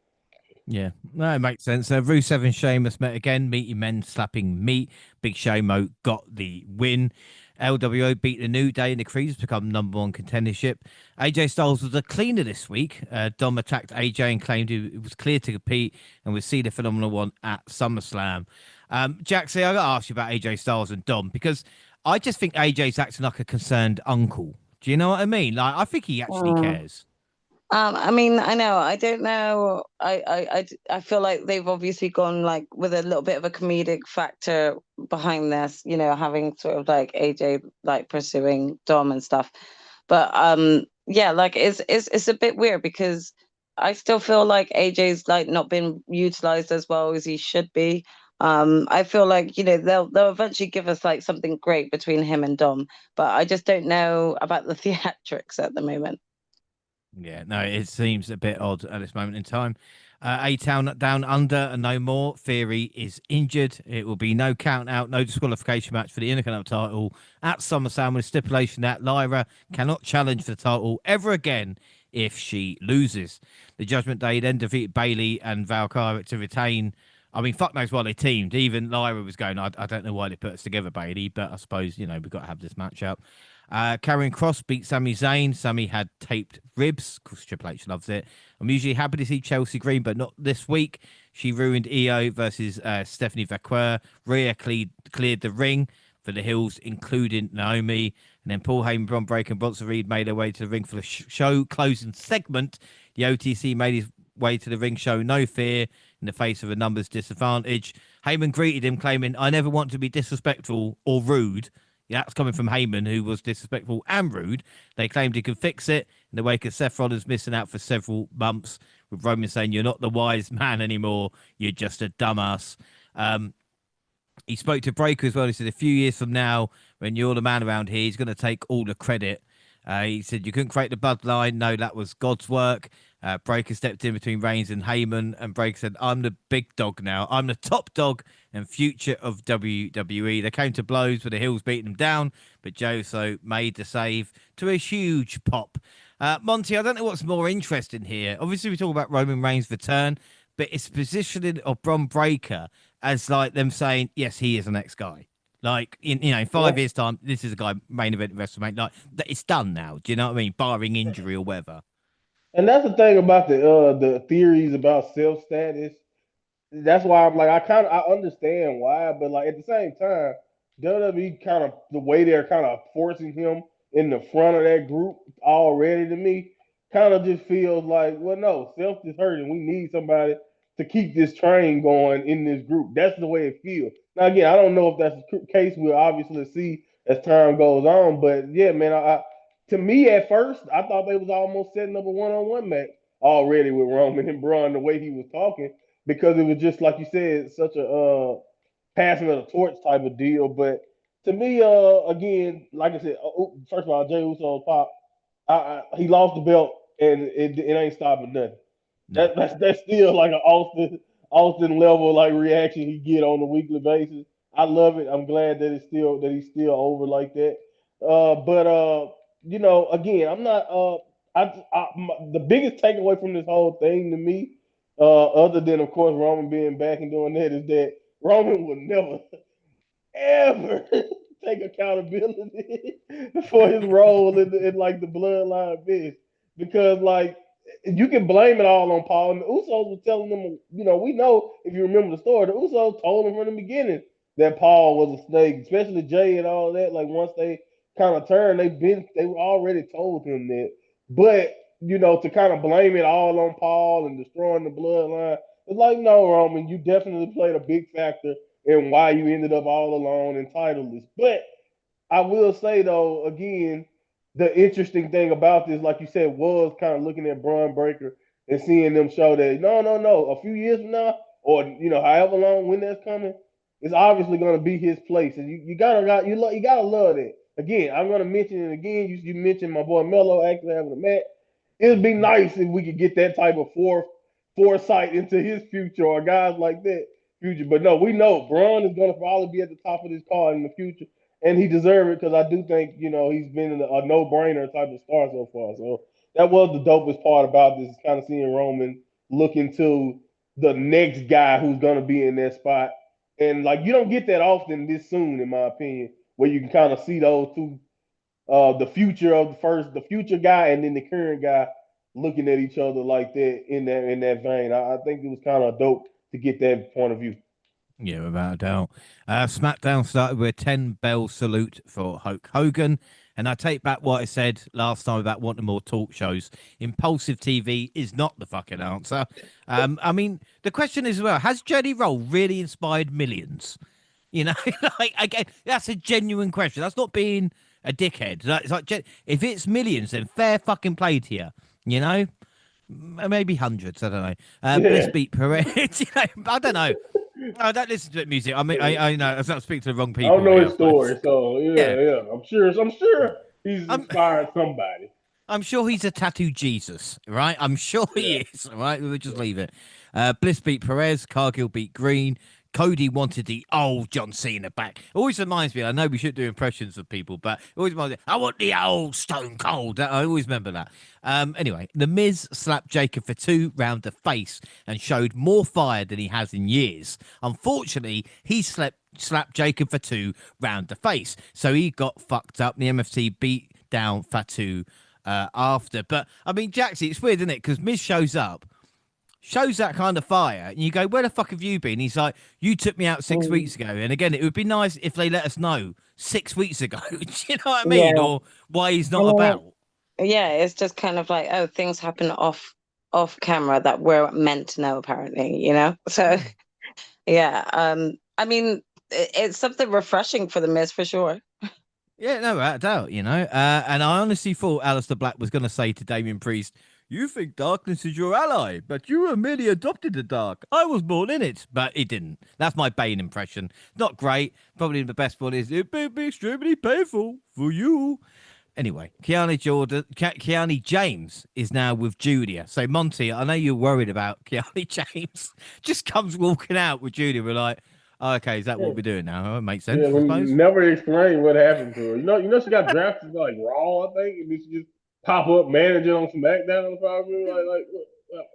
Yeah, no, it makes sense. Rusev and Sheamus met again, meaty men slapping meat. Big Showmo got the win. LWO beat the New Day and the Creeds to become #1 contendership. AJ Styles was a cleaner this week. Dom attacked AJ and claimed it was clear to compete and would see the Phenomenal One at SummerSlam. Jaxie, I got to ask you about AJ Styles and Dom because I just think AJ's acting like a concerned uncle. Do you know what I mean? Like, I think he actually Mm. cares. I mean, I know, I don't know. I feel like they've obviously gone like with a little bit of a comedic factor behind this, having sort of like AJ like pursuing Dom and stuff. But yeah, like it's a bit weird because I still feel like AJ's like not been utilized as well as he should be. I feel like, they'll eventually give us like something great between him and Dom, but I just don't know about the theatrics at the moment. Yeah, no, it seems a bit odd at this moment in time. A-Town down under and no more. Theory is injured. It will be no count out, no disqualification match for the Intercontinental title at SummerSlam with stipulation that Lyra cannot challenge for the title ever again if she loses. The Judgment Day then defeated Bailey and Valkyrie to retain. I mean, fuck knows why they teamed. Even Lyra was going, I don't know why they put us together, Bailey, but I suppose, we've got to have this match up. Karrion Kross beat Sami Zayn. Sami had taped ribs because Triple H loves it. I'm usually happy to see Chelsea Green, but not this week. She ruined Io versus Stephanie Vaquer. Rhea cleared the ring for the Hills, including Naomi. And then Paul Heyman, Bron Breakker, and Bronson Reed made their way to the ring for the show closing segment. The OTC made his way to the ring, show no fear in the face of a numbers disadvantage. Heyman greeted him, claiming, "I never want to be disrespectful or rude." Yeah, that's coming from Heyman, who was disrespectful and rude. They claimed he could fix it in the wake of Seth Rollins missing out for several months, with Roman saying, "You're not the wise man anymore. You're just a dumbass." He spoke to Breaker as well. He said, "A few years from now, when you're the man around here, he's going to take all the credit." He said, "You couldn't create the bloodline. No, that was God's work." Breaker stepped in between Reigns and Heyman, and Breaker said, "I'm the big dog now. I'm the top dog and future of WWE." They came to blows with the Hills beating them down, but Joe so made the save to a huge pop. Monty, I don't know what's more interesting here. Obviously, we talk about Roman Reigns' return, but it's positioning of Bron Breakker as like them saying, "Yes, he is the next guy." Like in Yeah. 5 years' time, this is a guy main event WrestleMania. Like it's done now. Do you know what I mean? Barring injury or whatever. And that's the thing about the theories about self status. That's why I'm like I understand why, but like at the same time, WWE kind of the way they're kind of forcing him in the front of that group already to me kind of just feels like, well, no, self is hurting. We need somebody to keep this train going in this group. That's the way it feels. Now again, I don't know if that's the case. We'll obviously see as time goes on, but yeah, man, to me at first I thought they was almost setting up a one-on-one match already with Roman and Braun the way he was talking because it was just like you said, such a passing of the torch type of deal. But to me, again, like I said, first of all, Jey Uso pop, he lost the belt and it ain't stopping nothing. No. That's still like an Austin level like reaction he get on a weekly basis. I love it. I'm glad that he's still over like that. But again, I'm not. The biggest takeaway from this whole thing to me, other than of course Roman being back and doing that, is that Roman would never ever take accountability for his role in like the bloodline bitch. Because like you can blame it all on Paul. And the Usos were telling them, we know if you remember the story, the Usos told him from the beginning that Paul was a snake, especially Jay and all that. Like once they kind of turned, they were already told him that. But to kind of blame it all on Paul and destroying the bloodline, it's like no, Roman, you definitely played a big factor and why you ended up all alone and titleless. But I will say though, again, the interesting thing about this, like you said, was kind of looking at Braun Breaker and seeing them show that no, a few years from now, or however long when that's coming, it's obviously going to be his place, and you gotta love that. Again, I'm gonna mention it again. You mentioned my boy Melo actually having a match. It'd be nice if we could get that type of foresight into his future or guys like that future. But no, we know Braun is going to probably be at the top of this card in the future, and he deserves it because I do think he's been a no-brainer type of star so far. So that was the dopest part about this, is kind of seeing Roman look into the next guy who's going to be in that spot. And like you don't get that often this soon, in my opinion, where you can kind of see those two, the future of the future guy and then the current guy looking at each other like that in that vein. I think it was kind of dope to get that point of view. Yeah, without a doubt. SmackDown started with a 10-bell salute for Hulk Hogan. And I take back what I said last time about wanting more talk shows. Impulsive TV is not the fucking answer. I mean, the question is, well, has Jelly Roll really inspired millions? Like, again, that's a genuine question. That's not being a dickhead. It's like, if it's millions, then fair fucking play to you. Maybe hundreds. I don't know. Bliss beat Perez. I don't know. I don't listen to it music. I mean, I know I'm not speaking to the wrong people. I don't know here, his story, so yeah. I'm sure he's I'm- inspired somebody. I'm sure he's a tattoo Jesus, right? I'm sure he is, right? We'll just leave it. Bliss beat Perez. Cargill beat Green. Cody wanted the old John Cena back. Always reminds me, I know we should do impressions of people, but it always reminds me, I want the old Stone Cold. I always remember that. Anyway, The Miz slapped Jacob for 2 round the face and showed more fire than he has in years. Unfortunately, he slapped Jacob for 2 round the face, so he got fucked up. The MFT beat down Fatu after. But, I mean, Jaxie, it's weird, isn't it? Because Miz shows that kind of fire, and you go, where the fuck have you been? He's like, you took me out 6 weeks ago. And again, it would be nice if they let us know 6 weeks ago. Do you know what I mean? Yeah. Or why he's not about. Yeah, it's just kind of like, oh, things happen off camera that we're meant to know, apparently, So yeah, I mean, it's something refreshing for the Miz for sure. Yeah, no, without a doubt, and I honestly thought Aleister Black was going to say to Damian Priest, you think darkness is your ally, but you were merely adopted the dark. I was born in it, but it didn't. That's my Bane impression. Not great. Probably the best one is, it may be extremely painful for you. Anyway, Kiani James is now with Julia. So, Monty, I know you're worried about Kiani James. Just comes walking out with Julia. We're like, oh, okay, is that what we're doing now? That makes sense, Yeah, I we suppose. never explained what happened to her. She got drafted like Raw, I think, and then she just pop up managing on SmackDown. Probably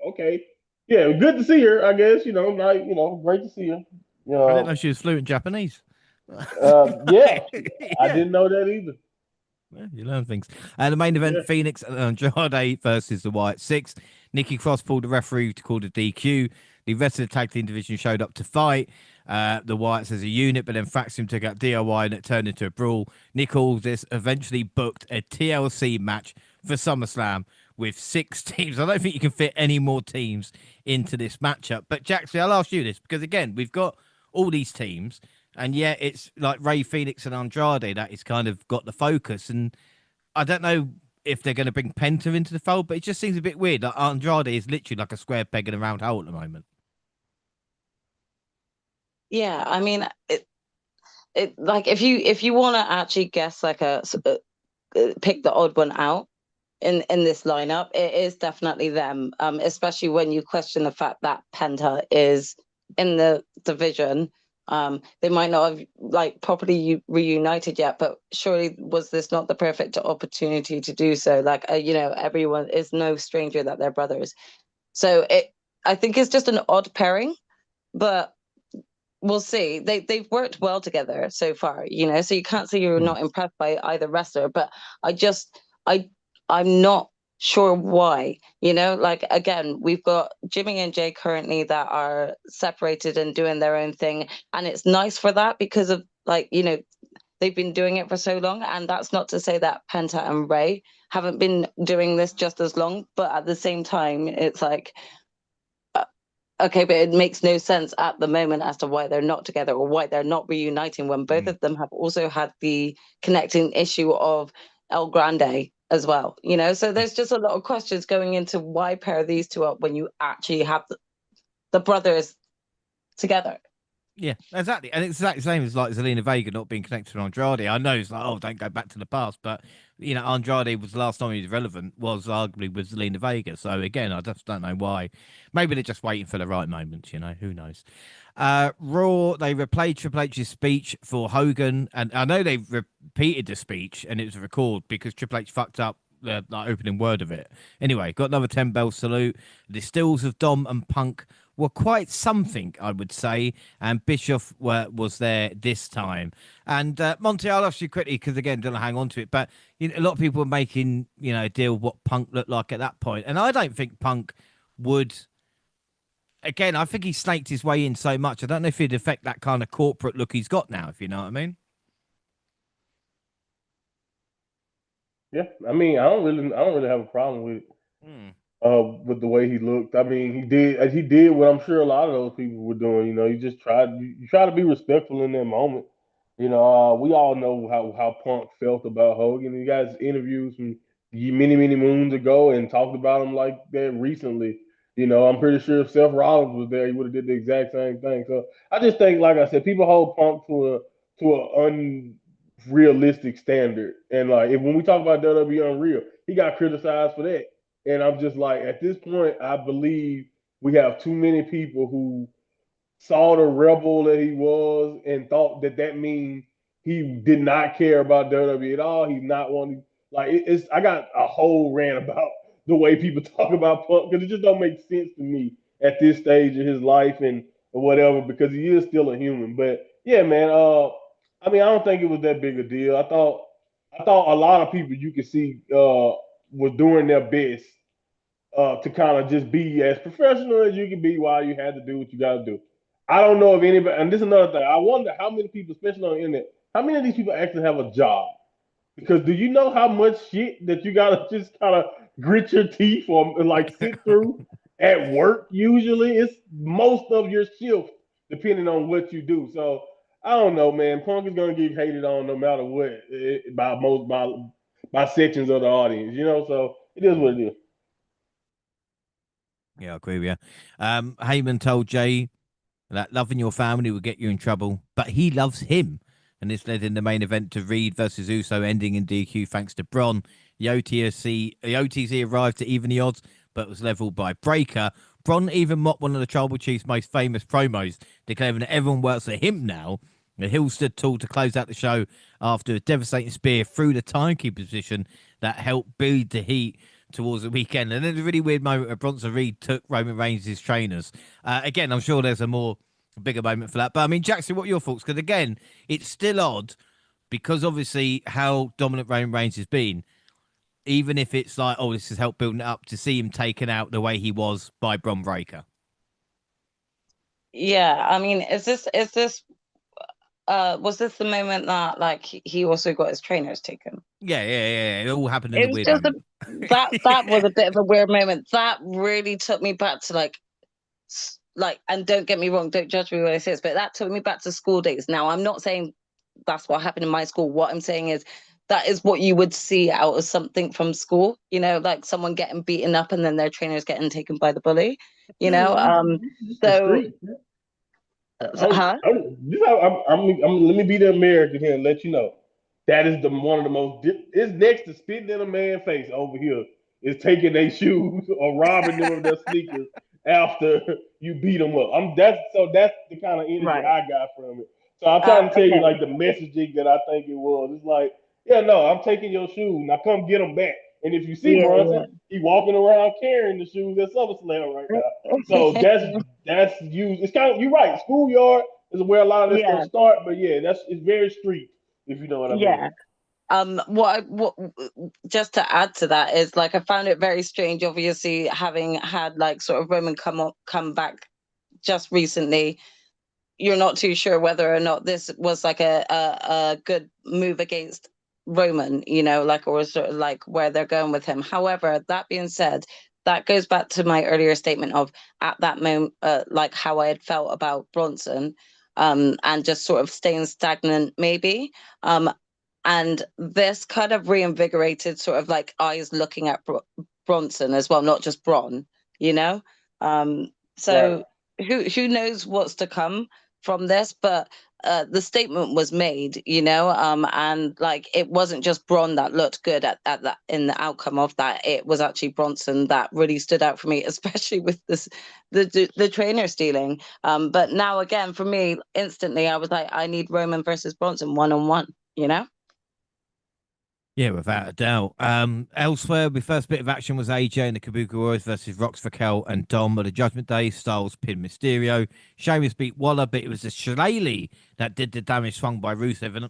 okay, yeah, good to see her. I guess great to see her. I didn't know she was fluent Japanese. Yeah, I Yeah. didn't know that either. Well, you learn things. The main event, Yeah. Phoenix and Andrade versus the Wyatt Six. Nikki Cross pulled the referee to call the DQ. The rest of the tag team division showed up to fight the Wyatts as a unit, but then Faxum took out DIY and it turned into a brawl. Nick Aldis eventually booked a TLC match for SummerSlam with 6 teams. I don't think you can fit any more teams into this matchup. But Jaxie, I'll ask you this because, again, we've got all these teams. And yet it's like Ray Phoenix and Andrade that is kind of got the focus. And I don't know if they're going to bring Penta into the fold, but it just seems a bit weird. Like Andrade is literally like a square peg in a round hole at the moment. Yeah, I mean, it like if you want to actually guess like pick the odd one out in this lineup, it is definitely them. Especially when you question the fact that Penta is in the division. They might not have like properly reunited yet, but surely was this not the perfect opportunity to do so? Like, everyone is no stranger that they're brothers. So I think it's just an odd pairing, but we'll see. They've worked well together so far, so you can't say you're not impressed by either wrestler, but I'm not sure why, like, again, we've got Jimmy and Jay currently that are separated and doing their own thing, and it's nice for that because of like, they've been doing it for so long. And that's not to say that Penta and Ray haven't been doing this just as long, but at the same time, it's like, okay, but it makes no sense at the moment as to why they're not together or why they're not reuniting when both of them have also had the connecting issue of El Grande as well, you know? So there's just a lot of questions going into why pair these two up when you actually have the brothers together. Yeah, exactly. And it's exactly the same as like Zelina Vega not being connected to Andrade. I know it's like, oh, don't go back to the past. But, you know, Andrade was the last time he was relevant was arguably with Zelina Vega. So, again, I just don't know why. Maybe they're just waiting for the right moment, you know, who knows. Raw, they replayed Triple H's speech for Hogan. And I know they repeated the speech and it was a record because Triple H fucked up the opening word of it. Anyway, got another 10-bell salute. The stills of Dom and Punk were quite something, I would say. And Bischoff was there this time. And Monty, I'll ask you quickly because, again, don't hang on to it. But you know, a lot of people were making, you know, a deal with what Punk looked like at that point. And I don't think Punk would. Again, I think he snaked his way in so much. I don't know if he'd affect that kind of corporate look he's got now, if you know what I mean. Yeah, I mean, I don't really have a problem with the way he looked. I mean, he did what I'm sure a lot of those people were doing. You know, you try to be respectful in that moment. You know, we all know how Punk felt about Hogan. He got his interviews from many moons ago and talked about him like that recently. You know, I'm pretty sure if Seth Rollins was there, he would have did the exact same thing. So I just think, like I said, people hold Punk to an unrealistic standard. And like when we talk about WWE Unreal, he got criticized for that. And I'm just like, at this point, I believe we have too many people who saw the rebel that he was and thought that means he did not care about WWE at all. He's not wanting like it's. I got a whole rant about the way people talk about Punk because it just don't make sense to me at this stage of his life and whatever because he is still a human. But yeah, man. I mean, I don't think it was that big a deal. I thought a lot of people you could see were doing their best to kind of just be as professional as you can be while you had to do what you got to do. I don't know if anybody, and this is another thing. I wonder how many people, especially on the internet, how many of these people actually have a job? Because do you know how much shit that you gotta just kind of grit your teeth or like sit through at work? Usually, it's most of your shift, depending on what you do. So I don't know, man. Punk is gonna get hated on no matter what by sections of the audience. You know, so it is what it is. Yeah, I agree with you. Heyman told Jay that loving your family will get you in trouble, but he loves him. And this led in the main event to Reed versus Uso, ending in DQ thanks to Braun. The OTC arrived to even the odds, but was leveled by Breaker. Braun even mocked one of the Tribal Chief's most famous promos, declaring that everyone works for him now. The Hill stood tall to close out the show after a devastating spear through the timekeeper position that helped build the heat towards the weekend. And then a really weird moment where Bronson Reed took Roman Reigns' trainers. Again, I'm sure there's a bigger moment for that. But I mean, Jackson, what are your thoughts? Because again, it's still odd because obviously how dominant Roman Reigns has been, even if it's like, oh, this has helped building it up to see him taken out the way he was by Bron Breakker. Yeah, I mean, was this the moment that like he also got his trainers taken? Yeah. It all happened in It a was weird just moment. that was a bit of a weird moment. That really took me back to like, and don't get me wrong, don't judge me when I say this, but that took me back to school days. Now, I'm not saying that's what happened in my school. What I'm saying is that is what you would see out of something from school, you know, like someone getting beaten up and then their trainers getting taken by the bully, you know. It's the So street. huh? Let me be the American here and let you know that is one of the most. It's next to spitting in a man's face over here is taking their shoes or robbing them of their sneakers after you beat them up. That's the kind of energy Right. I got from it. So I'm trying to tell you Okay. like the messaging that I think it was. It's like, yeah, no, I'm taking your shoes. Now come get them back. And if you see Bronson, he walking around carrying the shoes at SummerSlam right now. So Yeah. that's used. It's kind of you're right. Schoolyard is where a lot of this Yeah. stuff start, but yeah, it's very street if you know what I mean. Yeah. What just to add to that is like I found it very strange, obviously having had like sort of Roman come back just recently. You're not too sure whether or not this was like a good move against Roman, you know, like, or sort of like where they're going with him. However, that being said, that goes back to my earlier statement of at that moment, like how I had felt about Bronson, and just sort of staying stagnant, maybe. And this kind of reinvigorated sort of like eyes looking at Bronson as well, not just Bron, you know? So who knows what's to come from this, but the statement was made, and like it wasn't just Bron that looked good at that in the outcome of that. It was actually Bronson that really stood out for me, especially with the trainer stealing. But now again, for me, instantly I was like, I need Roman versus Bronson 1-on-1, you know? Yeah, without a doubt. Elsewhere, the first bit of action was AJ and the Kabuki Warriors versus Rox Raquel and Dom at the Judgment Day. Styles pinned Mysterio. Sheamus beat Waller, but it was the Shillelagh that did the damage swung by Rusev. And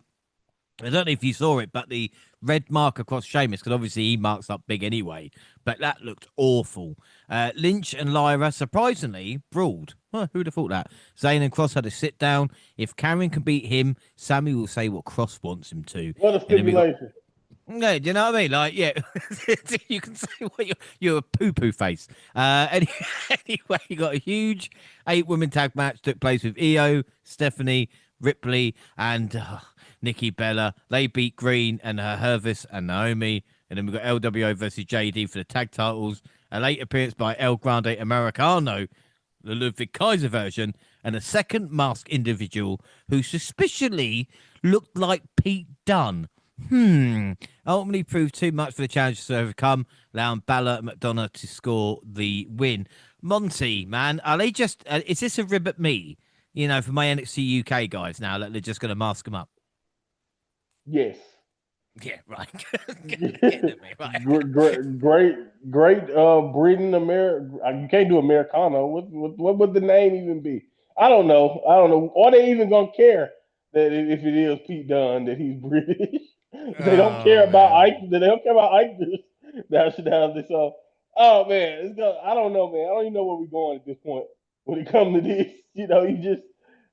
I don't know if you saw it, but the red mark across Sheamus, because obviously he marks up big anyway, but that looked awful. Lynch and Lyra, surprisingly, brawled. Huh, who'd have thought that? Zayn and Cross had a sit down. If Cameron can beat him, Sammy will say what Cross wants him to. What a stipulation. No, do you know what I mean? Like, yeah, you can say what you're a poo-poo face. Anyway, you got a huge 8-woman tag match took place with Io, Stephanie, Ripley, and Nikki Bella. They beat Green and Hervis and Naomi. And then we got LWO versus JD for the tag titles. A late appearance by El Grande Americano, the Ludwig Kaiser version, and a second masked individual who suspiciously looked like Pete Dunne. Ultimately proved too much for the challengers to overcome, allowing Balor and McDonough to score the win. Monty, man, are they just, is this a rib at me? For my NXT UK guys now, that they're just going to mask them up? Yes. Yeah, right. Getting at me, right. great breeding America. You can't do Americano. What would the name even be? I don't know. Are they even gonna care that if it is Pete Dunne that he's British? They don't care about Ike. They don't care about Ike. That's so. Oh man, I don't know, man. I don't even know where we're going at this point when it comes to this. You just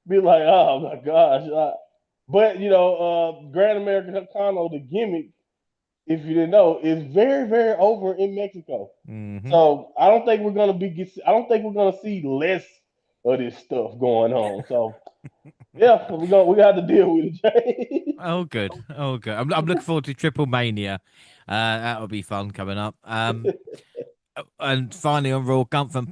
be like, oh my gosh. But Grand American Kano, the gimmick, if you didn't know, is very, very over in Mexico. Mm-hmm. So I don't think we're gonna see less of this stuff going on. So yeah, we got to deal with it, Jay. Oh, good. I'm looking forward to Triple Mania. That'll be fun coming up. And finally on Raw, Gunther and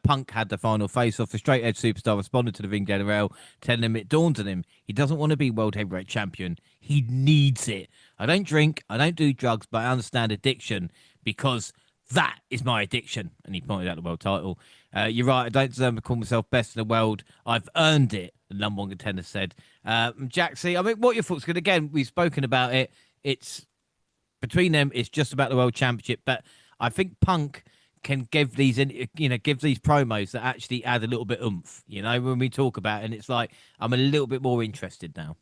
Punk had the final face-off. The straight edge superstar responded to the ring general, telling him it dawns on him he doesn't want to be world heavyweight champion. He needs it. I don't drink, I don't do drugs, but I understand addiction because that is my addiction. And he pointed out the world title. You're right, I don't deserve to call myself best in the world. I've earned it, the number one contender said. Jaxie, I mean, what are your thoughts? Because again, we've spoken about it. It's between them, it's just about the world championship, but I think Punk can give these promos that actually add a little bit oomph, when we talk about it, and it's like I'm a little bit more interested now.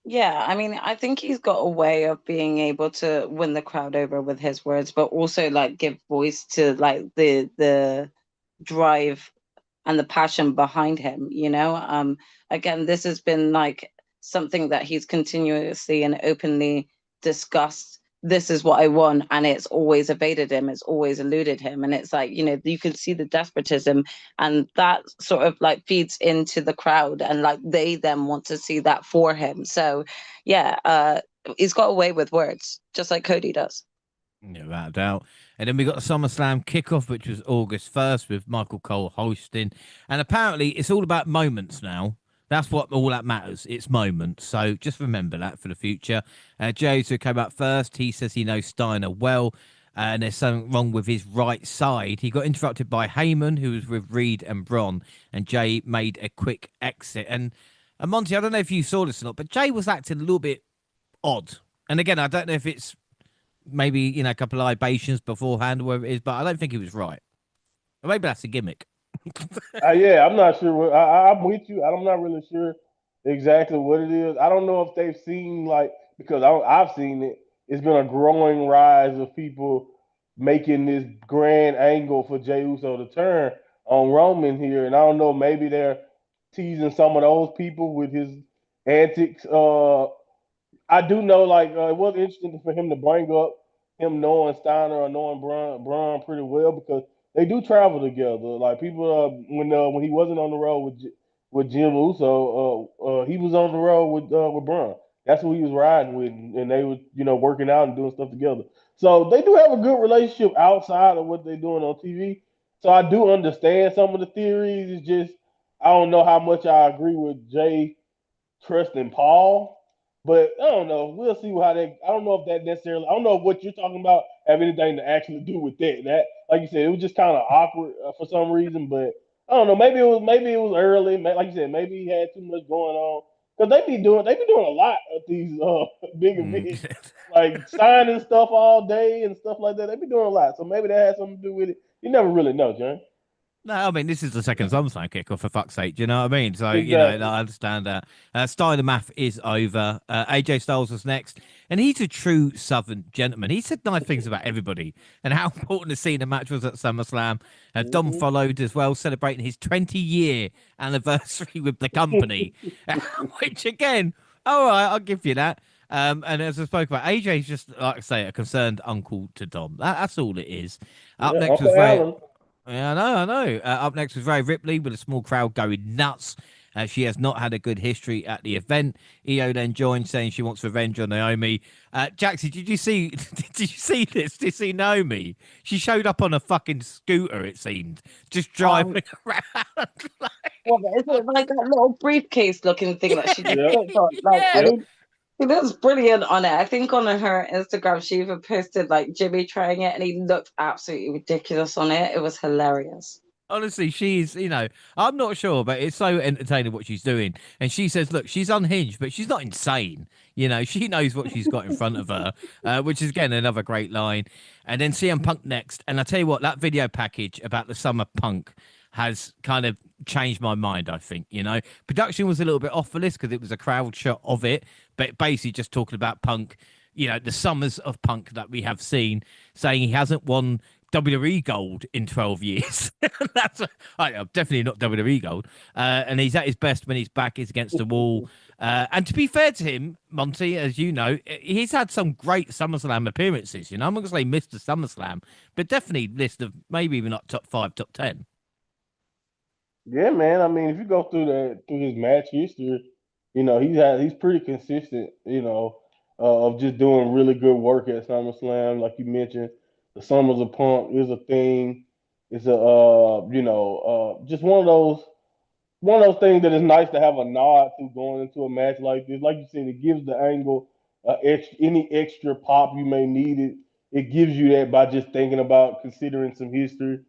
Yeah, I mean, I think he's got a way of being able to win the crowd over with his words, but also like give voice to like the drive and the passion behind him, Again, this has been like something that he's continuously and openly discussed. This is what I want, and it's always evaded him, it's always eluded him, and it's like, you can see the despotism, and that sort of like feeds into the crowd, and like they then want to see that for him. So yeah, he's got a way with words, just like Cody does. Yeah, without a doubt. And then we got the SummerSlam kickoff, which was August 1st with Michael Cole hosting. And apparently it's all about moments now. That's what all that matters. It's moments. So just remember that for the future. Jey Uso came out first. He says he knows Steiner well. And there's something wrong with his right side. He got interrupted by Heyman, who was with Reed and Braun. And Jey made a quick exit. And Monty, I don't know if you saw this or not, but Jey was acting a little bit odd. And again, I don't know if it's maybe, a couple of libations beforehand, or whatever it is, but I don't think he was right. Or maybe that's a gimmick. Yeah, I'm not sure. I'm with you. I'm not really sure exactly what it is. I don't know if they've seen because I've seen it. It's been a growing rise of people making this grand angle for Jey Uso to turn on Roman here, and I don't know. Maybe they're teasing some of those people with his antics. I do know, it was interesting for him to bring up him knowing Steiner or knowing Braun pretty well because they do travel together. Like people, when he wasn't on the road with Jim Uso, he was on the road with Braun. That's who he was riding with, and they were, working out and doing stuff together. So they do have a good relationship outside of what they're doing on TV. So I do understand some of the theories. It's just I don't know how much I agree with Jay trusting Paul. But I don't know. We'll see how they. I don't know if that necessarily. I don't know if what you're talking about have anything to actually do with that. That, like you said, it was just kind of awkward for some reason. But I don't know. Maybe it was early. Like you said, maybe he had too much going on because they be doing a lot at these big events, like signing stuff all day and stuff like that. They be doing a lot. So maybe that has something to do with it. You never really know, John. No, I mean, this is the second SummerSlam kickoff, for fuck's sake. Do you know what I mean? So, Exactly. I understand that. Steiner Math is over. AJ Styles was next. And he's a true Southern gentleman. He said nice things about everybody and how important the scene match was at SummerSlam. Dom Hmm. followed as well, celebrating his 20-year anniversary with the company, which, again, all right, I'll give you that. And as I spoke about, AJ's just, like I say, a concerned uncle to Dom. That's all it is. Up Yeah, next was Uncle very Allen. yeah, I know. Up next was Ray Ripley with a small crowd going nuts. She has not had a good history at the event. Io then joined, saying she wants revenge on Naomi. Jaxie, did you see? Did you see this? Did you see Naomi? She showed up on a fucking scooter. It seemed just driving around. Well, is it like that little briefcase looking thing that she just Yep. puts on? Like, I Yeah. Yep. mean, he looks brilliant on it. I think on her Instagram, she even posted like Jimmy trying it, and he looked absolutely ridiculous on it. It was hilarious. Honestly, I'm not sure, but it's so entertaining what she's doing. And she says, look, she's unhinged, but she's not insane. She knows what she's got in front of her, which is, again, another great line. And then CM Punk next. And I tell you what, that video package about the Summer Punk has kind of changed my mind, I think. Production was a little bit off for this because it was a crowd shot of it, but basically just talking about Punk, the summers of Punk that we have seen, saying he hasn't won WWE gold in 12 years. Definitely not WWE gold. And he's at his best when his back is against the wall. And to be fair to him, Monty, as you know, he's had some great SummerSlam appearances. I'm not going to say Mr. SummerSlam, but definitely list of maybe even not top 5, top 10. Yeah, man. I mean, if you go through his match history, he's pretty consistent. Of just doing really good work at SummerSlam, like you mentioned. The Summers of Punk is a thing. It's just one of those things that is nice to have a nod to going into a match like this. Like you said, it gives the angle any extra pop you may need it. It gives you that by just thinking about considering some history,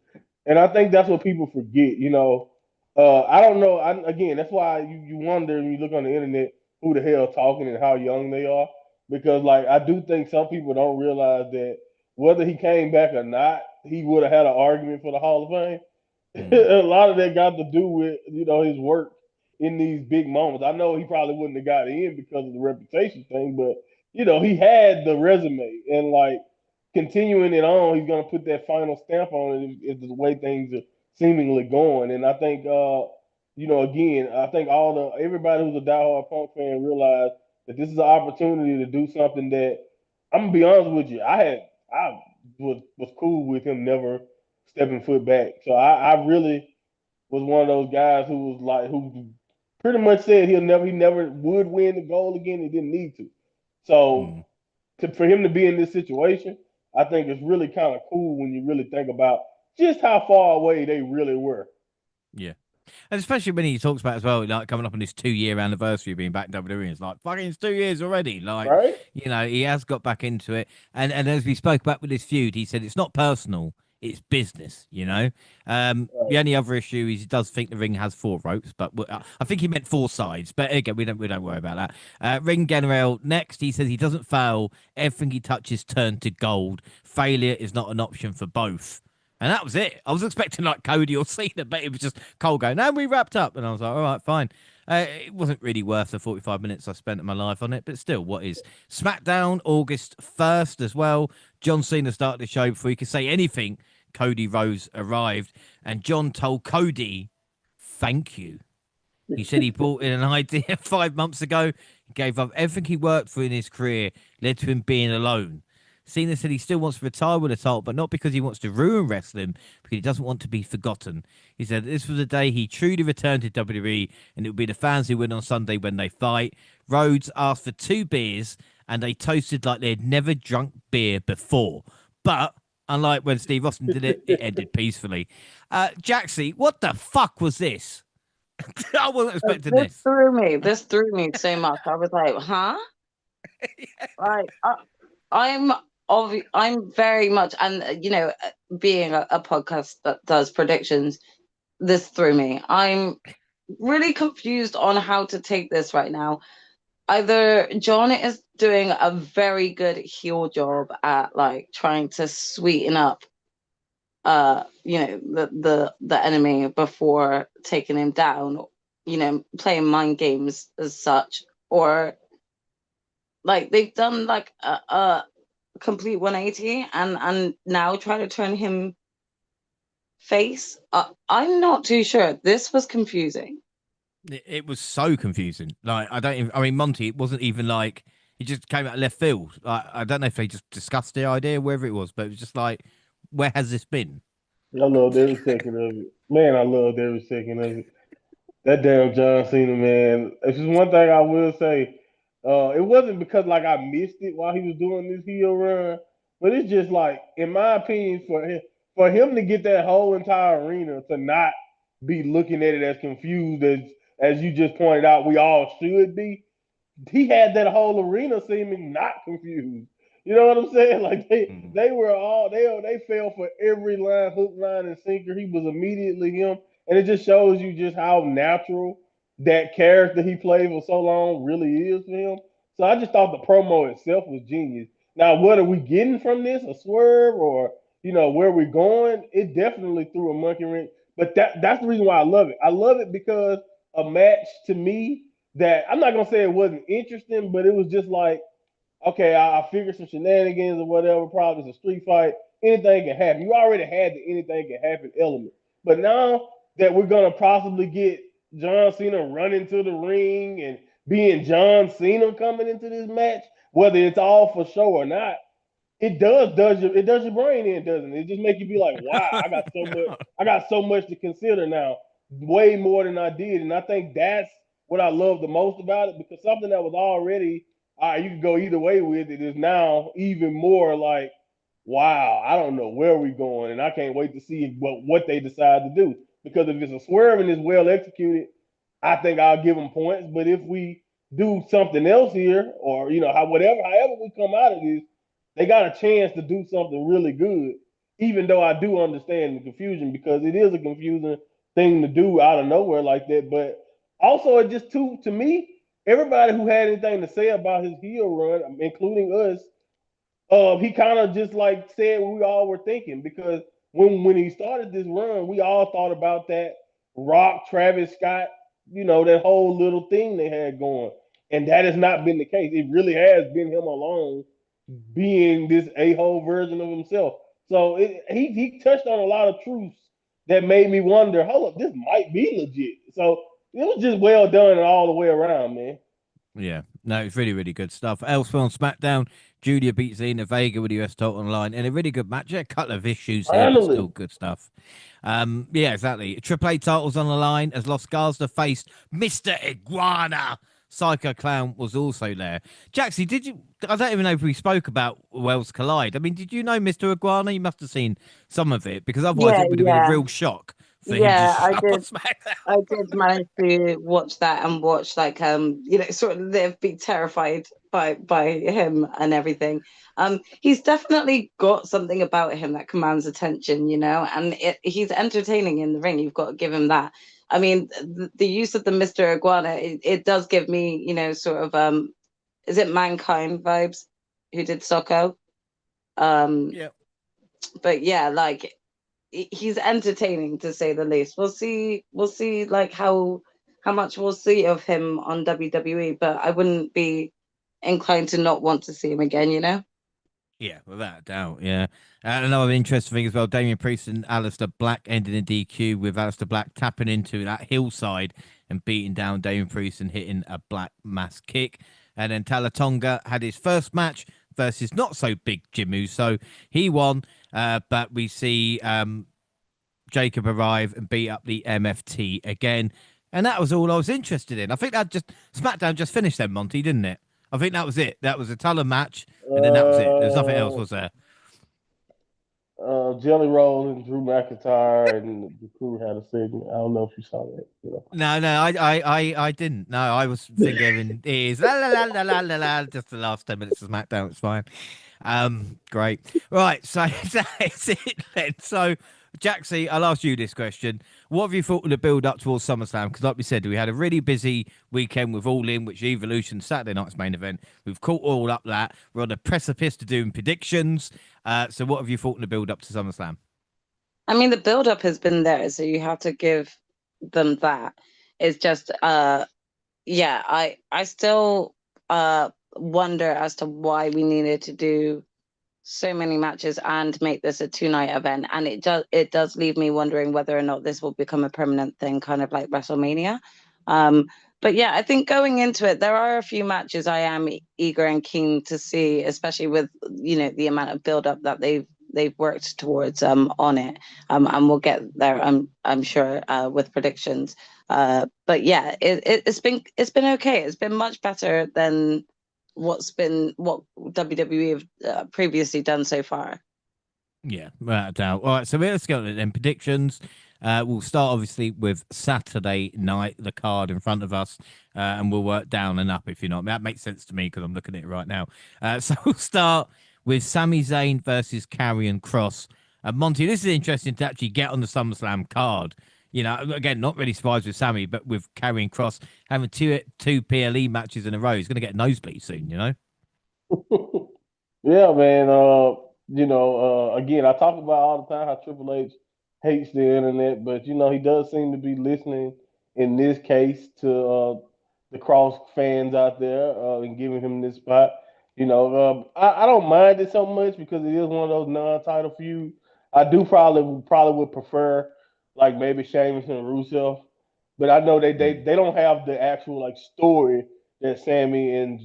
and I think that's what people forget. I don't know. Again, that's why you wonder when you look on the internet who the hell talking and how young they are, because like I do think some people don't realize that whether he came back or not, he would have had an argument for the Hall of Fame. Mm, A lot of that got to do with his work in these big moments. I know he probably wouldn't have got in because of the reputation thing, but he had the resume and like continuing it on, he's gonna put that final stamp on it is the way things are seemingly going. And I think again, I think everybody who's a diehard Punk fan realized that this is an opportunity to do something that I'm gonna be honest with you. I was cool with him never stepping foot back. So I really was one of those guys who pretty much said he never would win the gold again. He didn't need to. So mm, for him to be in this situation, I think it's really kind of cool when you really think about just how far away they really were. yeah. And especially when he talks about as well, like coming up on this 2-year anniversary of being back in WWE. It's like, fucking, it's 2 years already. Like, Right? he has got back into it. And as we spoke about with this feud, he said it's not personal, it's business. The Right. only other issue is he does think the ring has 4 ropes, but I think he meant 4 sides. But again, we don't worry about that. Ring General next, he says he doesn't fail. Everything he touches turn to gold. Failure is not an option for both. And that was it. I was expecting like Cody or Cena, but it was just Cole going, "No, we wrapped up." And I was like, all right, fine. It wasn't really worth the 45 minutes I spent in my life on it, but still, what is? SmackDown, August 1st as well. John Cena started the show before he could say anything. Cody Rhodes arrived, and John told Cody, "Thank you." He said he brought in an idea 5 months ago. He gave up everything he worked for in his career, led to him being alone. Cena said he still wants to retire with a title, but not because he wants to ruin wrestling, because he doesn't want to be forgotten. He said this was the day he truly returned to WWE, and it would be the fans who win on Sunday when they fight. Rhodes asked for 2 beers, and they toasted like they had never drunk beer before. But unlike when Steve Austin did it, it ended peacefully. Jaxie, what the fuck was this? I wasn't expecting this. This threw me so much. I was like, huh? Like, I'm very much, and being a podcast that does predictions, this threw me. I'm really confused on how to take this right now. Either John is doing a very good heel job at like trying to sweeten up the enemy before taking him down, playing mind games as such, or like they've done like a complete 180 and now try to turn him face. I'm not too sure. This was confusing. It was so confusing. Like, I mean, Monty, it wasn't even like he just came out of left field. Like, I don't know if they just discussed the idea, wherever it was, but it was just like, where has this been? I loved every second of it. Man, I loved every second of it. That damn John Cena, man. It's just one thing I will say. It wasn't because like I missed it while he was doing this heel run, but it's just like, in my opinion, for him to get that whole entire arena to not be looking at it as confused as you just pointed out, we all should be. He had that whole arena seeming not confused. You know what I'm saying? Like they were all they fell for every line, hook, line, and sinker. He was immediately him, and it just shows you just how natural that character he played for so long really is for him. So I just thought the promo itself was genius. Now, what are we getting from this? A swerve or where we're going? It definitely threw a monkey wrench. But that's the reason why I love it. I love it because a match to me that I'm not gonna say it wasn't interesting, but it was just like, okay, I figured some shenanigans or whatever. Probably it's a street fight. Anything can happen. You already had the anything can happen element, but now that we're gonna possibly get John Cena running to the ring and being John Cena coming into this match, whether it's all for show or not, it does your brain in, doesn't it? It just make you be like, wow, I got so much to consider now, way more than I did, and I think that's what I love the most about it, because something that was already you can go either way with it is now even more like, wow, I don't know where we're going, and I can't wait to see what they decide to do. Because if it's a swerve and it's well executed, I think I'll give them points. But if we do something else here, or however we come out of this, they got a chance to do something really good. Even though I do understand the confusion, because it is a confusing thing to do out of nowhere like that. But also, it just to me, everybody who had anything to say about his heel run, including us, he kind of just like said what we all were thinking, because when he started this run, we all thought about that Rock, Travis Scott, that whole little thing they had going, and that has not been the case. It really has been him alone being this a-hole version of himself. So he touched on a lot of truths that made me wonder, hold up, this might be legit. So it was just well done all the way around, man. Yeah, no, it's really, really good stuff. Elsewhere on SmackDown, Julia beats Zelina Vega with the US title on the line, and a really good match. A couple of issues here, but still good stuff. Yeah, exactly. Triple A titles on the line as Los Garza faced Mr. Iguana. Psycho Clown was also there. Jaxie, did you? I don't even know if we spoke about Wells Collide. I mean, did you know Mr. Iguana? You must have seen some of it, because otherwise it would have been a real shock for him to show up on SmackDown. I did manage to watch that and watch like sort of live, be terrified by him and everything. He's definitely got something about him that commands attention, and he's entertaining in the ring. You've got to give him that. I mean, the use of the Mr. Iguana, it does give me, sort of is it Mankind vibes, who did Socko? Yeah. But yeah, like, he's entertaining, to say the least. We'll see like how much we'll see of him on WWE, but I wouldn't be inclined to not want to see him again, Yeah, without a doubt, yeah. Another interesting thing as well, Damian Priest and Aleister Black ended in DQ, with Aleister Black tapping into that hillside and beating down Damian Priest and hitting a Black mass kick. And then Talatonga had his first match versus not so big Jim Uso. He won, but we see Jacob arrive and beat up the MFT again. And that was all I was interested in. I think that SmackDown just finished then, Monty, didn't it? I think that was it. That was a Talon match, and then that was it. There's nothing else, was there? Jelly Roll and Drew McIntyre and the crew had a segment. I don't know if you saw that. No, I didn't. No, I was thinking ears, la la la la la la la. Just the last 10 minutes of SmackDown. It's fine. Great. Right, so that's it then. So, Jaxie, I'll ask you this question. What have you thought of the build up towards SummerSlam? Because, like we said, we had a really busy weekend with All In, which Evolution, Saturday night's main event. We've caught all up that. We're on the precipice to doing predictions. So, what have you thought of the build up to SummerSlam? I mean, the build up has been there, so you have to give them that. It's just, yeah, I still wonder as to why we needed to do so many matches and make this a 2-night event, and it does leave me wondering whether or not this will become a permanent thing, kind of like WrestleMania. But yeah, I think going into it, there are a few matches I am eager and keen to see, especially with the amount of build up that they've worked towards on it, and we'll get there I'm sure with predictions. But yeah, it's been okay. It's been much better than what WWE have previously done so far. Yeah, without a doubt. All right, so let's go to then predictions. We'll start obviously with Saturday night, the card in front of us, and we'll work down and up if you're not. That makes sense to me because I'm looking at it right now. So we'll start with Sami Zayn versus Karrion Kross. Monty, this is interesting to actually get on the SummerSlam card. Again, not really surprised with Sammy, but with Karrion Kross having two PLE matches in a row, he's going to get nosebleed soon, Yeah, man. Again, I talk about all the time how Triple H hates the internet, but he does seem to be listening in this case to the Cross fans out there and giving him this spot. I don't mind it so much because it is one of those non-title feuds. I do probably would prefer like maybe Sheamus and Rusev, but I know they don't have the actual like story that Sammy and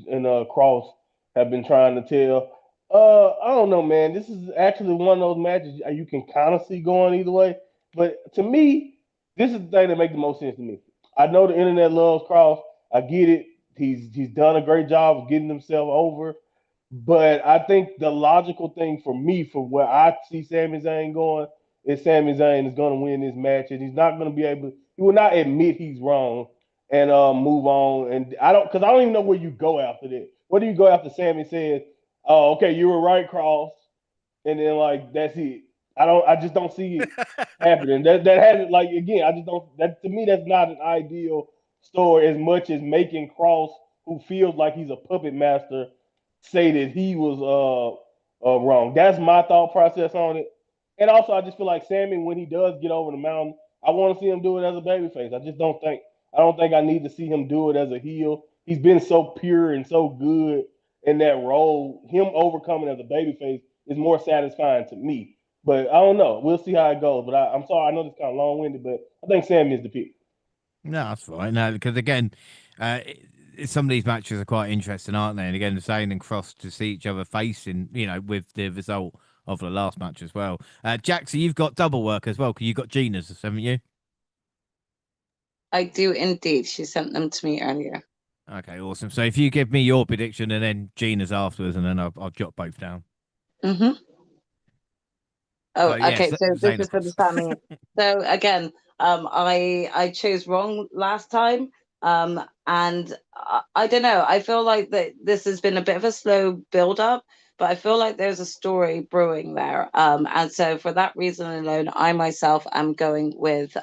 Cross have been trying to tell. I don't know, man. This is actually one of those matches you can kind of see going either way. But to me, this is the thing that makes the most sense to me. I know the internet loves Cross. I get it. He's done a great job of getting himself over. But I think the logical thing for me, for where I see Sami Zayn going, is Sami Zayn is going to win this match, and he's not going to be able. He will not admit he's wrong and move on. And I don't even know where you go after that. Where do you go after Sami says, "Oh, okay, you were right, Cross," and then like that's it. I just don't see it happening. That hasn't like again. I just don't. That to me, that's not an ideal story as much as making Cross, who feels like he's a puppet master, say that he was wrong. That's my thought process on it. And also, I just feel like Sammy, when he does get over the mountain, I want to see him do it as a babyface. I don't think I need to see him do it as a heel. He's been so pure and so good in that role. Him overcoming as a babyface is more satisfying to me. But I don't know. We'll see how it goes. But I'm sorry, I know this kind of long-winded, but I think Sammy is the pick. No, that's fine. No, because again, some of these matches are quite interesting, aren't they? And again, Zayn and Cross to see each other facing, with the result of the last match as well. Jaxie, you've got double work as well because you've got Gina's, haven't you? I do indeed. She sent them to me earlier. Okay, awesome. So if you give me your prediction and then Gina's afterwards, and then I'll jot both down. Mm-hmm. Oh, yeah, okay. So this is for the family. So again, I chose wrong last time. And I don't know. I feel like that this has been a bit of a slow build up, but I feel like there's a story brewing there. And so for that reason alone, I myself am going with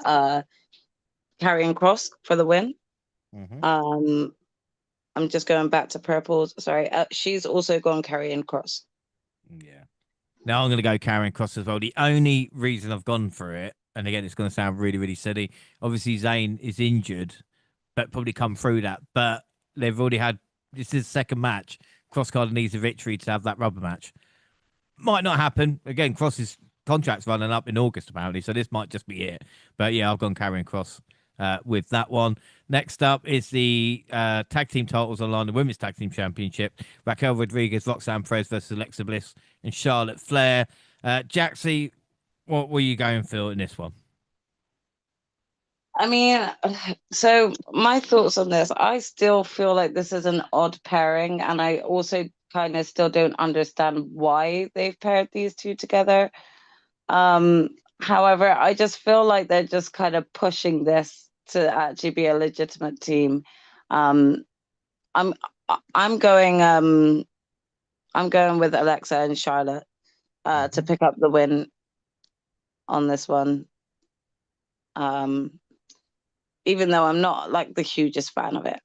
Karrion Kross for the win. Mm-hmm. I'm just going back to purple. Sorry, she's also gone Karrion Kross. Yeah. Now I'm going to go Karrion Kross as well. The only reason I've gone for it, and again, it's going to sound really, really silly. Obviously, Zayn is injured, but probably come through that. But they've already had this is the second match. Cross Card needs a victory to have that rubber match. Might not happen. Again, Cross's contract's running up in August apparently, so this might just be it. But yeah, I've gone Karrion Kross with that one. Next up is the tag team titles on the Women's Tag Team Championship. Raquel Rodriguez, Roxanne Perez versus Alexa Bliss and Charlotte Flair. Jaxie, what were you going for in this one? I mean, so my thoughts on this, I still feel like this is an odd pairing, and I also kind of still don't understand why they've paired these two together. However, I just feel like they're just kind of pushing this to actually be a legitimate team. Um, I'm I'm going with Alexa and Charlotte to pick up the win on this one. Even though I'm not like the hugest fan of it.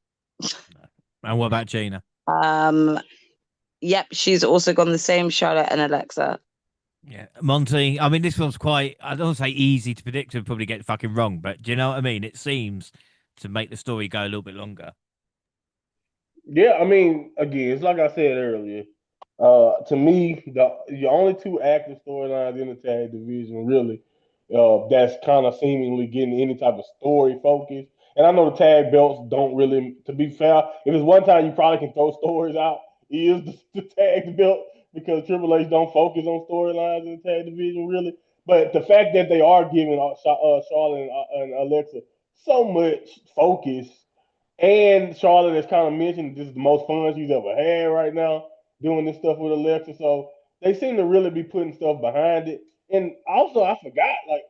And what about Gina? Yep, she's also gone the same, Charlotte and Alexa. Yeah, Monty. I mean, this one's quite, I don't want to say easy to predict and probably get fucking wrong, but do you know what I mean? It seems to make the story go a little bit longer. Yeah, I mean, again, it's like I said earlier. To me, the only two active storylines in the tag division, really, that's kind of seemingly getting any type of story focus. And I know the tag belts don't really, to be fair, if it's one time you probably can throw stories out, it is the tag belt because Triple H don't focus on storylines in the tag division, really. But the fact that they are giving Charlotte and Alexa so much focus, and Charlotte has kind of mentioned this is the most fun she's ever had right now doing this stuff with Alexa. So they seem to really be putting stuff behind it. And also, I forgot, like,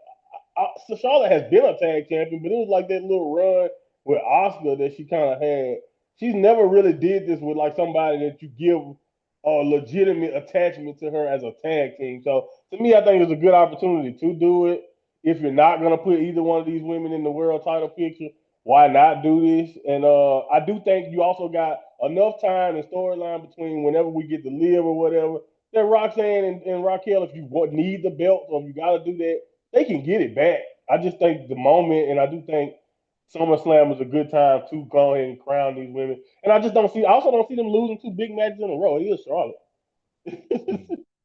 so Charlotte has been a tag champion, but it was like that little run with Oscar that she kind of had. She's never really did this with like somebody that you give a legitimate attachment to her as a tag team. So to me, I think it's a good opportunity to do it. If you're not gonna put either one of these women in the world title picture, why not do this? And I do think you also got enough time and storyline between whenever we get to live or whatever that Roxanne and Raquel, if you need the belt or if you got to do that, they can get it back. I just think the moment, and I do think SummerSlam is a good time to go ahead and crown these women. And I just don't see, I also don't see them losing two big matches in a row. It is Charlotte.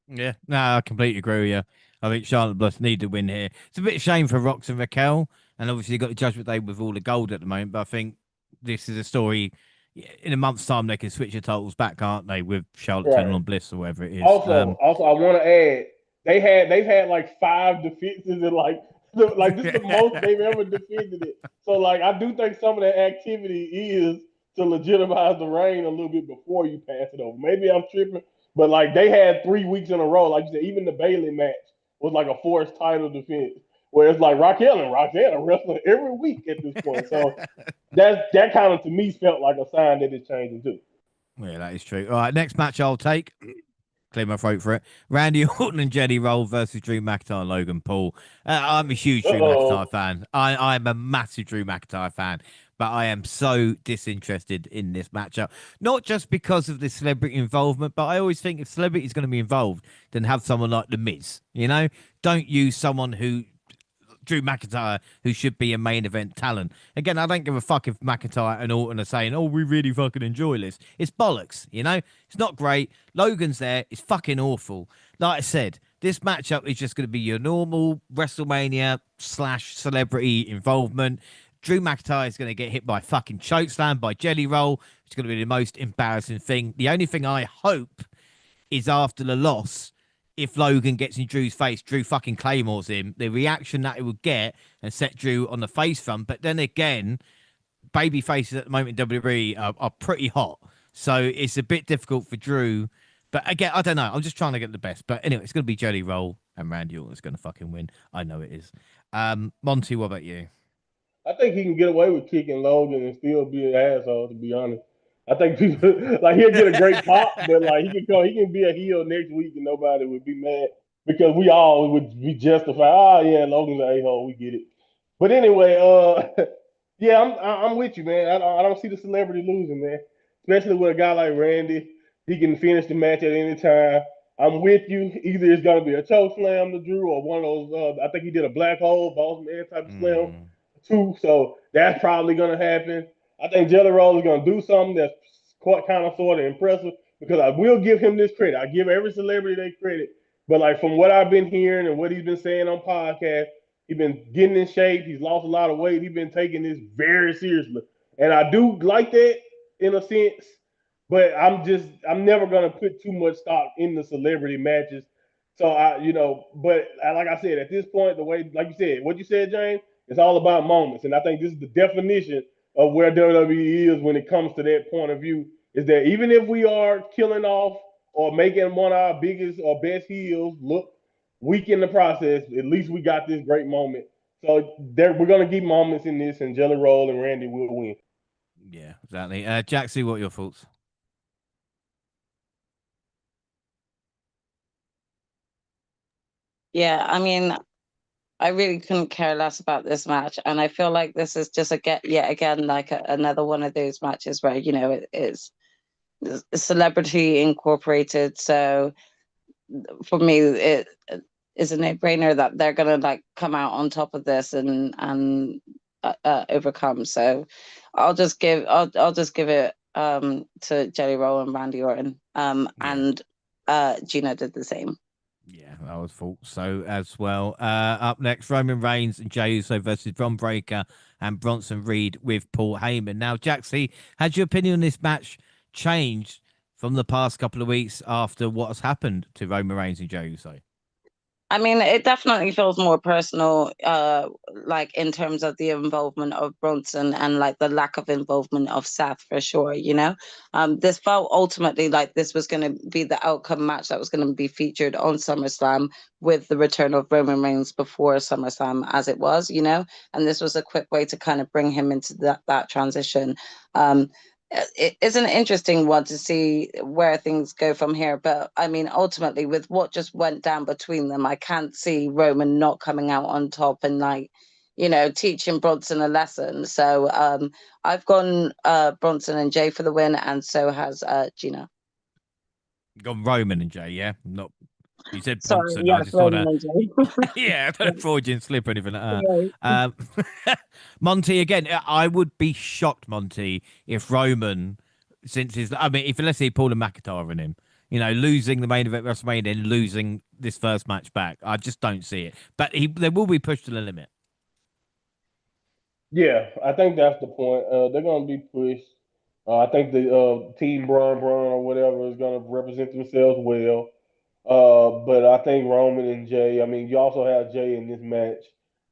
Yeah, no, I completely agree with you. I think Charlotte Bliss need to win here. It's a bit of shame for Rox and Raquel, and obviously got the Judgment Day with all the gold at the moment. But I think this is a story. In a month's time, they can switch the titles back, can't they? With Charlotte turning on Bliss or whatever it is. Also, I want to add they've had like 5 defenses and like this is the most they've ever defended it. So like I do think some of that activity is to legitimize the reign a little bit before you pass it over. Maybe I'm tripping, but like they had 3 weeks in a row. Like you said, even the Bailey match was like a forced title defense. Where it's like Raquel and Roxanne are wrestling every week at this point. So that kind of to me felt like a sign that it's changing too. Yeah, that is true. All right, next match I'll take. Clear my throat for it. Randy Orton and Jenny Roll versus Drew McIntyre and Logan Paul. I'm a huge Drew McIntyre fan. I'm a massive Drew McIntyre fan, but I am so disinterested in this matchup. Not just because of the celebrity involvement, but I always think if celebrity is going to be involved, then have someone like The Miz. You know, don't use someone who Drew McIntyre, who should be a main event talent. Again, I don't give a fuck if McIntyre and Orton are saying, oh, we really fucking enjoy this. It's bollocks, you know? It's not great. Logan's there. It's fucking awful. Like I said, this matchup is just going to be your normal WrestleMania / celebrity involvement. Drew McIntyre is going to get hit by fucking chokeslam by Jelly Roll. It's going to be the most embarrassing thing. The only thing I hope is after the loss, if Logan gets in Drew's face, Drew fucking claymores him, the reaction that it would get and set Drew on the face front. But then again, baby faces at the moment in WWE are pretty hot. So it's a bit difficult for Drew. But again, I don't know. I'm just trying to get the best. But anyway, it's going to be Jelly Roll and Randy Orton's going to fucking win. I know it is. Monty, what about you? I think he can get away with kicking Logan and still be an asshole, to be honest. I think people like he'll get a great pop, but like he can be a heel next week and nobody would be mad because we all would be justified. Oh yeah, Logan's an a-hole, we get it. But anyway, yeah, I'm with you, man. I don't see the celebrity losing, man. Especially with a guy like Randy, he can finish the match at any time. I'm with you. Either it's gonna be a choke slam to Drew or one of those. I think he did a black hole, boss man type of slam too. So that's probably gonna happen. I think Jelly Roll is gonna do something that's quite kind of sort of impressive because I will give him this credit. I give every celebrity their credit. But like from what I've been hearing and what he's been saying on podcasts, He's been getting in shape. He's lost a lot of weight. He's been taking this very seriously, and I do like that in a sense. But I'm never gonna put too much stock in the celebrity matches. So but like I said, at this point, the way, like you said, what you said, James, it's all about moments, and I think this is the definition of where WWE is when it comes to that point of view. Is that even if we are killing off or making one of our biggest or best heels look weak in the process, at least we got this great moment. So we're gonna keep moments in this, and Jelly Roll and Randy will win. Yeah, exactly. Jaxie, what are your thoughts? Yeah, I mean, I really couldn't care less about this match, and I feel like this is just yet again like another one of those matches where it's celebrity incorporated. So for me, it is a no-brainer that they're gonna like come out on top of this and overcome. So I'll just give it to Jelly Roll and Randy Orton. And Gina did the same. Yeah, I was thought so as well. Up next, Roman Reigns and Jey Uso versus Bron Breakker and Bronson Reed with Paul Heyman. Now, Jaxie, has your opinion on this match changed from the past couple of weeks after what has happened to Roman Reigns and Jey Uso? I mean, it definitely feels more personal, like in terms of the involvement of Bronson and like the lack of involvement of Seth for sure, This felt ultimately like this was going to be the outcome match that was going to be featured on SummerSlam with the return of Roman Reigns before SummerSlam as it was, and this was a quick way to kind of bring him into that transition. It is an interesting one to see where things go from here. But I mean, ultimately, with what just went down between them, I can't see Roman not coming out on top and teaching Bronson a lesson. So I've gone Bronson and Jey for the win, and so has Gina. Gone Roman and Jey, yeah? Not you said Sorry, Bronson. I yes, just want Roman to, and Jey. yeah, Freudian slip or anything like Yeah. that. Monty, again, I would be shocked, Monty, if Roman, if unless he pulled a McIntyre in him, losing the main event WrestleMania and losing this first match back, I just don't see it. But they will be pushed to the limit. Yeah, I think that's the point. They're gonna be pushed. I think the team Braun or whatever is gonna represent themselves well. But I think Roman and Jey. I mean, you also have Jey in this match,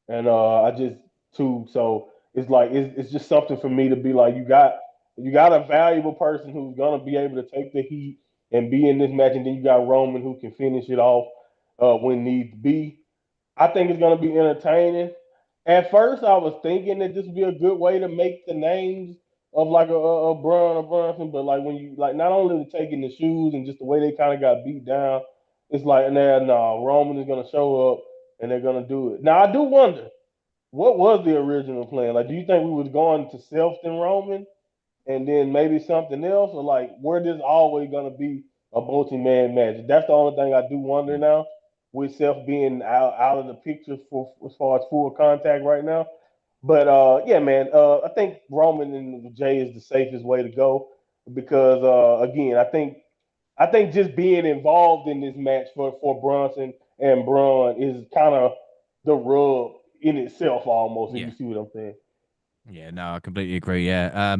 and I just too. So it's like it's just something for me to be like, you got a valuable person who's gonna be able to take the heat and be in this match, and then you got Roman who can finish it off when need to be. I think it's going to be entertaining. At first, I was thinking that this would be a good way to make the names of like a Braun or Bronson, but like when you like not only taking the shoes and just the way they kind of got beat down, it's like nah, no, Roman is going to show up and they're going to do it. Now I do wonder what was the original plan. Like, do you think we was going to Self and Roman, and then maybe something else, or like where this always gonna be a multi-man match? That's the only thing I do wonder now, with Seth being out of the picture for as far as full contact right now. But yeah, man, I think Roman and Jey is the safest way to go because again, I think just being involved in this match for Bronson and Braun is kind of the rub in itself almost. If Yeah. you see what I'm saying. Yeah, no, I completely agree. Yeah.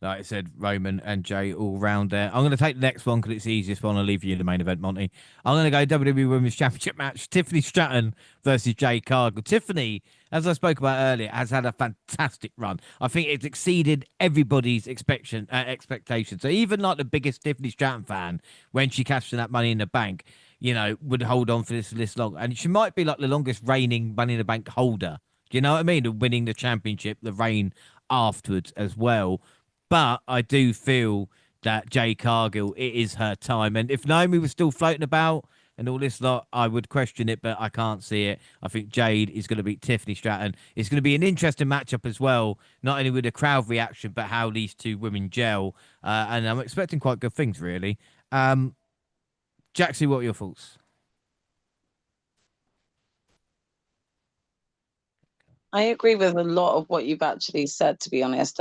Like I said, Roman and Jey all round there. I'm going to take the next one because it's the easiest one. I'll leave you in the main event, Monty. I'm going to go WWE Women's Championship match. Tiffany Stratton versus Jade Cargill. Tiffany, as I spoke about earlier, has had a fantastic run. I think it's exceeded everybody's expectations. So even like the biggest Tiffany Stratton fan, when she cashed in that Money in the Bank, would hold on for this long. And she might be like the longest reigning Money in the Bank holder. Do you know what I mean? Winning the championship, the reign afterwards as well. But I do feel that Jade Cargill, it is her time. And if Naomi was still floating about and all this lot, I would question it, but I can't see it. I think Jade is going to beat Tiffany Stratton. It's going to be an interesting matchup as well, not only with the crowd reaction, but how these two women gel. And I'm expecting quite good things, really. Jaxie, what are your thoughts? I agree with a lot of what you've actually said, to be honest.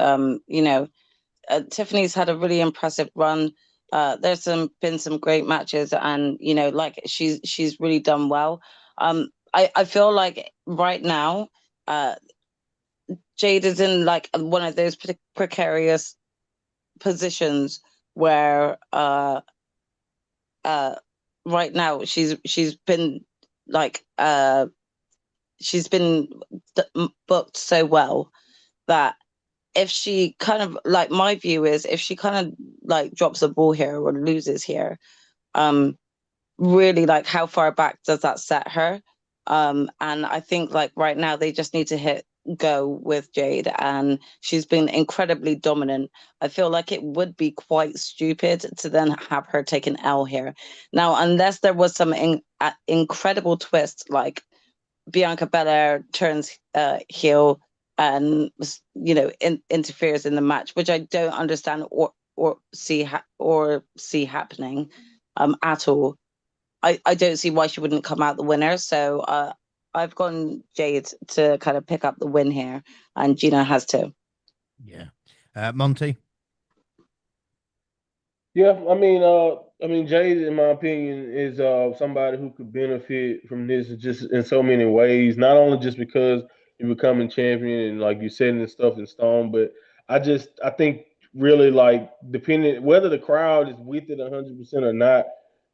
Tiffany's had a really impressive run. There's been some great matches, and like she's really done well. I feel like right now, Jade is in like one of those precarious positions where right now she's been like she's been booked so well that if she kind of like, my view is if she kind of like drops the ball here or loses here, really, like, how far back does that set her? And I think like right now they just need to hit go with Jade, and she's been incredibly dominant. I feel like it would be quite stupid to then have her take an L here. Now, unless there was some incredible twist, like Bianca Belair turns heel and interferes in the match, which I don't understand or see happening at all. I don't see why she wouldn't come out the winner. So I've gone Jade to kind of pick up the win here, and Gina has to. Yeah. Monty? Yeah, I mean, Jade, in my opinion, is somebody who could benefit from this just in so many ways. Not only just because you're becoming champion and like you're setting this stuff in stone, but I think really like depending whether the crowd is with it 100% or not,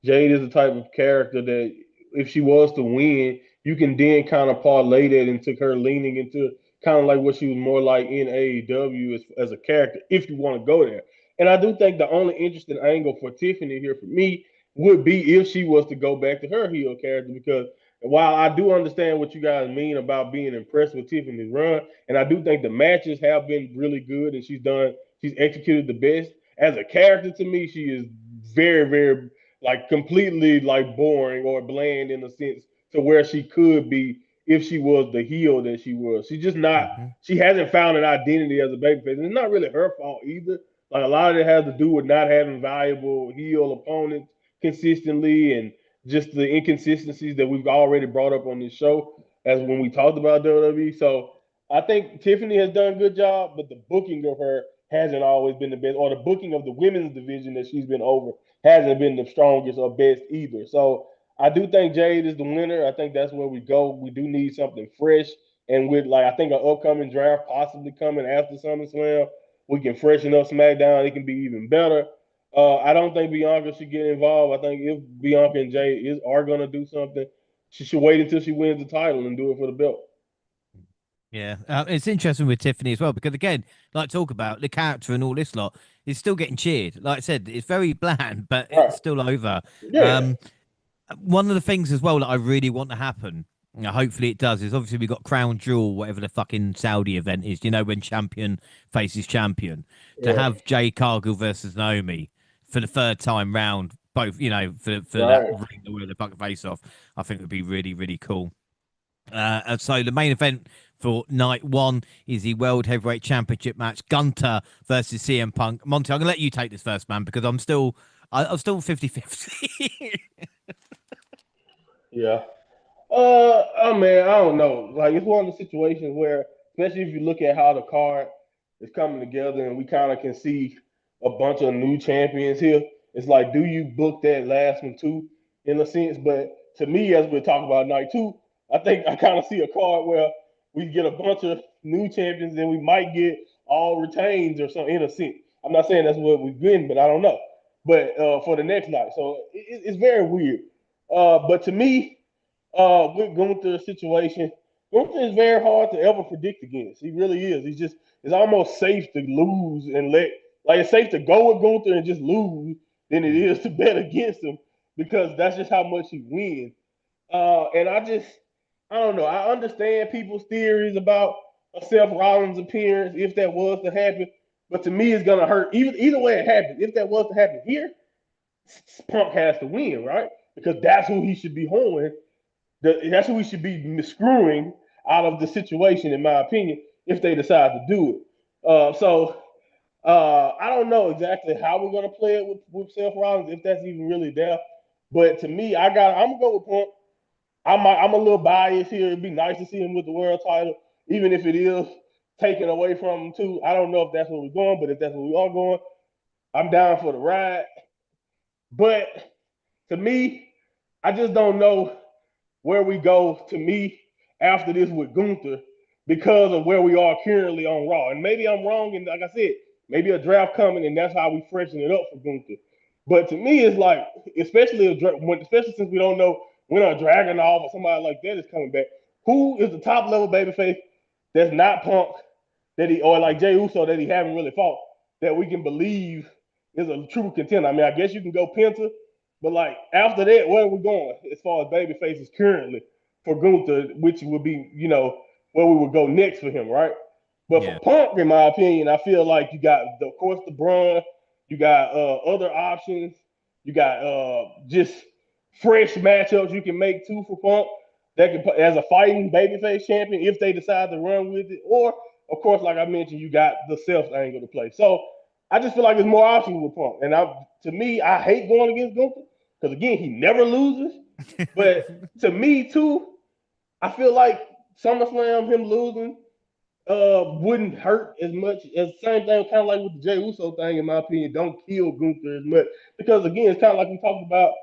Jade is the type of character that if she was to win, you can then kind of parlay that into her leaning into kind of like what she was more like in AEW as a character, if you want to go there. And I do think the only interesting angle for Tiffany here for me would be if she was to go back to her heel character. Because while I do understand what you guys mean about being impressed with Tiffany's run, and I do think the matches have been really good and she's executed the best. As a character to me, she is very, very like completely like boring or bland in a sense to where she could be if she was the heel that she was. She's just not. Mm-hmm. She hasn't found an identity as a babyface. And it's not really her fault either. Like a lot of it has to do with not having valuable heel opponents consistently and just the inconsistencies that we've already brought up on this show as when we talked about WWE. So I think Tiffany has done a good job, but the booking of her hasn't always been the best, or the booking of the women's division that she's been over hasn't been the strongest or best either. So I do think Jade is the winner. I think that's where we go. We do need something fresh. And with like I think an upcoming draft possibly coming after SummerSlam, we can freshen up SmackDown. It can be even better. I don't think Bianca should get involved. I think if Bianca and Jay are gonna do something, she should wait until she wins the title and do it for the belt. Yeah, it's interesting with Tiffany as well because again, like talk about the character and all this lot is still getting cheered. Like I said, it's very bland, but it's Right. still over. Yeah. One of the things as well that I really want to happen, hopefully it does, is obviously we got Crown Jewel, whatever the fucking Saudi event is. You know when champion faces champion, to Yeah. have Jade Cargill versus Naomi for the third time round, both for that Right. ring the wheel the fucking face off. I think would be really really cool. So the main event for night one is the World Heavyweight Championship match, Gunter versus CM Punk. Monty, I'm gonna let you take this first, man, because I'm still 50-50. Yeah. Oh man, I don't know. Like it's one of the situations where, especially if you look at how the card is coming together, and we kind of can see a bunch of new champions here. It's like, do you book that last one too, in a sense? But to me, as we're talking about night two, I think I kind of see a card where we get a bunch of new champions, and we might get all retains or something in a sense. I'm not saying that's what we've been, but I don't know. But for the next night, so it's very weird. But to me, with Gunther's situation, Gunther is very hard to ever predict against. He really is. It's almost safe to lose and it's safe to go with Gunther and just lose than it is to bet against him because that's just how much he wins. And I don't know. I understand people's theories about a Seth Rollins appearance if that was to happen, but to me, it's gonna hurt. Either way it happens, if that was to happen here, Punk has to win, right? Because that's who he should be holding that's who we should be screwing out of the situation, in my opinion, if they decide to do it. I don't know exactly how we're gonna play it with Seth Rollins, if that's even really there. But to me, I'm gonna go with Punk. I'm a little biased here. It'd be nice to see him with the world title, even if it is taken away from him too. I don't know if that's where we're going, but if that's where we are going, I'm down for the ride. But to me, I just don't know where we go to me after this with Gunther because of where we are currently on Raw. And maybe I'm wrong, and like I said, maybe a draft coming, and that's how we freshen it up for Gunther. But to me, it's like, especially since we don't know when a Dragunov or somebody like that is coming back, who is the top level babyface that's not Punk or like Jey Uso that he haven't really fought that we can believe is a true contender? I mean, I guess you can go Penta, but like after that, where are we going as far as baby faces currently for Gunther, which would be, where we would go next for him, right? But for Punk, in my opinion, I feel like you got, of course, the Braun, you got other options, you got just fresh matchups you can make too for Punk that can, as a fighting babyface champion, if they decide to run with it, or of course, like I mentioned, you got the Seth angle to play. So I just feel like there's more options with Punk, and to me, I hate going against Gunther because again, he never loses. But to me too, I feel like SummerSlam, him losing, wouldn't hurt as much as same thing, kind of like with the Jey Uso thing, in my opinion. Don't kill Gunther as much because again, it's kind of like we talked about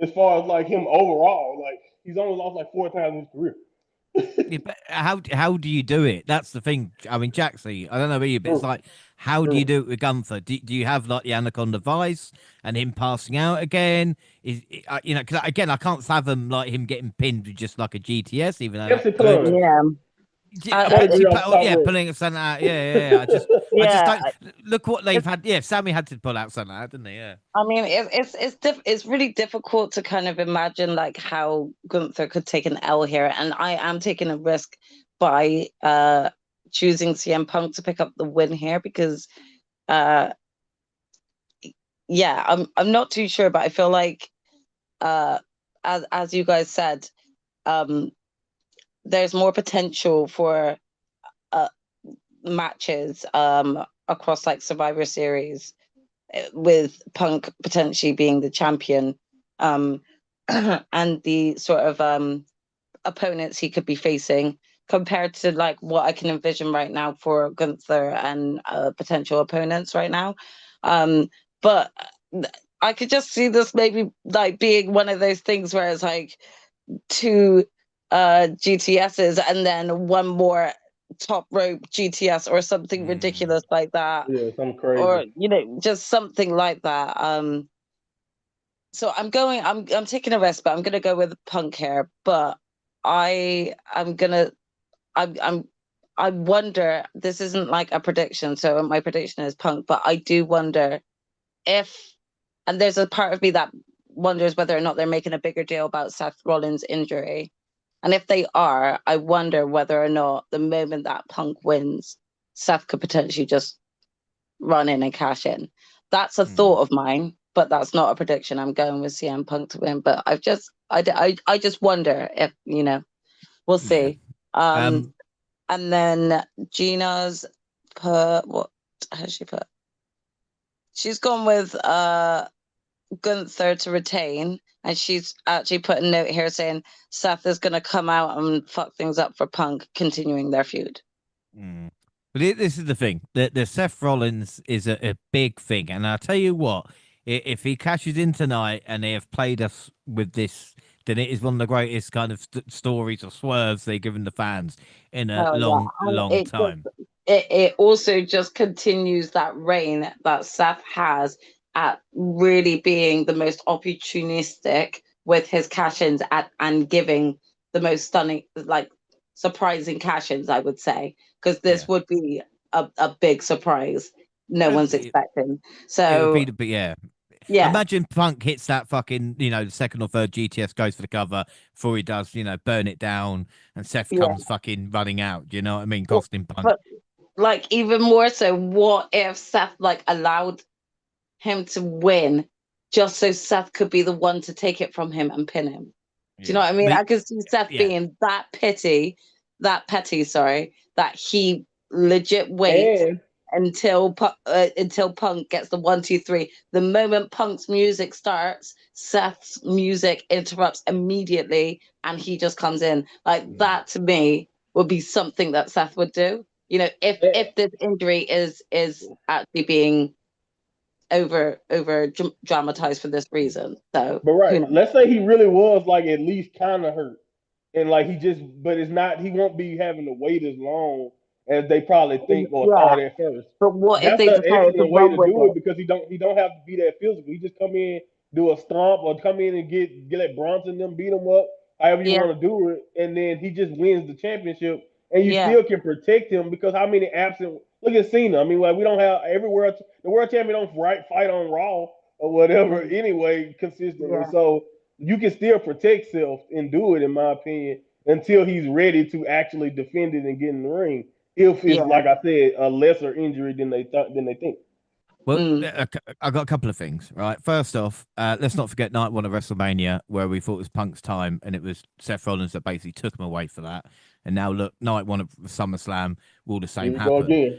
as far as like him overall. Like he's only lost like 4 times in his career. Yeah, but how do you do it? That's the thing. I mean, Jaxie, I don't know about you, but it's like, how do you do it with Gunther? Do you have like the Anaconda Vice and him passing out again? Because again, I can't fathom like him getting pinned with just like a GTS, even though that could. Yeah. Pulling a center out. Yeah. I just don't look what they've had. Yeah, Sammy had to pull out center out, didn't he? Yeah. I mean, it's really difficult to kind of imagine like how Gunther could take an L here, and I am taking a risk by choosing CM Punk to pick up the win here because, I'm not too sure, but I feel like, as you guys said, there's more potential for matches across like Survivor Series with Punk potentially being the champion, and the sort of opponents he could be facing compared to like what I can envision right now for Gunther and potential opponents right now. But I could just see this maybe like being one of those things where it's like 2 GTSs and then one more top rope GTS or something ridiculous like that. Yeah, something crazy. Or just something like that. So I'm taking a risk, but I'm gonna go with Punk here. But I wonder, this isn't like a prediction, so my prediction is Punk, but I do wonder if, and there's a part of me that wonders whether or not they're making a bigger deal about Seth Rollins' injury. And if they are, I wonder whether or not the moment that Punk wins, Seth could potentially just run in and cash in. That's a thought of mine, but that's not a prediction. I'm going with CM Punk to win, but I just wonder if, we'll see. And then Gina's what has she put? She's gone with Gunther to retain, and she's actually put a note here saying Seth is going to come out and fuck things up for Punk, continuing their feud. But this is the thing. The Seth Rollins is a big thing, and I'll tell you what, if he cashes in tonight and they have played us with this, then it is one of the greatest kind of stories or swerves they've given the fans in a long time. It also just continues that reign that Seth has at really being the most opportunistic with his cash-ins and giving the most stunning, like surprising cash-ins, I would say, because this would be a big surprise no one's expecting. So it would be imagine Punk hits that fucking, the second or third GTS, goes for the cover before he does, burn it down, and Seth comes fucking running out. Do you know what I mean? Costing Punk. But like even more so, what if Seth like allowed him to win just so Seth could be the one to take it from him and pin him? Do you know what I mean? I could see Seth being that petty, that he legit waits until Punk gets the 1, 2, 3. The moment Punk's music starts, Seth's music interrupts immediately, and he just comes in. Like that to me would be something that Seth would do. If this injury is actually being over dramatized for this reason. So But who right, knows? let's say he really was like at least kind of hurt, and like he just, but it's not. He won't be having to wait as long as they probably think or Yeah, thought at first. but what if That's they an decided to excellent way run to with do it? it because he don't have to be that physical. He just come in, do a stomp, or come in and get like Bronson them beat him up, however you Yeah, want to do it, and then he just wins the championship, and you yeah, still can protect him because how many absent? Look at Cena. I mean, like we don't have everywhere. The world champion don't fight on Raw or whatever mm, anyway consistently. yeah, So you can still protect self and do it, in my opinion, until he's ready to actually defend it and get in the ring if it's yeah. like I said, a lesser injury than they thought than they think. Well, Mm, I got a couple of things, right? First off, let's not forget night one of WrestleMania where we thought it was Punk's time and it was Seth Rollins that basically took him away for that. And now look, night one of SummerSlam, will the Here same we go happen? again.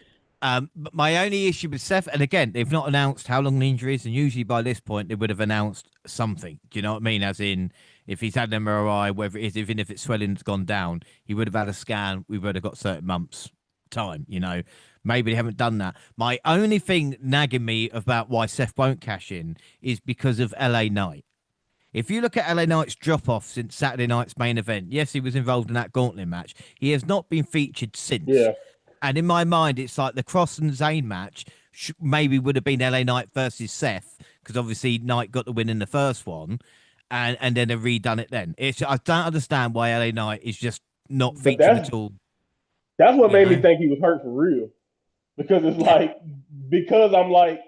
But my only issue with Seth, and again, they've not announced how long the injury is, and usually by this point they would have announced something. Do you know what I mean? As in, if he's had an MRI, whether it is, even if it's swelling's gone down, he would have had a scan. We would have got certain months time. Maybe they haven't done that. My only thing nagging me about why Seth won't cash in is because of LA Knight. If you look at LA Knight's drop off since Saturday night's main event, yes, he was involved in that gauntlet match. He has not been featured since. Yeah, And in my mind, it's like the Cross and Zayn match maybe would have been LA Knight versus Seth, because obviously Knight got the win in the first one, and then they've redone it then. I don't understand why LA Knight is just not but featured that's at all, that's what you made me know? think he was hurt for real because it's Yeah. like because I'm like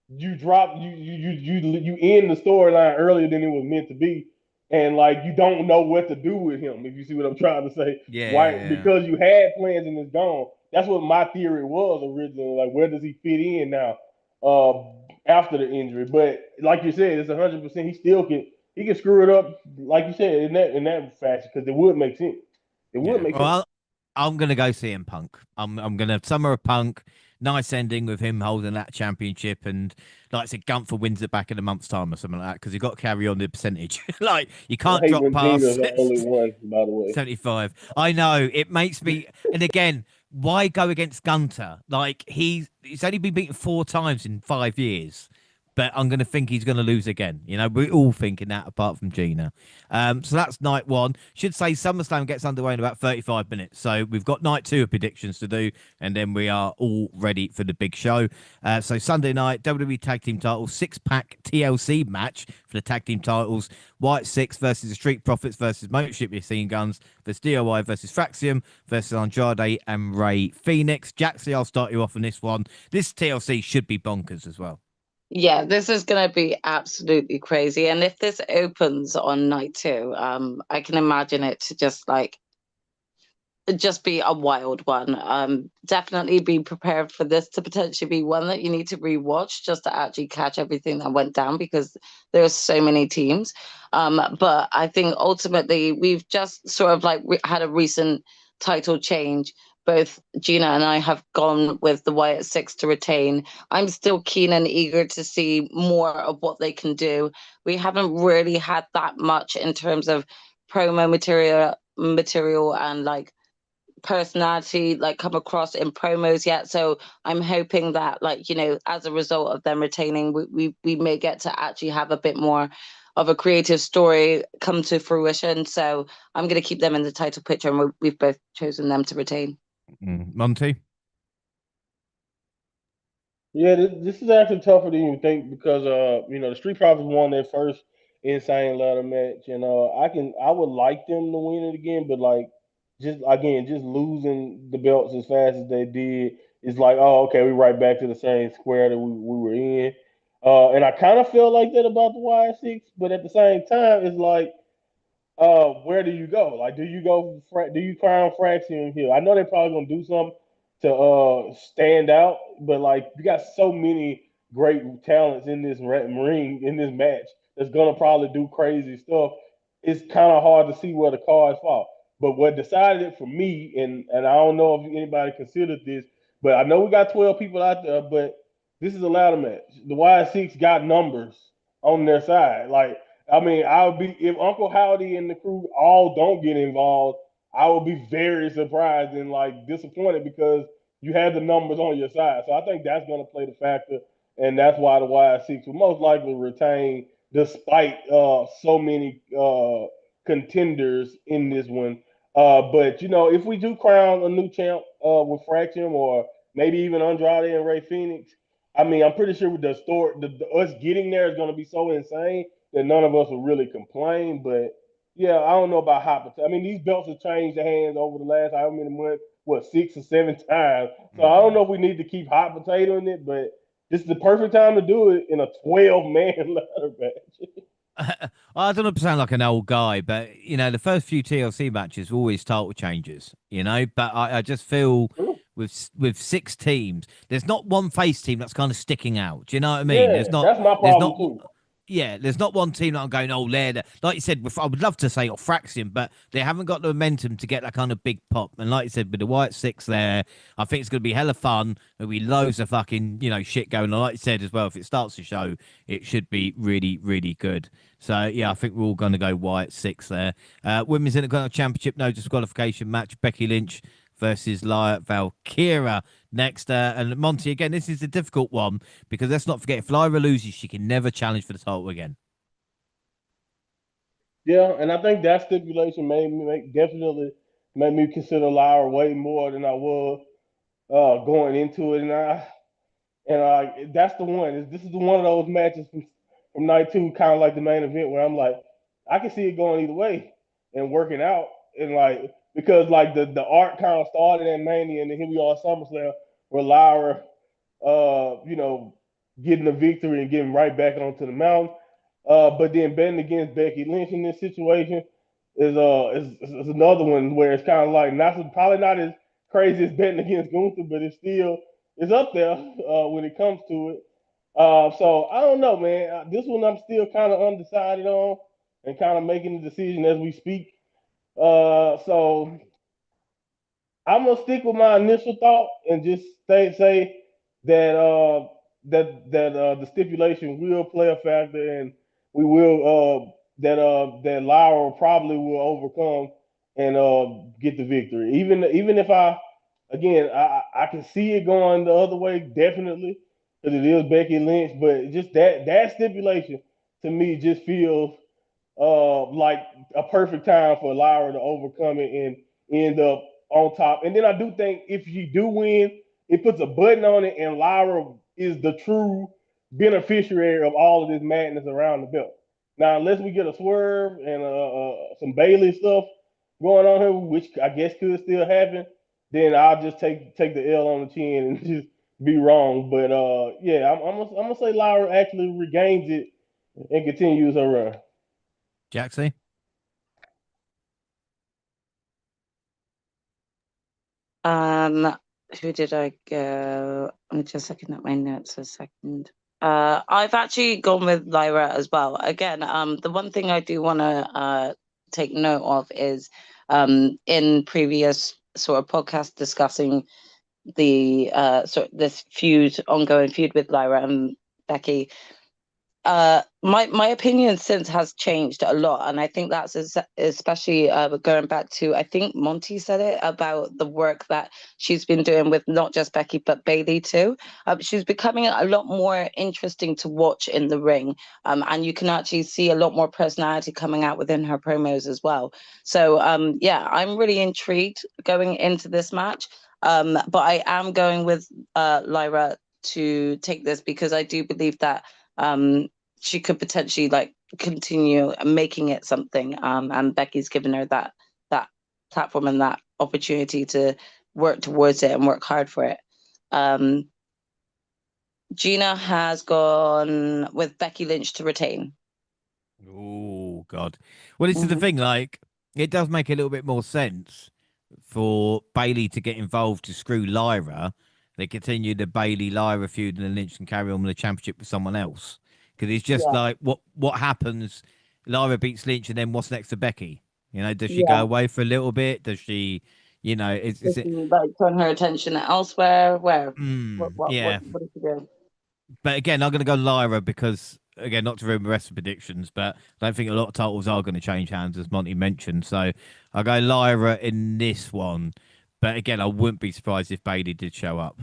you drop you end the storyline earlier than it was meant to be, and like you don't know what to do with him. If you see what I'm trying to say, why? Yeah. Because you had plans and it's gone. That's what my theory was originally. Like, where does he fit in now? After the injury, but like you said, it's 100%. He can screw it up, like you said, in that fashion because it would make sense. It would Yeah. make sense. Well, I'm gonna go see him Punk. I'm gonna Summer of Punk. Nice ending with him holding that championship, and like I said, Gunther wins it back in a month's time or something like that because you got to carry on the percentage. Like you I can't hate drop when Gina's past the only one, by the way. 75. I know it makes me, and again, why go against Gunter? Like he's only been beaten 4 times in 5 years, but I'm gonna think he's gonna lose again. We're all thinking that apart from Gina. So that's night one. Should say SummerSlam gets underway in about 35 minutes. So we've got night two of predictions to do, and then we are all ready for the big show. So Sunday night, WWE Tag Team Titles, 6-pack TLC match for the tag team titles. White Six versus the Street Profits versus Motorship Machine Guns versus DOI versus Fraxium versus Andrade and Ray Phoenix. Jaxie, I'll start you off on this one. This TLC should be bonkers as well. yeah, this is gonna be absolutely crazy. And if this opens on night two, I can imagine it to just be a wild one. Definitely be prepared for this to potentially be one that you need to rewatch just to actually catch everything that went down because there's so many teams. But I think ultimately we've just sort of had a recent title change. Both Gina and I have gone with the Wyatt Six to retain. I'm still keen and eager to see more of what they can do. We haven't really had that much in terms of promo material and personality come across in promos yet. So I'm hoping that as a result of them retaining, we may get to actually have a bit more of a creative story come to fruition. So I'm going to keep them in the title picture, and we've both chosen them to retain. Monty? Yeah, this is actually tougher than you think because the Street Profits won their first insane ladder match, and I would like them to win it again, but like just losing the belts as fast as they did is like, oh, okay, we right back to the same square that we were in. And I kind of feel like that about the Y6, but at the same time, it's like where do you go? Like, do you crown Fraxium here? I know they're probably gonna do something to stand out, but like you got so many great talents in this ring in this match that's gonna probably do crazy stuff. It's kind of hard to see where the cards fall. But what decided it for me, and I don't know if anybody considered this, but I know we got 12 people out there, but this is a ladder match. The Y6 got numbers on their side. Like I mean, I'll be if Uncle Howdy and the crew all don't get involved, I will be very surprised and like disappointed because you had the numbers on your side. So I think that's going to play the factor. and that's why the Wild Six will most likely retain, despite so many contenders in this one. But if we do crown a new champ with Fraction or maybe even Andrade and Ray Phoenix, I mean, I'm pretty sure with the story, us getting there is going to be so insane that none of us will really complain. But yeah, I don't know about hot potato. I mean, these belts have changed the hands over the last however many months, what, 6 or 7 times. So I don't know if we need to keep hot potato in it, but this is the perfect time to do it in a 12-man ladder match. I don't know if I sound like an old guy, but the first few TLC matches were always title changes, but I just feel with 6 teams, there's not one face team that's kind of sticking out. Do you know what I mean? Yeah, that's my problem too. Yeah, there's not one team that I'm going, oh, there. Like you said, I would love to say Fraxium, but they haven't got the momentum to get that kind of big pop. And like you said, with the White Six there, I think it's going to be hella fun. There'll be loads of fucking, shit going on. Like you said as well, if it starts the show, it should be really, really good. So, yeah, I think we're all going to go White Six there. Women's Intercontinental Championship, no disqualification match. Becky Lynch versus Lyra Valkyria next. And Monty, again, this is a difficult one because let's not forget, if Lyra loses, she can never challenge for the title again. Yeah, and I think that stipulation definitely made me consider Lyra way more than I was going into it. And that's the one. This is one of those matches from night two, kind of like the main event, where I'm like, I can see it going either way and working out, and because the art kind of started at Mania, and then here we are at SummerSlam, where Lyra, getting a victory and getting right back onto the mountain. But then betting against Becky Lynch in this situation is another one where it's kind of like probably not as crazy as betting against Gunther, but it's up there when it comes to it. So I don't know, man. This one I'm still kind of undecided on and kind of making the decision as we speak. So I'm gonna stick with my initial thought and just say that the stipulation will play a factor, and we will that Lyra probably will overcome and get the victory. Even if I can see it going the other way definitely because it is Becky Lynch, but just that stipulation to me just feels like a perfect time for Lyra to overcome it and end up on top. And then I do think if you do win, it puts a button on it, and Lyra is the true beneficiary of all of this madness around the belt. Now, unless we get a swerve and some Bailey stuff going on here, which I guess could still happen, then I'll just take the L on the chin and just be wrong. But yeah, I'm gonna say Lyra actually regains it and continues her run. Jaxie? Who did I go? I'm just looking at my notes a second. I've actually gone with Lyra as well. Again, the one thing I do want to take note of is in previous sort of podcasts discussing the this ongoing feud with Lyra and Becky. My opinion since has changed a lot, and I think that's especially going back to, I think Monty said it about the work that she's been doing with not just Becky but Bailey too. She's becoming a lot more interesting to watch in the ring, and you can actually see a lot more personality coming out within her promos as well. So yeah, I'm really intrigued going into this match, but I am going with Lyra to take this because I do believe that she could potentially continue making it something, and Becky's given her that platform and that opportunity to work towards it and work hard for it. Gina has gone with Becky Lynch to retain. Oh God. Well, this is the thing, it does make a little bit more sense for Bailey to get involved to screw Lyra. They continue the Bailey Lyra feud, and then Lynch can carry on with the championship with someone else. Because it's just what happens. Lyra beats Lynch, and then what's next to Becky? Does she go away for a little bit? Does she, is it turn her attention elsewhere? Where? What is she doing? But again, I'm going to go Lyra because, again, not to ruin the rest of the predictions, but I don't think a lot of titles are going to change hands, as Monty mentioned. So I'll go Lyra in this one. But again, I wouldn't be surprised if Bailey did show up,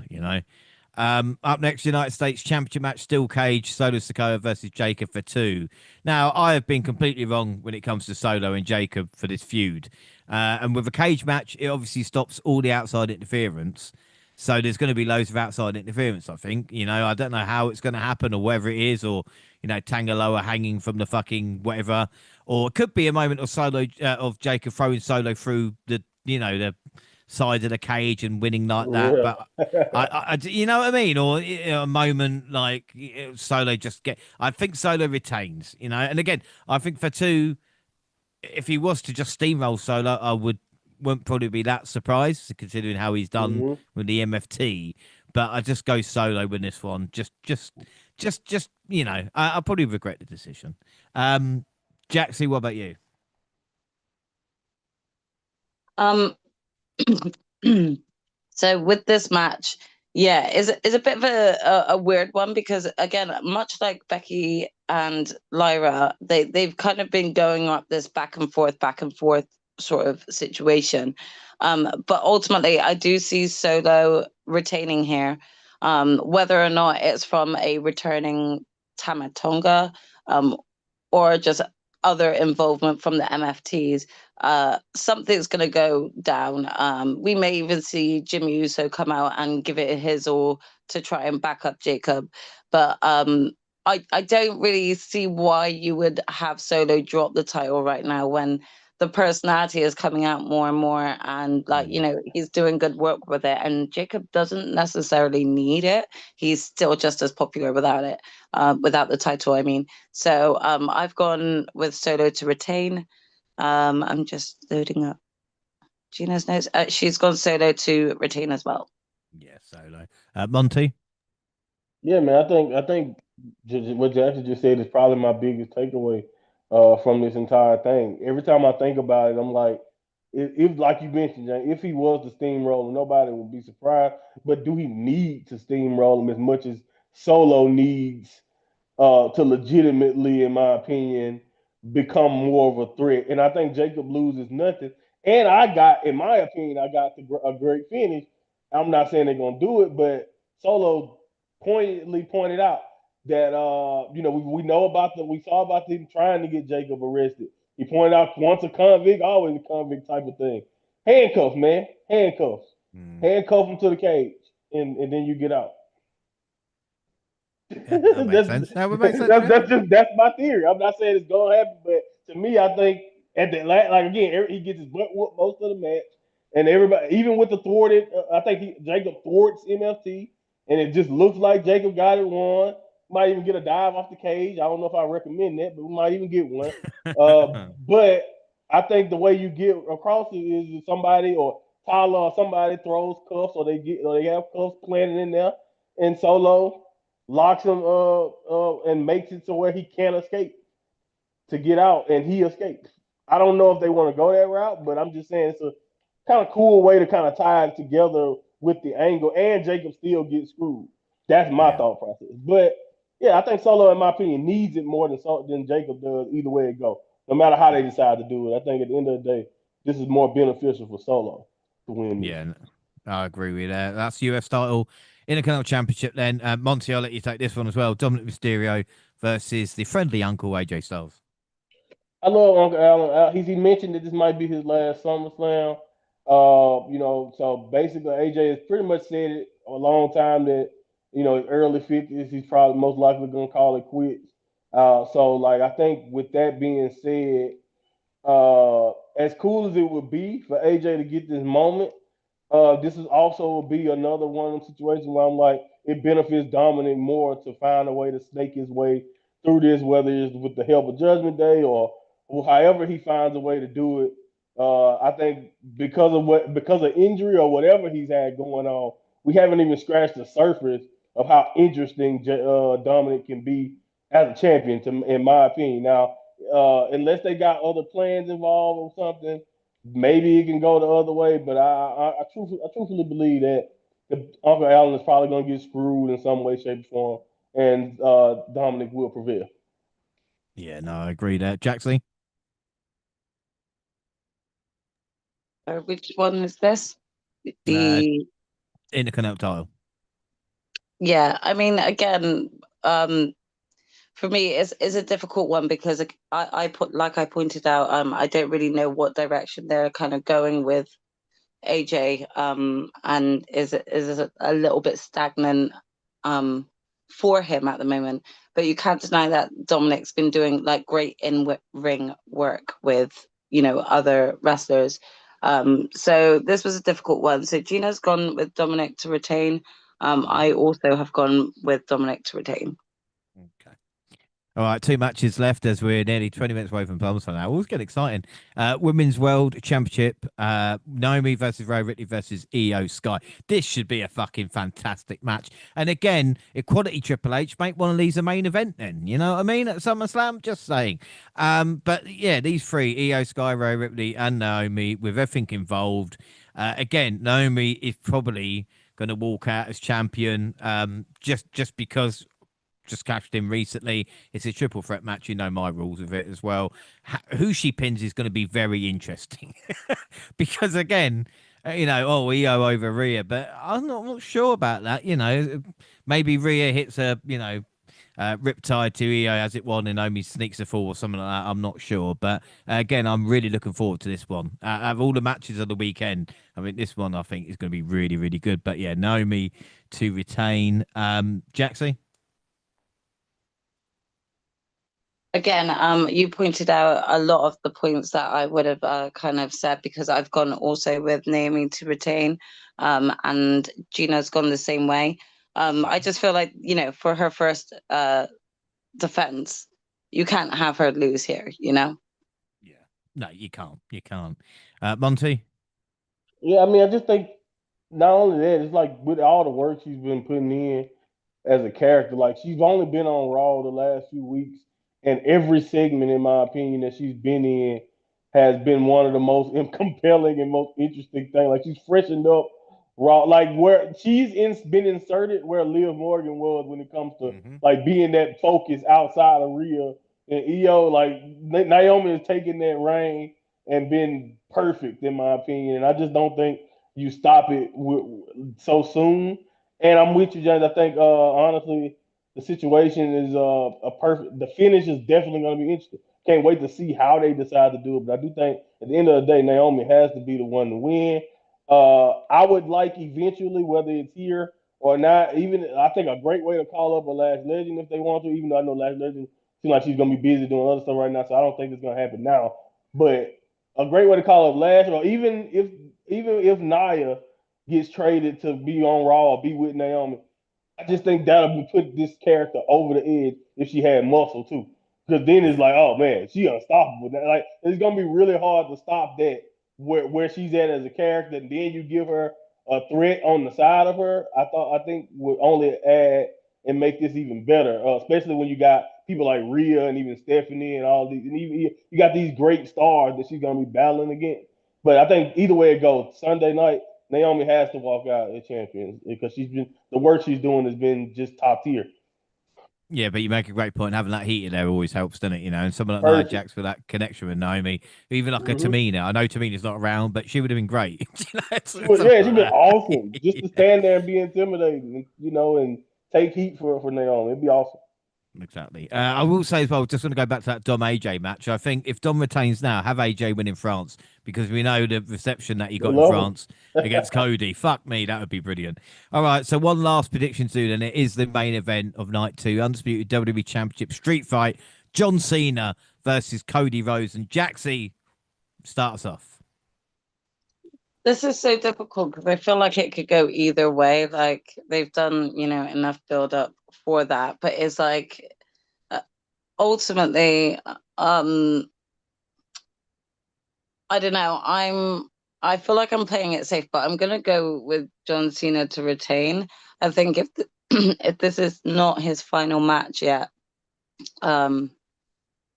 Up next, United States Championship match, steel cage, Solo Sikoa versus Jacob for 2. Now, I have been completely wrong when it comes to Solo and Jacob for this feud. And with a cage match, it obviously stops all the outside interference. So there's going to be loads of outside interference, I think. I don't know how it's going to happen or whether it is, or, Tangaloa hanging from the fucking whatever. Or it could be a moment of Solo, of Jacob throwing Solo through the side of the cage and winning like that. Yeah. But you know what I mean? Or a moment like Solo just get. I think Solo retains. And again, I think for 2, if he was to just steamroll Solo, I wouldn't probably be that surprised considering how he's done Mhm. with the MFT. But I just go Solo with this one. Just. I'll probably regret the decision. Jaxie, what about you? Um, so with this match, yeah, is a bit of a weird one because again, much like Becky and Lyra, they've kind of been going up this back and forth sort of situation. But ultimately, I do see Solo retaining here, whether or not it's from a returning Tamatonga, or just other involvement from the MFTs. Something's going to go down. We may even see Jimmy Uso come out and give it his all to try and back up Jacob. But I don't really see why you would have Solo drop the title right now when the personality is coming out more and more, and he's doing good work with it, and Jacob doesn't necessarily need it. He's still just as popular without it, without the title, I mean. So I've gone with Solo to retain. I'm just loading up Gina's notes. She's gone Solo to retain as well. Yeah, Solo. Monty? Yeah, man. I think what Jackson just said is probably my biggest takeaway from this entire thing. Every time I think about it, I'm like, if like you mentioned, Jay, if he was the steamroller, nobody would be surprised. But do he need to steamroll him as much as Solo needs to legitimately, in my opinion, become more of a threat? And I think Jacob loses nothing. And in my opinion, I got a great finish. I'm not saying they're gonna do it, but Solo pointedly pointed out that we know about we saw about them trying to get Jacob arrested. He pointed out once a convict, always a convict type of thing. Handcuffs, man, handcuffs, handcuff him to the cage, and then you get out. Yeah, that makes sense. That would make sense. That's my theory. I'm not saying it's gonna happen, but to me, I think at the last, like again, he gets his butt whooped most of the match, and everybody, even with the thwarted, I think Jacob thwarts MFT, and it just looks like Jacob got it won. Might even get a dive off the cage. I don't know if I recommend that, but we might even get one. But I think the way you get across it is somebody or Tyler or somebody throws cuffs, or they have cuffs planted in there, and Solo locks him and makes it to where he can't escape to get out, and he escapes. I don't know if they want to go that route, but I'm just saying it's a kind of cool way to kind of tie it together with the angle, and Jacob still gets screwed. That's my Yeah. thought process. But yeah, I think Solo, in my opinion, needs it more than Jacob does. Either way it go, no matter how they decide to do it, I think at the end of the day, this is more beneficial for Solo to win this. Yeah, I agree with that. That's US title Intercontinental Championship. Then Monty, I'll let you take this one as well. Dominic Mysterio versus the friendly Uncle AJ Styles. I love Uncle Allen. He mentioned that this might be his last SummerSlam. So basically, AJ has pretty much said it a long time that his early 50s, he's probably most likely gonna call it quits. So like I think with that being said, as cool as it would be for AJ to get this moment, this is also will be another one of them situations where I'm like, it benefits Dominic more to find a way to snake his way through this, whether it's with the help of Judgment Day or however he finds a way to do it. I think because of injury or whatever he's had going on, we haven't even scratched the surface of how interesting Dominic can be as a champion, in my opinion. Now, unless they got other plans involved or something, maybe it can go the other way. But I truthfully believe that Uncle Allen is probably going to get screwed in some way, shape, or form, and Dominic will prevail. Yeah, no, I agree there. Jaxie? Which one is this? Uh, The Intercontinental title. Yeah, I mean, again, for me, it's a difficult one because I put like I pointed out, I don't really know what direction they're kind of going with AJ, and is a little bit stagnant, for him at the moment. But you can't deny that Dominic's been doing like great ring work with other wrestlers. So this was a difficult one. So Gina's gone with Dominic to retain. I also have gone with Dominic to retain. Okay. All right, 2 matches left as we're nearly 20 minutes away from SummerSlam now. Always get exciting. Women's World Championship, Naomi versus Rhea Ripley versus Io Sky. This should be a fucking fantastic match. And again, equality Triple H, make one of these a main event then. You know what I mean? At SummerSlam, just saying. But yeah, these three, Io Sky, Rhea Ripley, and Naomi, with everything involved. Again, Naomi is probably going to walk out as champion, just because just cashed in recently. It's a triple threat match. You know my rules of it as well. Who she pins is going to be very interesting because again, EO over Rhea, but I'm not sure about that. Maybe Rhea hits a riptide to EO as it won and Naomi sneaks a fall or something like that. I'm not sure, but again, I'm really looking forward to this one. Out of all the matches of the weekend, I mean, this one I think is going to be really, really good. But yeah, Naomi to retain. Jaxie. Again, you pointed out a lot of the points that I would have kind of said because I've gone also with Naomi to retain, and Gina's gone the same way. I just feel like, for her first defense, you can't have her lose here, Yeah. No, you can't. You can't. Monty? Yeah, I mean, I just think not only that, it's like with all the work she's been putting in as a character, like she's only been on Raw the last few weeks, and every segment, in my opinion, that she's been in has been one of the most compelling and most interesting things. Like she's freshened up Raw, like where been inserted where Liv Morgan was when it comes to Mm-hmm. like being that focus outside of Rhea and EO. Like Naomi has taken that reign and been perfect in my opinion. And I just don't think you stop it so soon. And I'm with you, James. I think honestly, the situation is a perfect. The finish is definitely going to be interesting. Can't wait to see how they decide to do it. But I do think at the end of the day, Naomi has to be the one to win. I would like eventually, whether it's here or not, even I think a great way to call up a Last Legend if they want to. Even though I know Last Legend seems like she's going to be busy doing other stuff right now, so I don't think it's going to happen now. But a great way to call up Lash, or even if Naya gets traded to be on Raw or be with Naomi, I just think that would put this character over the edge if she had muscle too. Because then it's Yeah. like, oh man, she unstoppable. Like it's gonna be really hard to stop that where she's at as a character, and then you give her a threat on the side of her. I think would only add and make this even better, especially when you got people like Rhea and even Stephanie and all these, and even you got these great stars that she's gonna be battling against. But I think either way it goes, Sunday night Naomi has to walk out as champion because she's been the work she's doing has been just top tier. Yeah, but you make a great point. Having that heater there always helps, doesn't it? And someone like Nia Perfect. Jax for that connection with Naomi, even like a Mm-hmm. Tamina. I know Tamina's not around, but she would have been great. Something Yeah, she's been like that. awesome. Just to Yeah. stand there and be intimidating, and take heat for Naomi. It'd be awesome. Exactly. I will say as well, just want to go back to that Dom AJ match. I think if Dom retains now, have AJ win in France because we know the reception that he They got in love France her. against Cody. Fuck me, that would be brilliant. All right, so one last prediction to do, then it is the main event of night two, undisputed WWE Championship street fight, John Cena versus Cody Rhodes and Jaxie. Start us off. This is so difficult because I feel like it could go either way. Like they've done, enough build up for that, but it's like uh, ultimately, I don't know. I feel like I'm playing it safe, but I'm gonna go with John Cena to retain. I think if this is not his final match yet, um,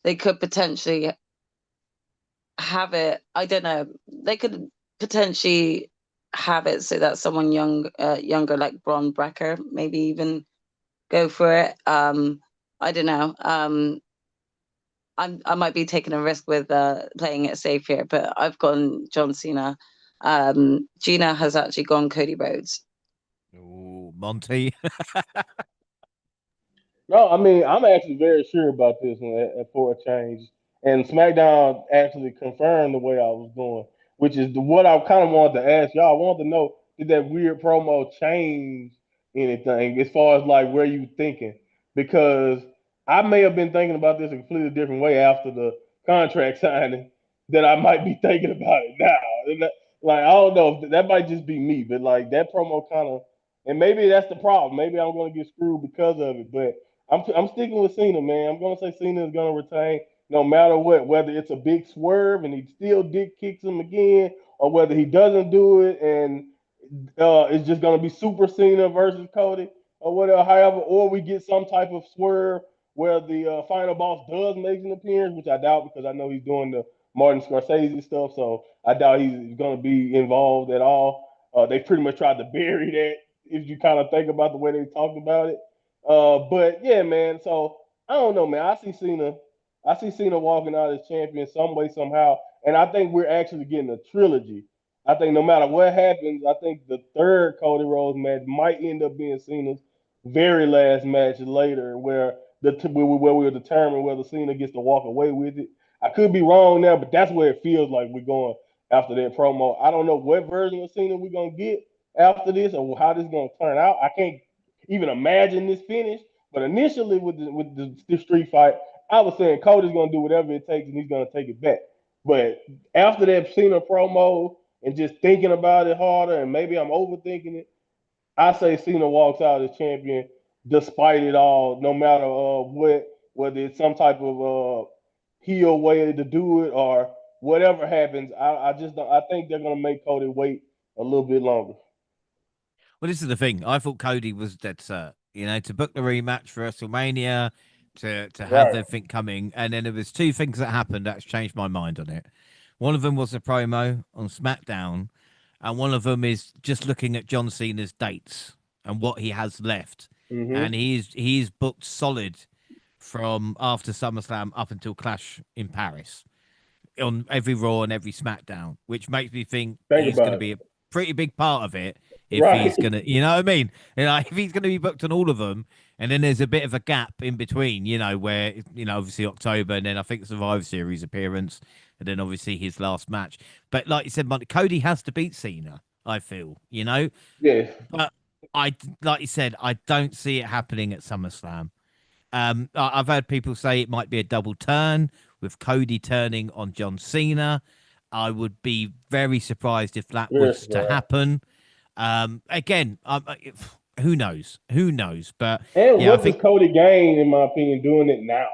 they could potentially have it. I don't know. They could potentially have it so that someone younger like Braun Breaker maybe even go for it. I don't know. I might be taking a risk with playing it safe here, but I've gone John Cena. Gina has actually gone Cody Rhodes. Ooh, Monty. No, I mean I'm actually very sure about this one for a change, and SmackDown actually confirmed the way I was going, which is what I kind of wanted to ask y'all. I wanted to know, did that weird promo change anything as far as like where you thinking? Because I may have been thinking about this a completely different way after the contract signing that I might be thinking about it now. Like I don't know, that might just be me, but like that promo kind of, and maybe that's the problem. Maybe I'm gonna get screwed because of it, but. I'm sticking with Cena, man. I'm gonna say Cena is gonna retain no matter what, whether it's a big swerve and he still dick kicks him again, or whether he doesn't do it and it's just gonna be Super Cena versus Cody or whatever. However, or we get some type of swerve where the final boss does make an appearance, which I doubt because I know he's doing the Martin Scorsese stuff, so I doubt he's gonna be involved at all. They pretty much tried to bury that if you kind of think about the way they talked about it. But yeah, man. So I don't know, man. I see Cena walking out as champion some way, somehow, and I think we're actually getting a trilogy. I think no matter what happens, I think the third Cody Rhodes match might end up being Cena's very last match later, where where we'll determine whether Cena gets to walk away with it. I could be wrong now, but that's where it feels like we're going after that promo. I don't know what version of Cena we're gonna get after this or how this is gonna turn out. I can't even imagine this finish. But initially, the street fight, I was saying Cody's gonna do whatever it takes and he's gonna take it back. But after that Cena promo and just thinking about it harder, and maybe I'm overthinking it, I say Cena walks out as champion despite it all, no matter what, whether it's some type of heel way to do it or whatever happens. I just don't. I think they're gonna make Cody wait a little bit longer. Well, this is the thing. I thought Cody was dead set. You know, to book the rematch for WrestleMania, to have Right. everything coming, and then there was two things that happened that's changed my mind on it. One of them was a promo on SmackDown, and one of them is just looking at John Cena's dates and what he has left, and Mm-hmm. he's booked solid from after SummerSlam up until Clash in Paris on every Raw and every SmackDown, which makes me think Think he's going to about be it. a pretty big part of it if he's Right. going to, you know what I mean? You know, if he's going to be booked on all of them, and then there's a bit of a gap in between, you know, where, you know, obviously October, and then I think Survivor Series appearance, and then obviously his last match. But like you said, Cody has to beat Cena, I feel, you know? Yes. But like you said, I don't see it happening at SummerSlam. I've heard people say it might be a double turn with Cody turning on John Cena. I would be very surprised if that Very was to surprised. happen. Again, who knows? Who knows? But And yeah, I what does think Cody gain, in my opinion, doing it now?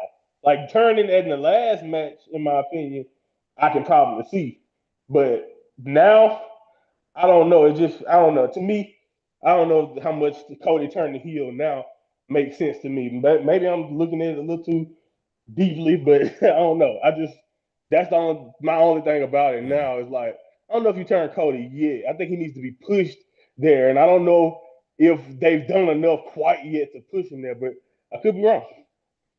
Like turning it in the last match, in my opinion, I can probably see. But now, I don't know. It just, I don't know. To me, I don't know how much Cody turning heel now makes sense to me. But maybe I'm looking at it a little too deeply, but I don't know. That's my only thing about it now is like I don't know if you turn Cody yet. I think he needs to be pushed there, and I don't know if they've done enough quite yet to push him there, but I could be wrong.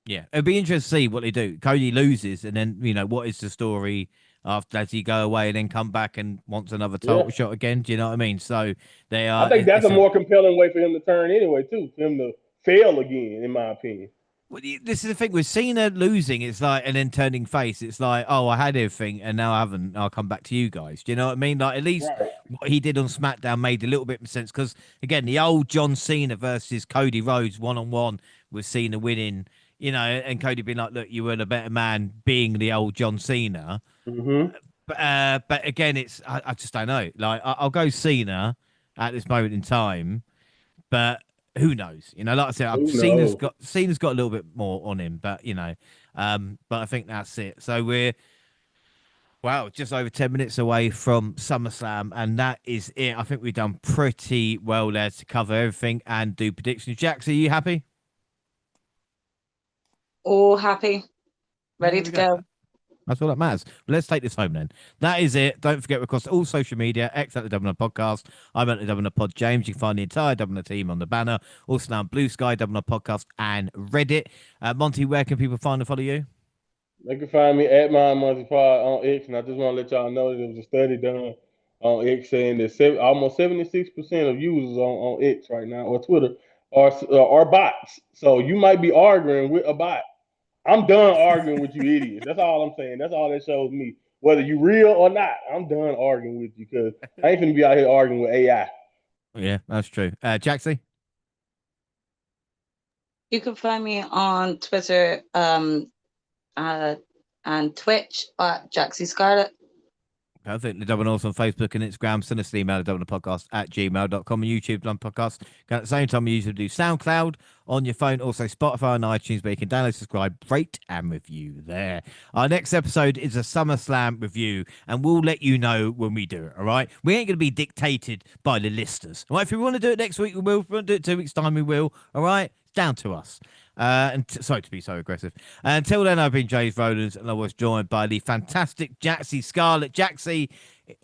yeah, it'd be interesting to see what they do. Cody loses, and then you know what is the story after? Does he go away and then come back and wants another Yeah, title shot again? Do you know what I mean? So they I are. think that's a It's a more compelling way for him to turn anyway, too, for him to fail again, in my opinion. Well, this is the thing with Cena losing. It's like, and then turning face. It's like, oh, I had everything, and now I haven't. I'll come back to you guys. Do you know what I mean? Like, at least Right. what he did on SmackDown made a little bit of sense. Because again, the old John Cena versus Cody Rhodes 1-on-1 with Cena winning. You know, and Cody being like, look, you were the better man, being the old John Cena. Mm-hmm. But again, I just don't know. Like, I'll go Cena at this moment in time, but who knows? You know, like I said, I've Who knows? Cena's got a little bit more on him, but you know, but I think that's it. So we're wow, just over 10 minutes away from SummerSlam, and that is it. I think we've done pretty well there to cover everything and do predictions. Jax, are you happy? All happy, ready There we to go. go. That's all that matters. But let's take this home then. That is it. Don't forget, we're across all social media, X at the Dublin Podcast. I'm at the Dublin Pod James. You can find the entire Dublin team on the banner. Also now on Blue Sky, Dublin Podcast, and Reddit. Monty, where can people find and follow you? They can find me at my Monty Pod on X, and I just want to let y'all know that there was a study done on X saying that almost 76% of users on X right now or Twitter are bots. So you might be arguing with a bot. I'm done arguing with you idiots. That's all I'm saying. That's all that shows me. Whether you real or not, I'm done arguing with you because I ain't finna be out here arguing with AI. Yeah, that's true. Jaxie? You can find me on Twitter and Twitch at Jaxie Scarlett. Perfect. The Double North on Facebook and Instagram. Send us an email at doublepodcast@gmail.com and YouTube Double Podcast. At the same time, we usually do SoundCloud on your phone, also Spotify and iTunes, where you can download, subscribe, rate, and review there. Our next episode is a SummerSlam review, and we'll let you know when we do it, all right? We ain't going to be dictated by the listeners, all right? If we want to do it next week, we will. If we want to do it 2 weeks' time, we will, all right? It's down to us. Sorry to be so aggressive. Until then, I've been James Rowlands, and I was joined by the fantastic Jaxie Scarlett. Jaxie,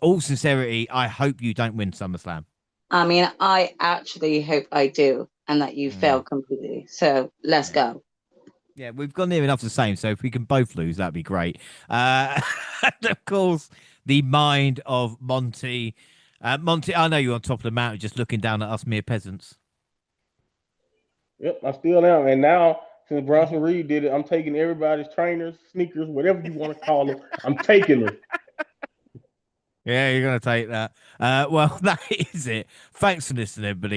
all sincerity, I hope you don't win SummerSlam. I mean, I actually hope I do, and that you fail completely. So let's go. Yeah, we've gone near enough the same. So if we can both lose, that'd be great. And of course, the mind of Monty. Monty, I know you're on top of the mountain, just looking down at us mere peasants. Yep, I still am. And now, since Bronson Reed did it, I'm taking everybody's trainers, sneakers, whatever you want to call them. I'm taking them. Yeah, you're going to take that. Well, that is it. Thanks for listening, everybody.